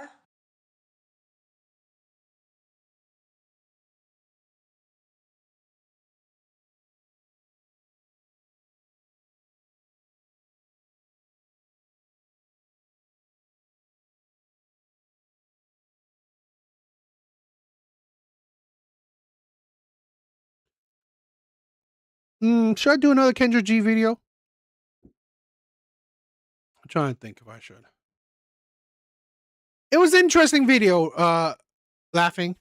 Should I do another Kendra G video? I'm trying to think if I should. It was an interesting video, laughing.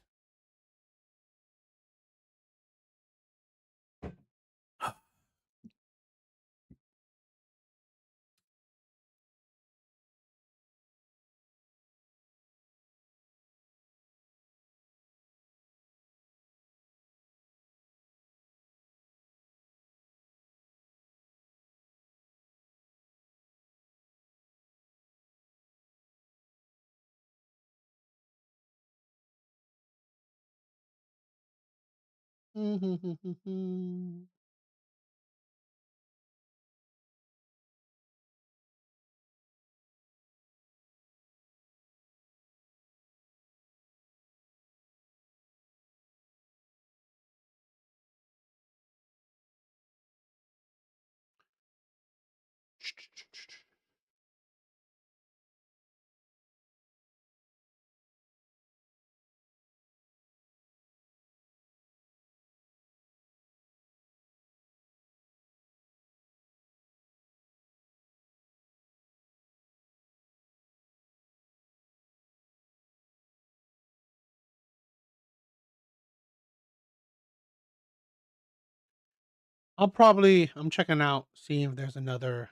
I'm checking out, seeing if there's another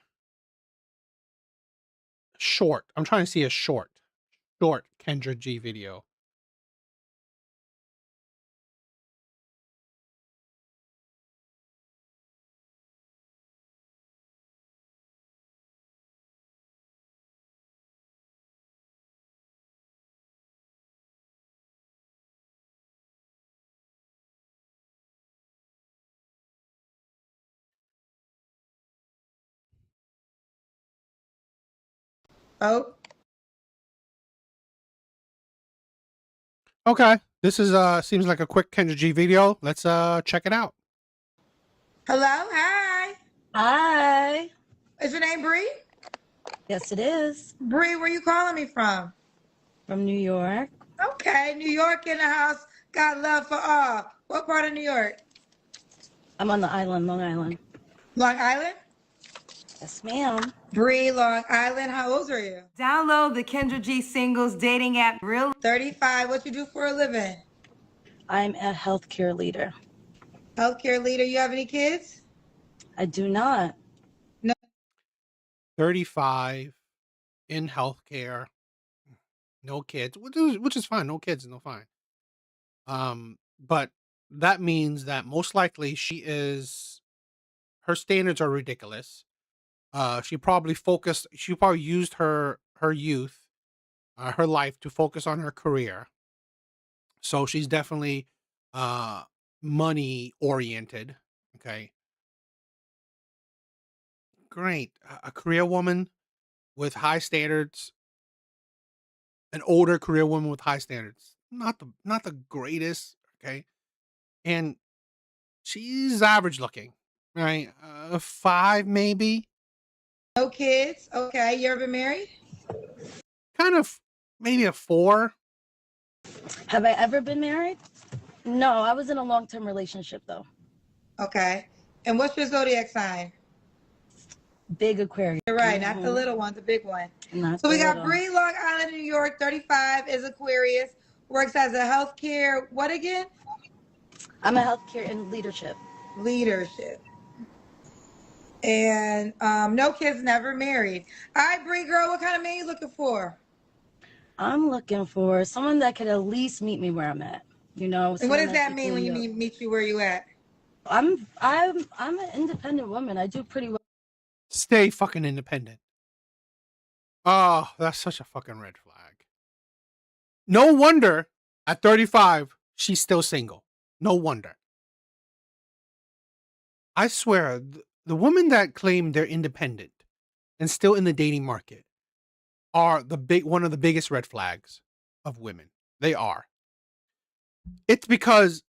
short. I'm trying to see a short Kendra G video. Oh. Okay. This is seems like a quick Kendra G video. Let's check it out. Hello, hi. Hi. Is your name Bree? Yes, it is. Bree, where you calling me from? From New York. Okay, New York in the house. Got love for all. What part of New York? I'm on the island, Long Island. Long Island? Yes, ma'am. Bree, Long Island. How old are you? Download the Kendra G Singles dating app. Real 35. What you do for a living? I'm a healthcare leader. Healthcare leader. You have any kids? I do not. No. 35 in healthcare, no kids, which is fine. No kids, no fine. But that means that most likely her standards are ridiculous. She probably used her youth, her life to focus on her career. So she's definitely money oriented. Okay. Great. A career woman with high standards, an older career woman with high standards. Not the greatest, okay? And she's average looking, right? 5 maybe. No kids. Okay. You ever been married? Kind of maybe a 4. Have I ever been married? No, I was in a long-term relationship though. Okay. And what's your zodiac sign? Big Aquarius. You're right, not the little one, the big one. Not So we the got little. Bree, Long Island, New York, 35, is Aquarius, works as a healthcare, what again? I'm a healthcare and leadership. Leadership. And no kids, never married. All right, Bree girl, what kind of man you looking for? I'm looking for someone that could at least meet me where I'm at. You know, And what someone does that's that mean when equally you yoked. meet you where you at? I'm an independent woman. I do pretty well. Stay fucking independent. Oh, that's such a fucking red flag. No wonder at 35 she's still single. No wonder. I swear, the women that claim they're independent and still in the dating market are one of the biggest red flags of women. They are. It's because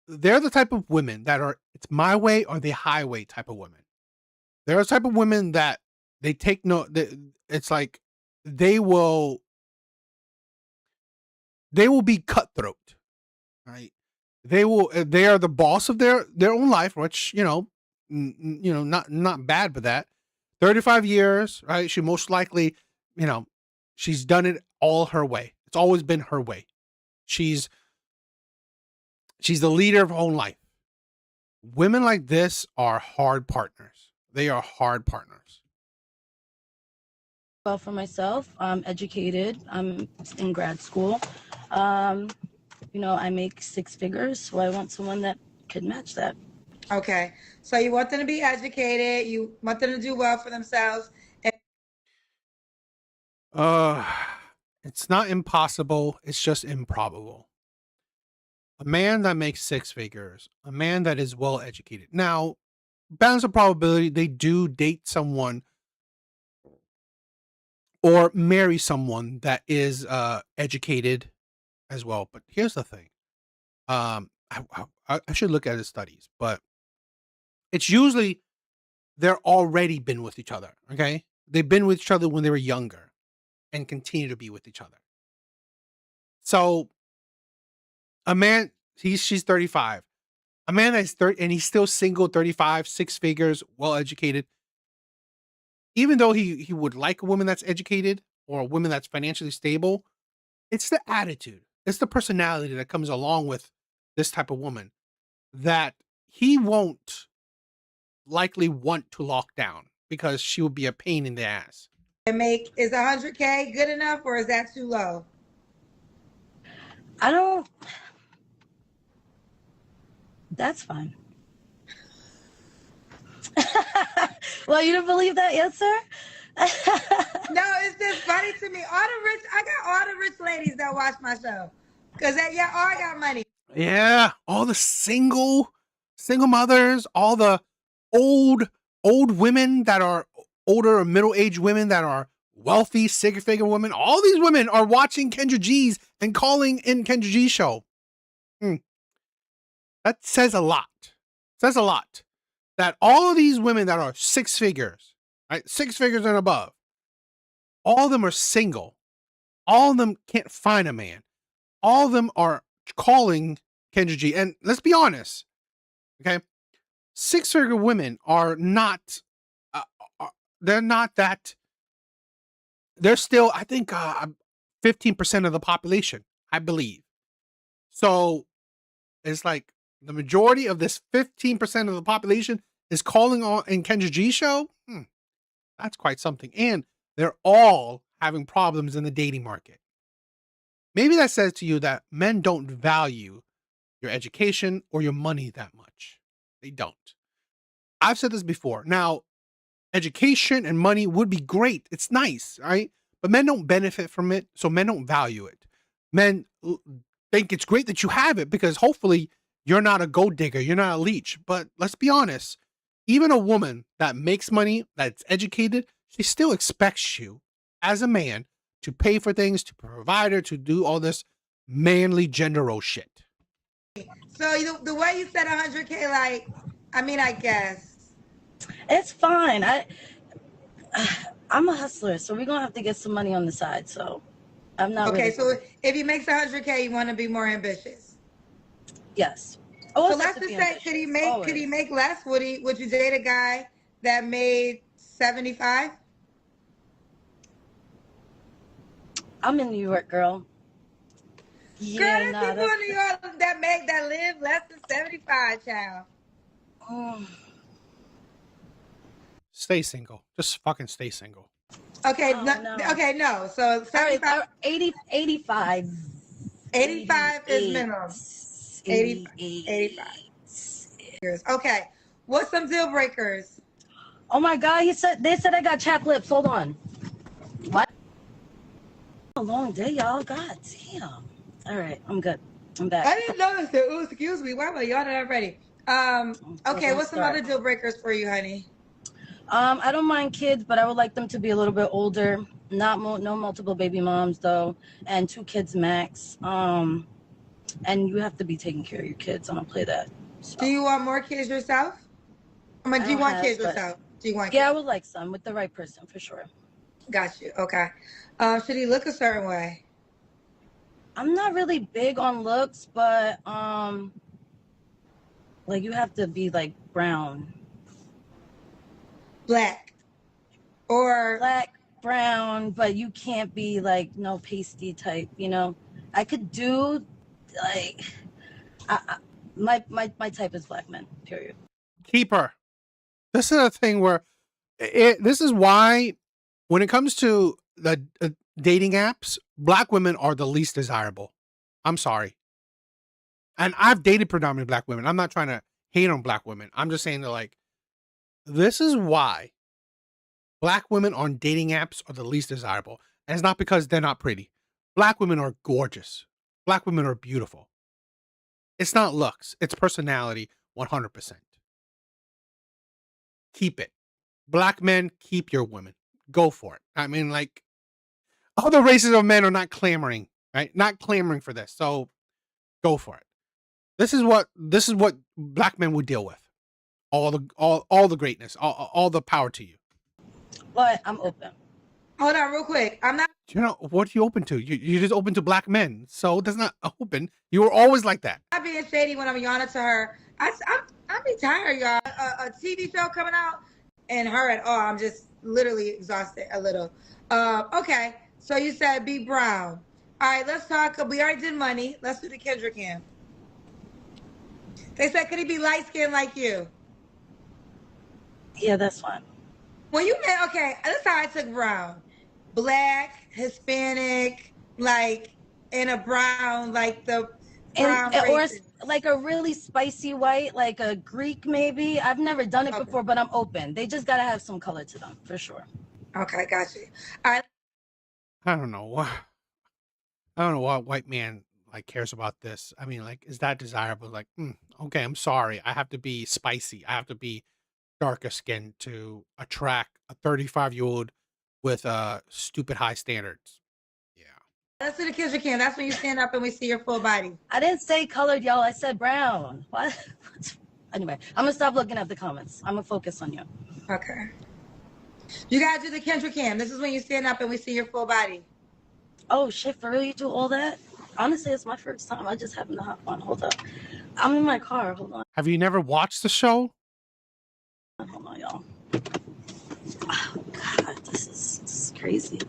they're the type of women that are it's my way or the highway type of women. They're the type of women that they take no. It's like they will be cutthroat, right? They are the boss of their own life, which not bad, but that 35 years, right? She most likely, she's done it all her way. It's always been her way. She's the leader of her own life. Women like this are hard partners. They are hard partners. Well, for myself, I'm educated. I'm in grad school. I make 6 figures, so I want someone that could match that. Okay, so you want them to be educated. You want them to do well for themselves. It's not impossible. It's just improbable. A man that makes 6 figures, a man that is well educated. Now, balance of probability, they do date someone or marry someone that is educated as well. But here's the thing. I should look at the studies, but it's usually they're already been with each other. Okay. They've been with each other when they were younger and continue to be with each other. So a man, she's 35. A man that's 30 and he's still single, 35, 6 figures, well educated. Even though he would like a woman that's educated or a woman that's financially stable, it's the attitude, it's the personality that comes along with this type of woman that he won't likely want to lock down because she would be a pain in the ass. Is 100K good enough or is that too low? That's fine. Well, you didn't believe that answer? No, it's just funny to me. I got all the rich ladies that watch my show. Cause y'all all got money. Yeah, all the single mothers, all the old women that are older or middle-aged women that are wealthy, six-figure women. All these women are watching Kendra G's and calling in Kendra G's show. That says a lot. Says a lot. That all of these women that are 6 figures, right? 6 figures and above, all of them are single. All of them can't find a man. All of them are calling Kendra G. And let's be honest, okay? 6-figure women are not, they're not that, they're still, I think, 15% of the population, I believe. So it's like the majority of this 15% of the population is calling on in Kendra G show. That's quite something. And they're all having problems in the dating market. Maybe that says to you that men don't value your education or your money that much. They don't. I've said this before. Now, education and money would be great. It's nice, right? But men don't benefit from it, so men don't value it. Men think it's great that you have it because hopefully you're not a gold digger, you're not a leech. But let's be honest, even a woman that makes money, that's educated, she still expects you as a man to pay for things, to provide her, to do all this manly gender role shit. So the way you said 100K, like, I mean, I guess. It's fine. I'm a hustler, so we're going to have to get some money on the side. So I'm not Okay, really so if he makes 100K, you want to be more ambitious. Yes. So let's just say, could he make less? Would you date a guy that made 75? I'm in New York, girl. Yeah, girl, there's people in New York that live less than 75, child. Stay single. Just fucking stay single. Okay, Oh, no, no. okay, no. So 75, 85. 85 is minimum. 85. 85 years. Okay. What's some deal breakers? Oh my God, they said I got chapped lips. Hold on. What? A long day, y'all. God damn. All right, I'm good. I'm back. I didn't notice it. Ooh, excuse me. Why am I yawning already? Okay, what's some other deal breakers for you, honey? I don't mind kids, but I would like them to be a little bit older. No multiple baby moms though, and 2 kids max. And you have to be taking care of your kids. I don't play that. So. Do you want more kids yourself? I mean, do you want kids yourself? Do you want kids? Yeah, I would like some with the right person for sure. Got you. Okay. Should he look a certain way? I'm not really big on looks, but like you have to be like brown. Black. Or black, brown, but you can't be like no pasty type, you know. I could do like my type is black men, period. Keep her. This is a thing where this is why when it comes to the dating apps, black women are the least desirable. I'm sorry. And I've dated predominantly black women. I'm not trying to hate on black women. I'm just saying that, like, this is why black women on dating apps are the least desirable. And it's not because they're not pretty. Black women are gorgeous. Black women are beautiful. It's not looks. It's personality 100%. Keep it. Black men, keep your women. Go for it. I mean, like, other races of men are not clamoring, right? Not clamoring for this. So go for it. This is what black men would deal with. All the greatness, all the power to you. But I'm open. Hold on real quick. I'm not. You know, what are you open to? You're just open to black men. So that's not open. You were always like that. I'm being shady when I'm yawning to her. I'm be tired, y'all. A TV show coming out and her at all. I'm just literally exhausted a little. Okay. So you said be brown. All right, let's talk. We already did money. Let's do the Kendrick camp. They said, could he be light skinned like you? Yeah, that's fine. Well, you meant, okay, that's how I took brown. Black, Hispanic, like in a brown, like the brown or races. like a really spicy white, like a Greek maybe. I've never done it before, but I'm open. They just gotta have some color to them for sure. Okay, got you. All right. I don't know why white man like cares about this. I mean, like, is that desirable? Like, okay, I'm sorry. I have to be spicy. I have to be darker skinned to attract a 35-year-old with stupid high standards. Yeah. Let's do the Kendrick camp. That's when you stand up and we see your full body. I didn't say colored, y'all. I said brown. What? Anyway, I'm gonna stop looking at the comments. I'm gonna focus on you. Okay. You gotta do the Kendrick cam. This is when you stand up and we see your full body. Oh shit, for real? You do all that? Honestly, it's my first time. I just happened to hop on. Hold up. I'm in my car. Hold on. Have you never watched the show? Hold on, y'all. Oh God, this is crazy.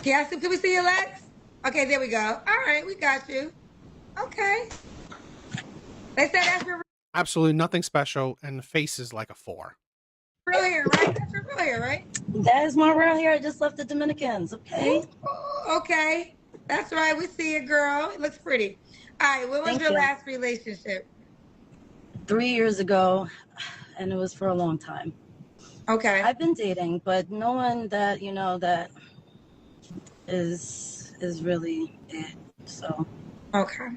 Yeah, so can we see your legs? Okay, there we go. All right, we got you. Okay. They said that's your Absolutely nothing special, and the face is like a 4. real hair, right? That's your real hair, right? That is my real hair. I just left the Dominicans, okay? Ooh, okay. That's right. We see it, girl. It looks pretty. All right, when was Thank your you. last relationship? 3 years ago, and it was for a long time. Okay. I've been dating, but no one that, you know, that is really it, so. Okay.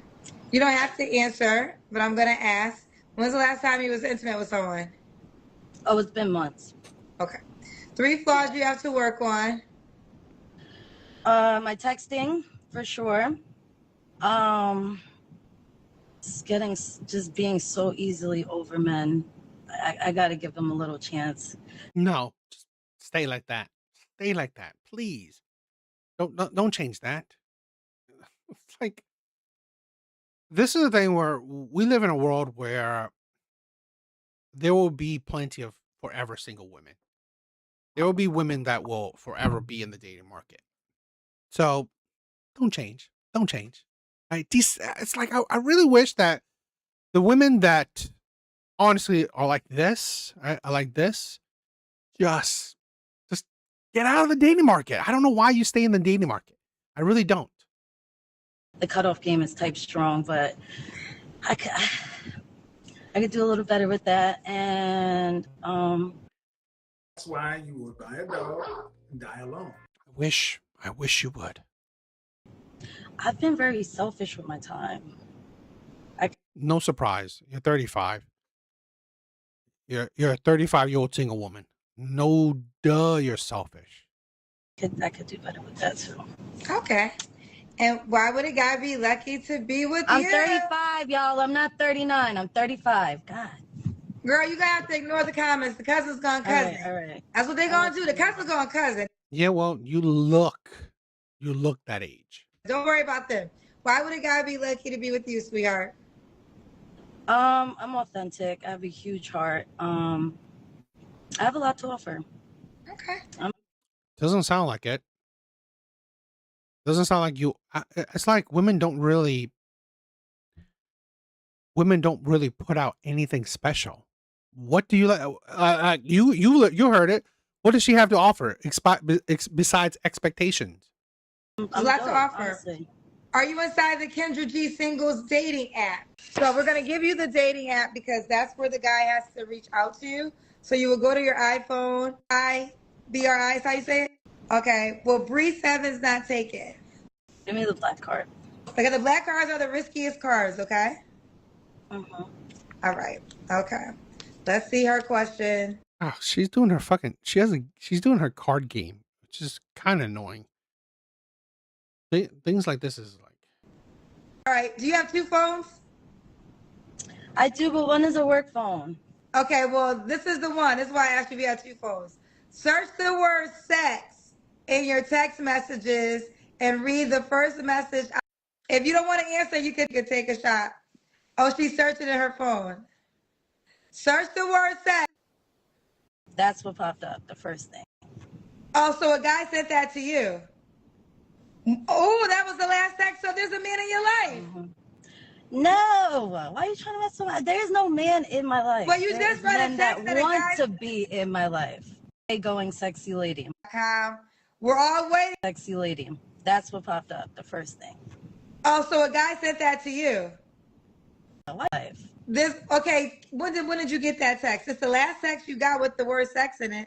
You don't have to answer, but I'm going to ask. When's the last time you was intimate with someone? Oh, it's been months. Okay. 3 flaws you have to work on. My texting, for sure. Just being so easily over men. I got to give them a little chance. No, just stay like that. Stay like that, please. Don't change that. It's like, this is the thing where we live in a world where there will be plenty of forever single women. There will be women that will forever be in the dating market. So don't change. Don't change. Right? It's like, I really wish that the women that honestly are like this, I like this, just get out of the dating market. I don't know why you stay in the dating market. I really don't. The cutoff game is type strong, but I could do a little better with that. And That's why you would buy a dog and die alone. I wish you would. I've been very selfish with my time. No surprise. You're 35. You're a 35-year-old single woman. No duh, you're selfish. I could do better with that too. Okay. And why would a guy be lucky to be with I'm you? 35, y'all. I'm not 39. I'm 35. God. Girl, you gotta have to ignore the comments. The cousin's gone cousin. All right. That's what they're gonna do. The cousin's gone cousin. Yeah, well, you look that age. Don't worry about them. Why would a guy be lucky to be with you, sweetheart? I'm authentic. I have a huge heart. I have a lot to offer. Okay. Doesn't sound like it. Doesn't sound like you. It's like women don't really put out anything special. What do you like? You heard it. What does she have to offer besides expectations? A lot to offer. Honestly. Are you inside the Kendra G Singles dating app? So we're going to give you the dating app because that's where the guy has to reach out to you. So you will go to your iPhone. BRI is how you say it? Okay. Well, Bree 7's not taken. Give me the black card. Because the black cards are the riskiest cards, okay? Mm-hmm. All right. Okay. Let's see her question. Oh, she's doing her she's doing her card game, which is kind of annoying. Things like this is like. All right. Do you have two phones? I do, but one is a work phone. Okay. Well, this is the one. This is why I asked you if you have two phones. Search the word sex in your text messages and read the first message. If you don't want to answer, you could take a shot. Oh, she's searching in her phone. Search the word sex. That's what popped up, the first thing. Oh, so a guy sent that to you. Oh, that was the last text. So there's a man in your life. Mm-hmm. No. Why are you trying to mess with me? There's no man in my life. Well, you just read a text that want to be in my life. Hey, going sexy lady. We're all waiting. Sexy lady. That's what popped up, the first thing. Oh, so a guy sent that to you. Life. Okay. When did you get that text? It's the last text you got with the word sex in it.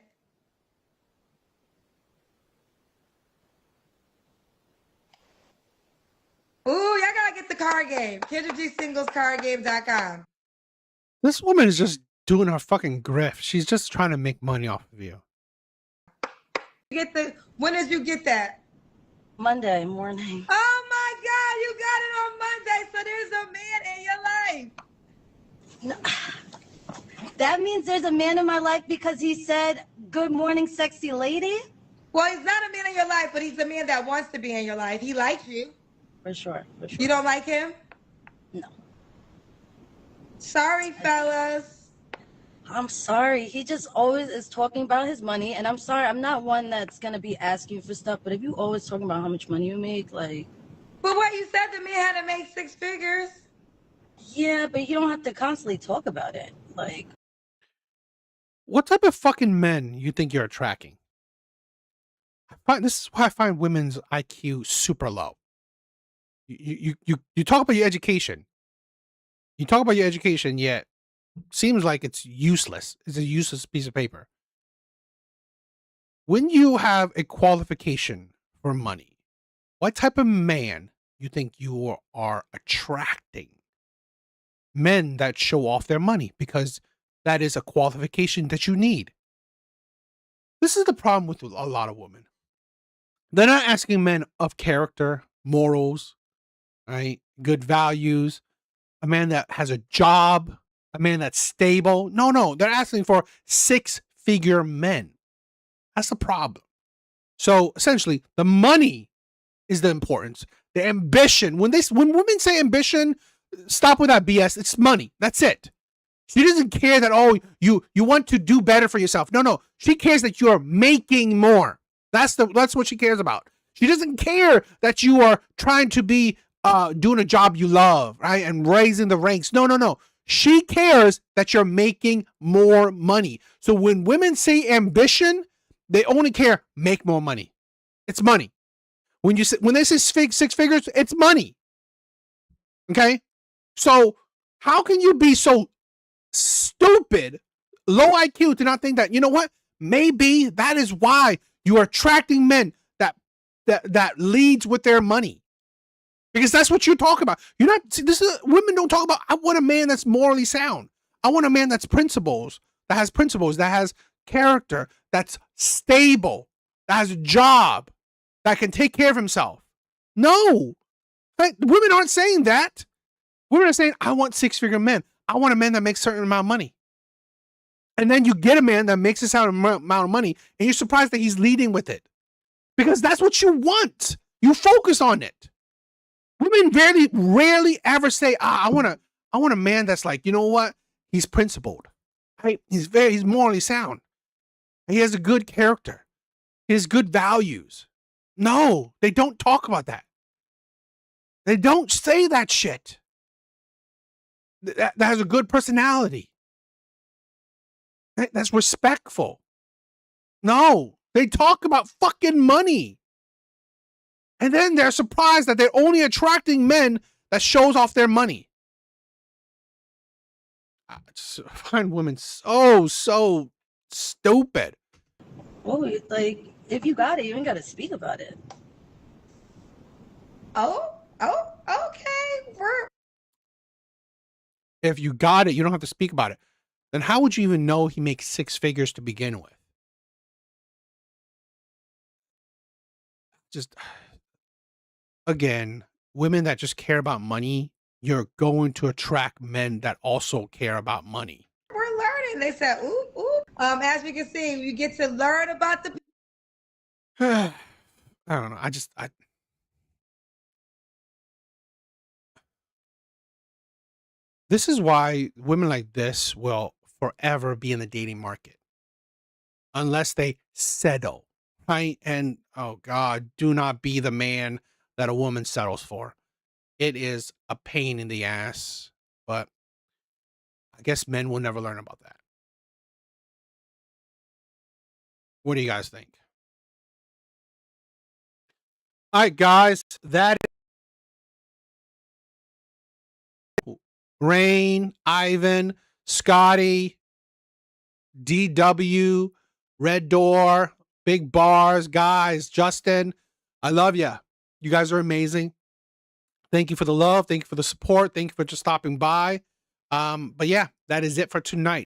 Ooh, y'all gotta get the card game. KendraGSinglesCardGame.com. This woman is just doing her fucking grift. She's just trying to make money off of you. When did you get that? Monday morning. Oh my God, you got it on Monday. So there's a man in your life. No. That means there's a man in my life because he said, "Good morning, sexy lady." Well, he's not a man in your life, but he's a man that wants to be in your life. He likes you. For sure. You don't like him? No. Sorry, fellas. I'm sorry. He just always is talking about his money, and I'm sorry. I'm not one that's gonna be asking for stuff. But if you always talking about how much money you make, like. But what you said to me had to make 6 figures. Yeah, but you don't have to constantly talk about it. Like. What type of fucking men you think you're attracting? This is why I find women's IQ super low. You talk about your education. You talk about your education, yet seems like it's useless. It's a useless piece of paper. When you have a qualification for money, what type of man you think you are attracting? Men that show off their money because that is a qualification that you need. This is the problem with a lot of women. They're not asking men of character, morals, right? Good values, a man that has a job, a man that's stable. No, they're asking for 6-figure men. That's the problem. So essentially, the money is the importance. The ambition. When women say ambition, stop with that BS. It's money. That's it. She doesn't care that you want to do better for yourself. No. She cares that you're making more. That's what she cares about. She doesn't care that you are trying to be doing a job you love, right? And raising the ranks. No. She cares that you're making more money. So when women say ambition, they only care make more money. It's money. When they say six figures, it's money. Okay? So how can you be so stupid, low IQ to not think that, you know what? Maybe that is why you are attracting men that leads with their money. Because that's what you talk about. You're not, see, women don't talk about, I want a man that's morally sound. I want a man that's that has character, that's stable, that has a job, that can take care of himself. No. Women aren't saying that. Women are saying, I want six-figure men. I want a man that makes a certain amount of money. And then you get a man that makes this amount of money, and you're surprised that he's leading with it. Because that's what you want. You focus on it. Women rarely ever say, I want a man that's like, you know what? He's principled. Right? He's morally sound. He has a good character. He has good values. No, they don't talk about that. They don't say that shit. That has a good personality. That's respectful. No, they talk about fucking money. And then they're surprised that they're only attracting men that shows off their money. I find women so stupid. Well, like, if you got it, you ain't got to speak about it. Oh, okay. If you got it, you don't have to speak about it. Then how would you even know he makes six figures to begin with? Just, again, women that just care about money, you're going to attract men that also care about money. We're learning. They said, ooh. As we can see, you get to learn about the. I don't know. This is why women like this will forever be in the dating market. Unless they settle, right? And, oh God, do not be the man that a woman settles for. It is a pain in the ass, but I guess men will never learn about that. What do you guys think? All right, guys, that is Rain, Ivan, Scotty, DW, Red Door, Big Bars, guys, Justin, I love you. You guys are amazing. Thank you for the love. Thank you for the support. Thank you for just stopping by. But yeah, that is it for tonight.